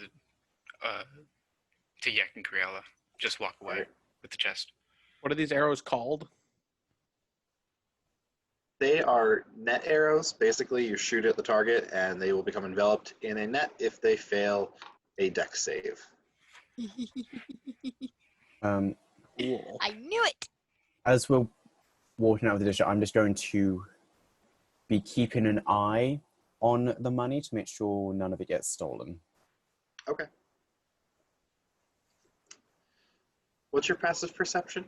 Yek and Criella. Just walk away Right. with the chest. What are these arrows called? They are net arrows. Basically, you shoot at the target, and they will become enveloped in a net if they fail a dex save. Cool. I knew it. As we're walking out of the district, I'm just going to be keeping an eye on the money to make sure none of it gets stolen. Okay. What's your passive perception?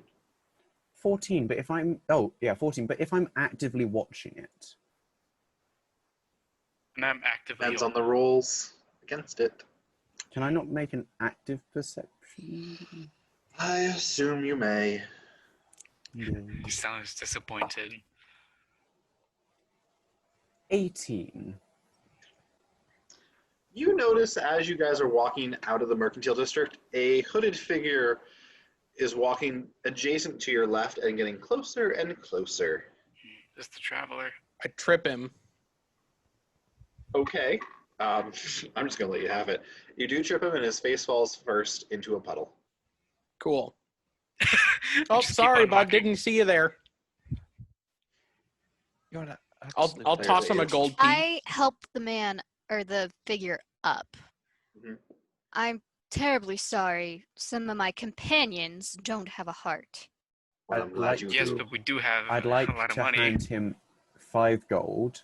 14, but if I'm 14, but if I'm actively watching it, And I'm actively Depends on the rolls against it. can I not make an active perception? I assume you may. He sounds disappointed. 18. You notice as you guys are walking out of the mercantile district, a hooded figure is walking adjacent to your left and getting closer and closer. Just the traveler. I trip him. Okay. I'm just going to let you have it. You do trip him, and his face falls first into a puddle. Cool. Oh, Just keep sorry, on bud. walking. Didn't see you there. You're not. I'll toss him a gold piece. I helped the man or the figure up. Mhm. I'm terribly sorry. Some of my companions don't have a heart. Well, I'm I'd glad like you Yes, do. but we do have I'd like a lot of to money. hand him 5 gold.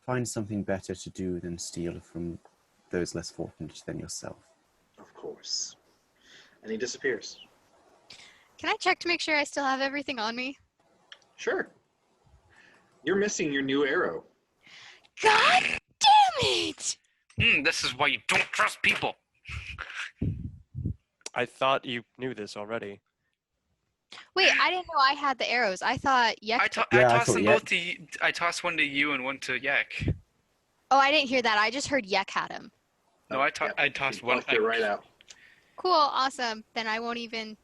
Find something better to do than steal from those less fortunate than yourself. Of course. And he disappears. Can I check to make sure I still have everything on me? Sure. You're missing your new arrow. God damn it! This is why you don't trust people. I thought you knew this already. Wait, I didn't know I had the arrows. I thought Yek. I I tossed thought them Yek- both to you. I tossed one to you and one to Yek. Oh, I didn't hear that. I just heard Yek had him. No, I tossed He one. plucked it right out. Cool, awesome. Then I won't even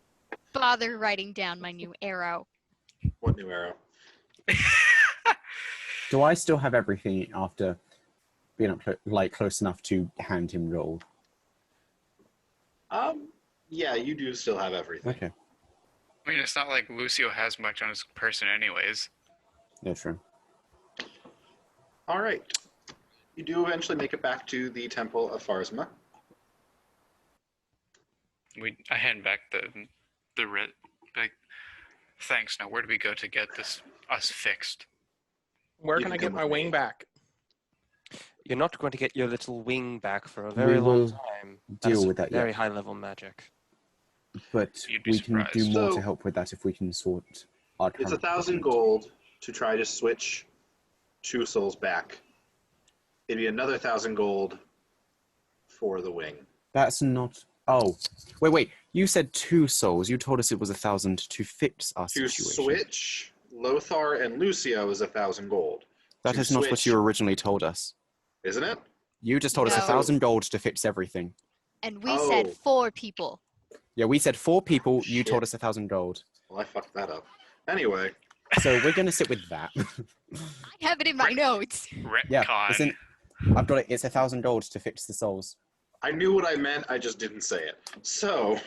bother writing down my new arrow. What new arrow? Do I still have everything after being up close enough to hand him gold? Yeah, you do still have everything. Okay, I mean, it's not like Lucio has much on his person anyways. yeah, true. All right. You do eventually make it back to the Temple of Pharsma. I hand back the writ. Like, thanks. Now, where do we go to get us fixed? Where You can I can get come my with wing me. back? You're not going to get your little wing back for a very long will time. deal is with that, very yeah. high-level magic. But You'd be we can do surprised. more So- to help with that if we can sort our It's current 1,000 predicament. gold to try to switch 2 souls back. It'd be another 1,000 gold for the wing. That's not... Oh, wait. You said 2 souls. You told us it was 1,000 to fix our To situation. switch Lothar and Lucio is 1,000 gold. That To is not what switch- you originally told us. Isn't it? You just told us No. 1,000 gold to fix everything. And we said Oh. 4 people. Yeah, we said 4 people. You Shit. told us 1,000 gold. Well, I fucked that up. Anyway, So we're gonna sit with that. I have it in my notes. Yeah, Retcon. it's in. I've got it. It's 1,000 gold to fix the souls. I knew what I meant. I just didn't say it. So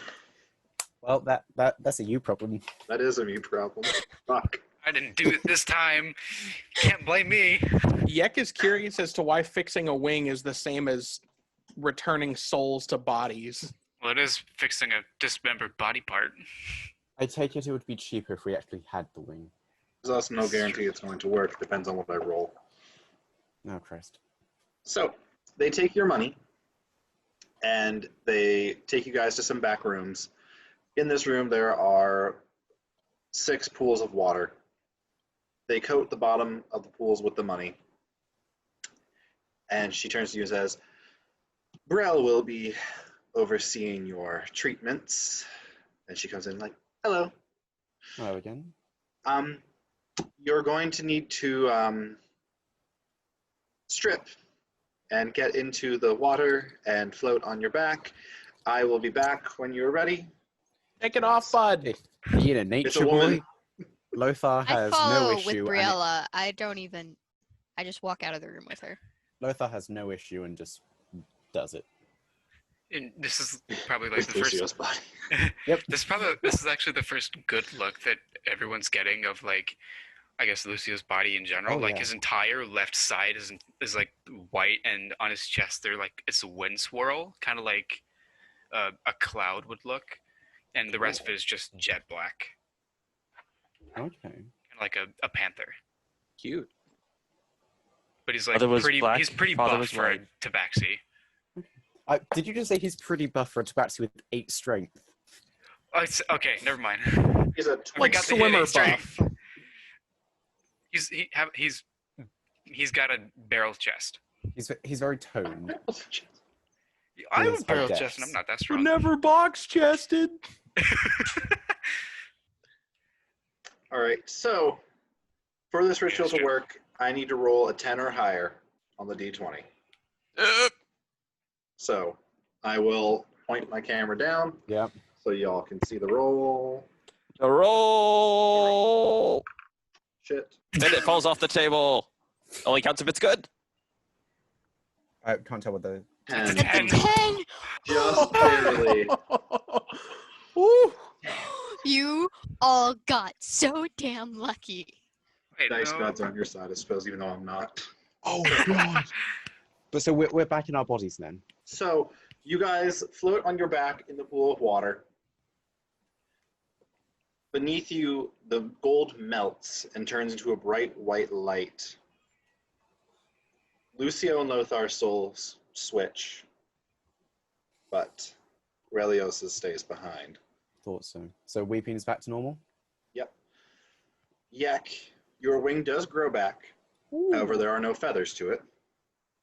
Well, that's a you problem. that is a me problem. Fuck. I didn't do it this time. Can't blame me. Yek is curious as to why fixing a wing is the same as returning souls to bodies. Well, it is fixing a dismembered body part. I take it would be cheaper if we actually had the wing. There's also no guarantee it's going to work. Depends on what I roll. Oh, Christ. So they take your money and they take you guys to some back rooms. In this room, there are 6 pools of water. They coat the bottom of the pools with the money. And she turns to you and says, Brel will be overseeing your treatments. And she comes in like, hello. Hello again. You're going to need to strip and get into the water and float on your back. I will be back when you're ready. Take it off, bud. Being a It's nature a woman. boy, Lothar I has follow no with issue. Criella. I just walk out of the room with her. Lothar has no issue and just does it. And this is probably like With the first. Lucio's body. Yep. This is actually the first good look that everyone's getting of like, I guess Lucio's body in general. Oh, Like yeah. his entire left side is like white, and on his chest they're like it's a wind swirl, kind of like a cloud would look, and the rest of it is just jet black, Okay. kind of like a panther. Cute. But he's like Father was pretty. black, He's pretty father buff was for a white. tabaxi. Did you just say he's pretty buff for a tabaxi with 8 strength? Oh, it's okay. Never mind. He's a Like got the swimmer hitting buff. strength. He's got a barrel chest. He's very toned. I have is a barrel high chest, and I'm depths. not that We're strong. never box chested. All right, so for this ritual to work, I need to roll a 10 or higher on the d20. So I will point my camera down Yeah. so y'all can see the roll. A roll. Shit. Then it falls off the table. Only counts if it's good. I can't tell what the. 10. Ten. 10! Just barely. Ooh. You all got so damn lucky. Wait, Dice no. gods are on your side, I suppose, even though I'm not. Oh God. But so we're back in our bodies then. So you guys float on your back in the pool of water. Beneath you, the gold melts and turns into a bright white light. Lucio and Lothar's souls switch, but Relios's stays behind. Thought so. So Weeping's back to normal. Yep. Yek, your wing does grow back. However, there are no feathers to it.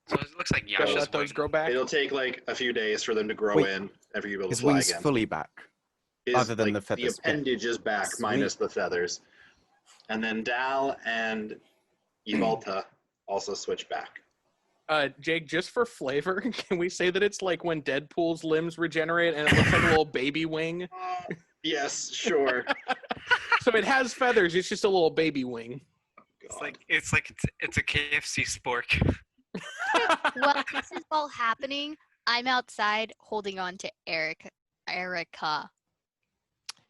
So it looks like Gotta Yasha's let those wing. grow back. It'll take like a few days for them to grow Wait, in and for you to be able to His fly wing's again. fully back. His, other than like, the feathers. The appendage is back, Sweet. minus the feathers. And then Dal and Yvatla also switch back. Jake, just for flavor, can we say that it's like when Deadpool's limbs regenerate and it looks like a little baby wing? Yes, sure. So it has feathers, it's just a little baby wing. It's a KFC spork. While this is all happening, I'm outside holding on to Erica.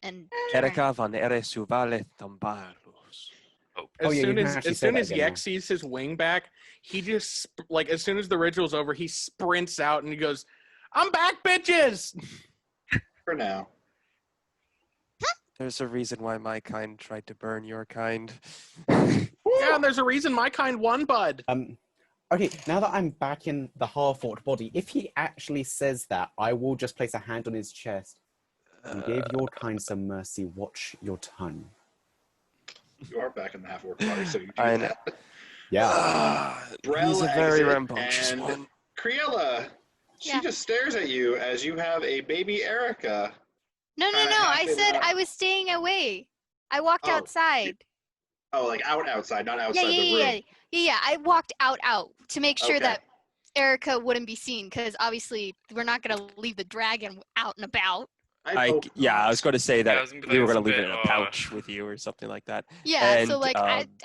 And Erika van ere suvale tambalos. As yeah, you soon can as actually as say soon that as again Yek now. sees his wing back, he just like as soon as the ritual's over, he sprints out and he goes, "I'm back, bitches!" For now. There's a reason why my kind tried to burn your kind. Yeah, and there's a reason my kind won, bud. Okay, now that I'm back in the half-orc body, if he actually says that, I will just place a hand on his chest. You gave your kind some mercy. Watch your tongue. You are back in the half-orc body, so you do I know. that. Yeah. Brel He's a very exit, rambunctious and one. Criella, she Yeah. just stares at you as you have a baby Erica. no, Kinda I half in said up. I was staying away. I walked Oh, outside. Oh, like outside, not Yeah, outside yeah, the yeah, room. yeah. I walked out to make sure Okay. that Erica wouldn't be seen, because obviously we're not gonna leave the dragon out and about. I hope Yeah, I not. was going to say Yeah, I that was gonna be we like, were it's going a to leave it bit, in a pouch with you or something like that. Yeah, so And like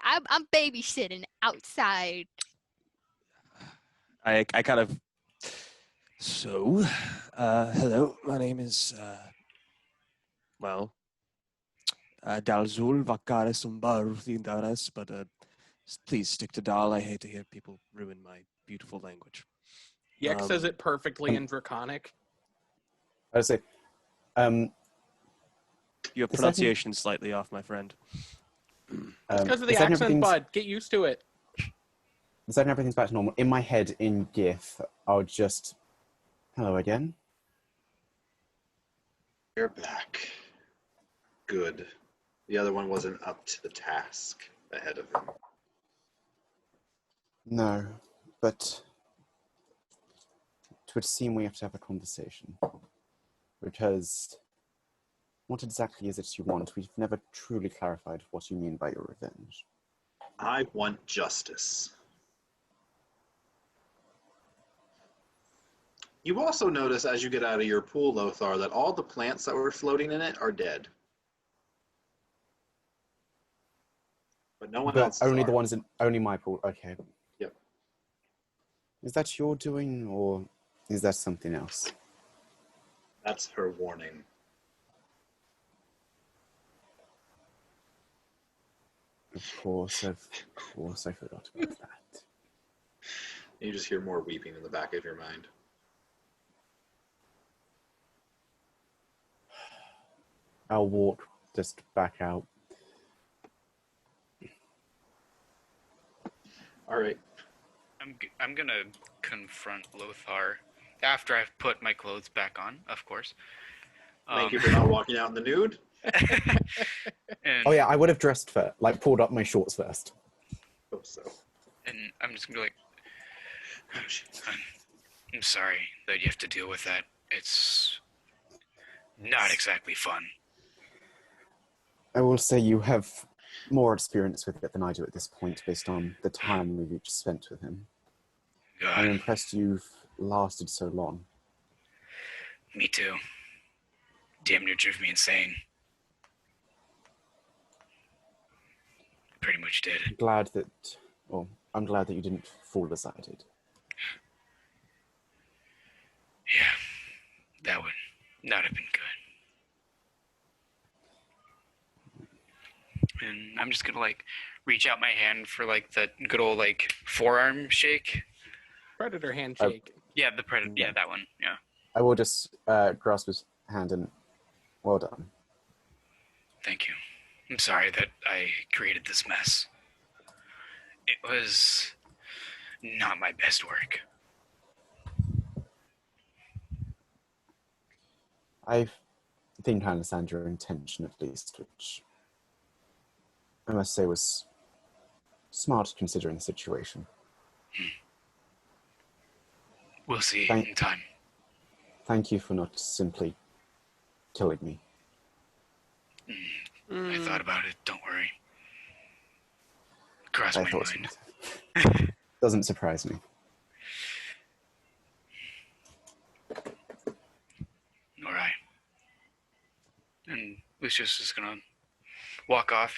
I'm babysitting outside. I kind of. So, hello, my name is Dal-Zool Vakaris Umbar, but please stick to Dal. I hate to hear people ruin my beautiful language. Yek says it perfectly in Draconic. I would say, Your pronunciation is slightly off, my friend. It's because of the is that accent, everything's- bud. Get used to it. Deciding everything's back to normal. In my head, in GIF, I'll just... Hello again. You're back. Good. The other one wasn't up to the task ahead of him. No, but it would seem we have to have a conversation. Because what exactly is it you want? We've never truly clarified what you mean by your revenge. I want justice. You also notice as you get out of your pool, Lothar, that all the plants that were floating in it are dead. But no one else. Only the ones in only my pool. Okay. Yep. Is that your doing, or is that something else? That's her warning. Of course, I forgot about that. You just hear more weeping in the back of your mind. I'll walk just back out. All right. I'm gonna confront Lothar after I've put my clothes back on, of course. Thank you for not walking out in the nude. And, Oh yeah, I would have dressed first, like pulled up my shorts first. Hope so. and I'm just gonna be like, Oh, shit. I'm sorry that you have to deal with that. It's not exactly fun. I will say you have more experience with it than I do at this point, based on the time we've each spent with him. I'm God, impressed you've lasted so long. me too. Damn near drove me insane. Pretty much did. I'm glad that you didn't fall as I did. Yeah, that would not have been good. And I'm just gonna like reach out my hand for like the good old like forearm shake. Predator handshake. Yeah, the predator. Yeah, that one. Yeah. I will just grasp his hand and well done. Thank you. I'm sorry that I created this mess. It was not my best work. I think I understand your intention at least, which I must say was smart considering the situation. We'll see Thank- in time. Thank you for not simply killing me. I thought about it. Don't worry. Crossed I my thought mind. so. Doesn't surprise me. All right. And Lucio's just gonna walk off.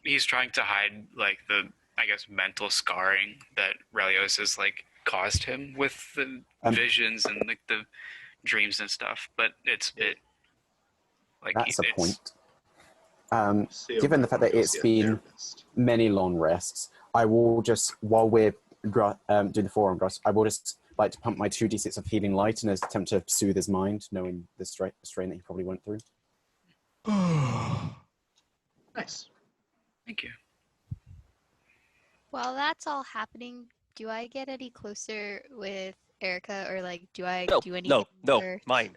He's trying to hide like the, I guess, mental scarring that Relios has like caused him with the visions and like the dreams and stuff. But it's a bit like That's a it's, point. See, Given the I'm fact that gonna it's see a been therapist. many long rests, I will just, while we're doing the forearm thrust, I will just like to pump my 2d6 of healing light in an attempt to soothe his mind, knowing the strain that he probably went through. Nice. Thank you. While that's all happening, do I get any closer with Erica, or like do I do anything? No, with her? my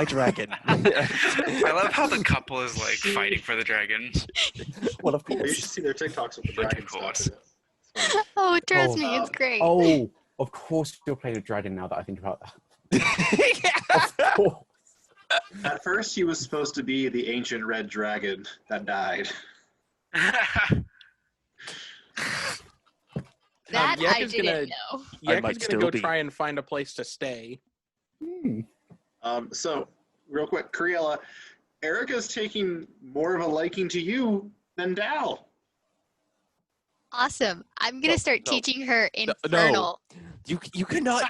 dragon. I love how the couple is like fighting for the dragon. Well, of You should course. see their TikToks with the dragon course. stuff. It's funny. Oh, trust me, Oh, it's great. Oh, of course you're playing a dragon now that I think about that. Of course. At first, he was supposed to be the ancient red dragon that died. That Yek I is didn't gonna- know. Yek might is gonna still go be. try and find a place to stay. So, real quick, Criella, Erica's taking more of a liking to you than Dal. Awesome. I'm gonna start no. teaching her No. Infernal. You cannot.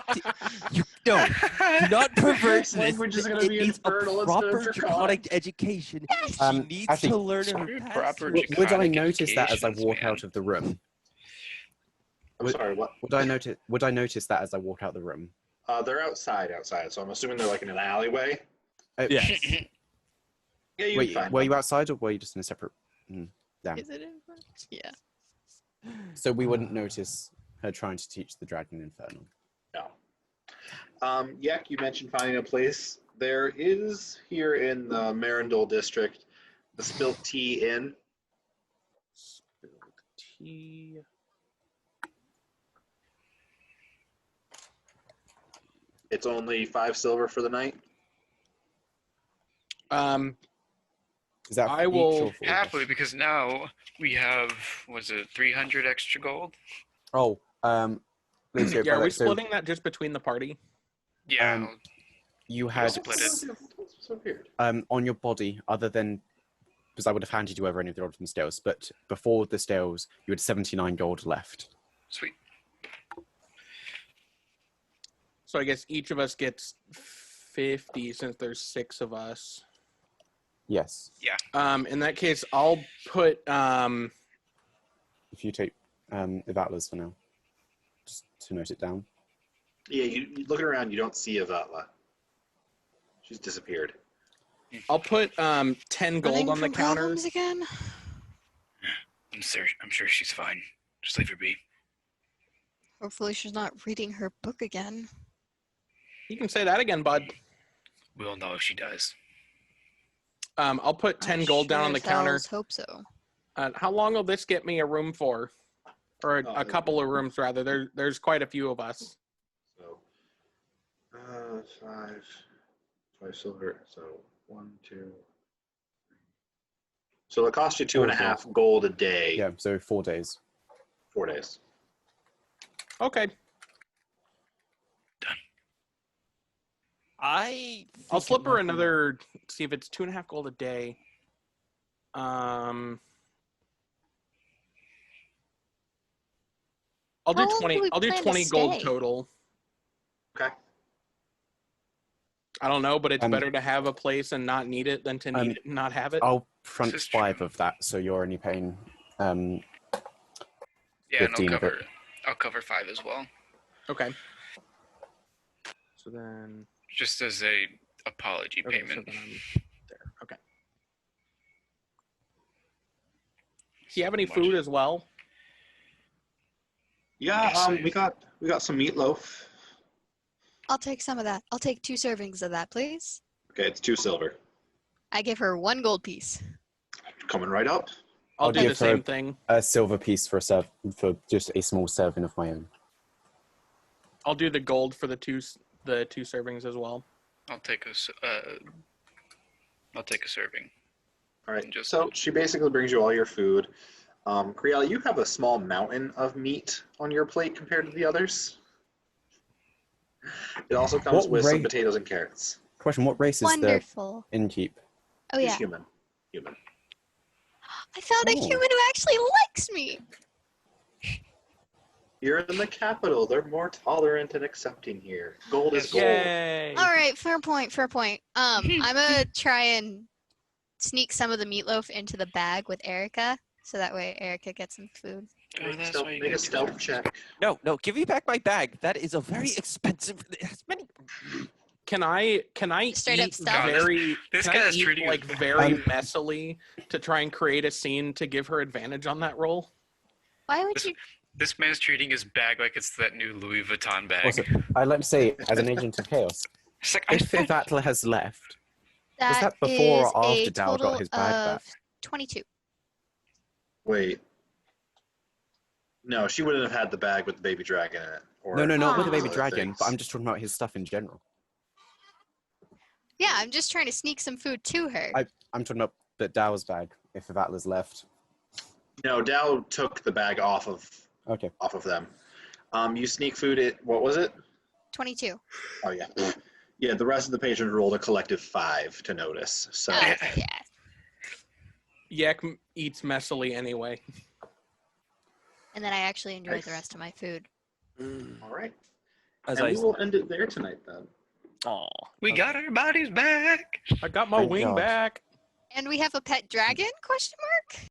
You no. Do not pervert Next this. language is gonna It be needs infernal a instead of proper draconic. draconic education. She needs actually, to learn her Screw past proper history. Would I Draconic notice that as I educations, walk man. out of the room? I'm Would- sorry, what? Would I notice that as I walk out the room? They're outside, so I'm assuming they're like in an alleyway. Yes. Yeah, you Wait, can find were them. you outside or were you just in a separate? Damn. Is it Infernal? Yeah. So we wouldn't notice her trying to teach the dragon Infernal. No. Yek, you mentioned finding a place. There is here in the Marindol district the Spilt Tea Inn. Spilled tea. It's only 5 silver for the night. Is that I for will each or for Happily, because now we have, was it 300 extra gold? Oh, Lucio, Yeah, are we so splitting that just between the party? Yeah. Um, you We'll had split it. So weird. on your body, other than because I would have handed you over any of the Ultimate Scales, but before the scales, you had 79 gold left. Sweet. So I guess each of us gets 50 since there's 6 of us. Yes. In that case, I'll put If you take Yvatla's for now, just to note it down. Yeah, you looking around, you don't see Yvatla. She's disappeared. I'll put 10 gold Running on the from counter. problems again? I'm sure she's fine. Just leave her be. Hopefully she's not reading her book again. You can say that again, bud. We'll know if she does. I'll put 10 I gold down sure on the as counter. hells hope so. How long will this get me a room for? Or a couple of rooms, rather. There's quite a few of us. So, 5 silver. So 1, 2, 3. So it costs you 2.5 gold a day. Yeah, so 4 days. 4 days. Okay. I'll slip her another. See if it's 2.5 gold a day. I'll do How long 20. do we I'll do plan to 20 gold stay? total. Okay. I don't know, but it's Um, better to have a place and not need it than to need it and not have it. I'll front This is 5 true. of that, so you're only paying. Yeah, and 15 of it. I'll cover 5 as well. Okay. So then. Just as a apology Okay, payment. so then I'm there. Okay. Do you have any Much. food as well? Yeah, Yes, I- we got some meatloaf. I'll take some of that. I'll take 2 servings of that, please. Okay, it's 2 silver. I give her 1 gold piece. Coming right up. I'll do give the same her thing. a silver piece for for just a small serving of my own. I'll do the gold for the two servings as well. I'll take a serving. All right. Just- So she basically brings you all your food. Criella, you have a small mountain of meat on your plate compared to the others. It also comes What with some rate- potatoes and carrots. Question: what race is Wonderful. the innkeep? Oh He's yeah. human. Human. I found a Oh. human who actually likes me. You're in the capital. They're more tolerant and accepting here. Gold is gold. Yay! All right, fair point. Fair point. I'm gonna try and sneak some of the meatloaf into the bag with Erica, so that way Erica gets some food. Oh, that's why you Make a guys do stealth that. check. No, give me back my bag. That is a very expensive. It has many. Can I Straight up eat stealth? very This can I guy's eat, treating like us- very messily to try and create a scene to give her advantage on that roll? Why would This- you? This man's treating his bag like it's that new Louis Vuitton bag. Also, I'd like to say, as an agent of chaos, It's like, if Yvatla has left, That that before or is after a Dal got total his bag of back? 22. Wait. No, she wouldn't have had the bag with the baby dragon in it. Or no, not with the Aw. baby other dragon, things. but I'm just talking about his stuff in general. Yeah, I'm just trying to sneak some food to her. I'm talking about the Dal's bag, if Yvatla's left. No, Dal took the bag off of them. You sneak food it. What was it? 22. Oh yeah. Yeah, the rest of the patrons rolled a collective 5 to notice. So Oh, yeah. Yek eats messily anyway. And then I actually enjoyed Nice. the rest of my food. all right. As And I we will end it there tonight then. We got our bodies back. I got my Thank wing God. back. And we have a pet dragon? Question mark?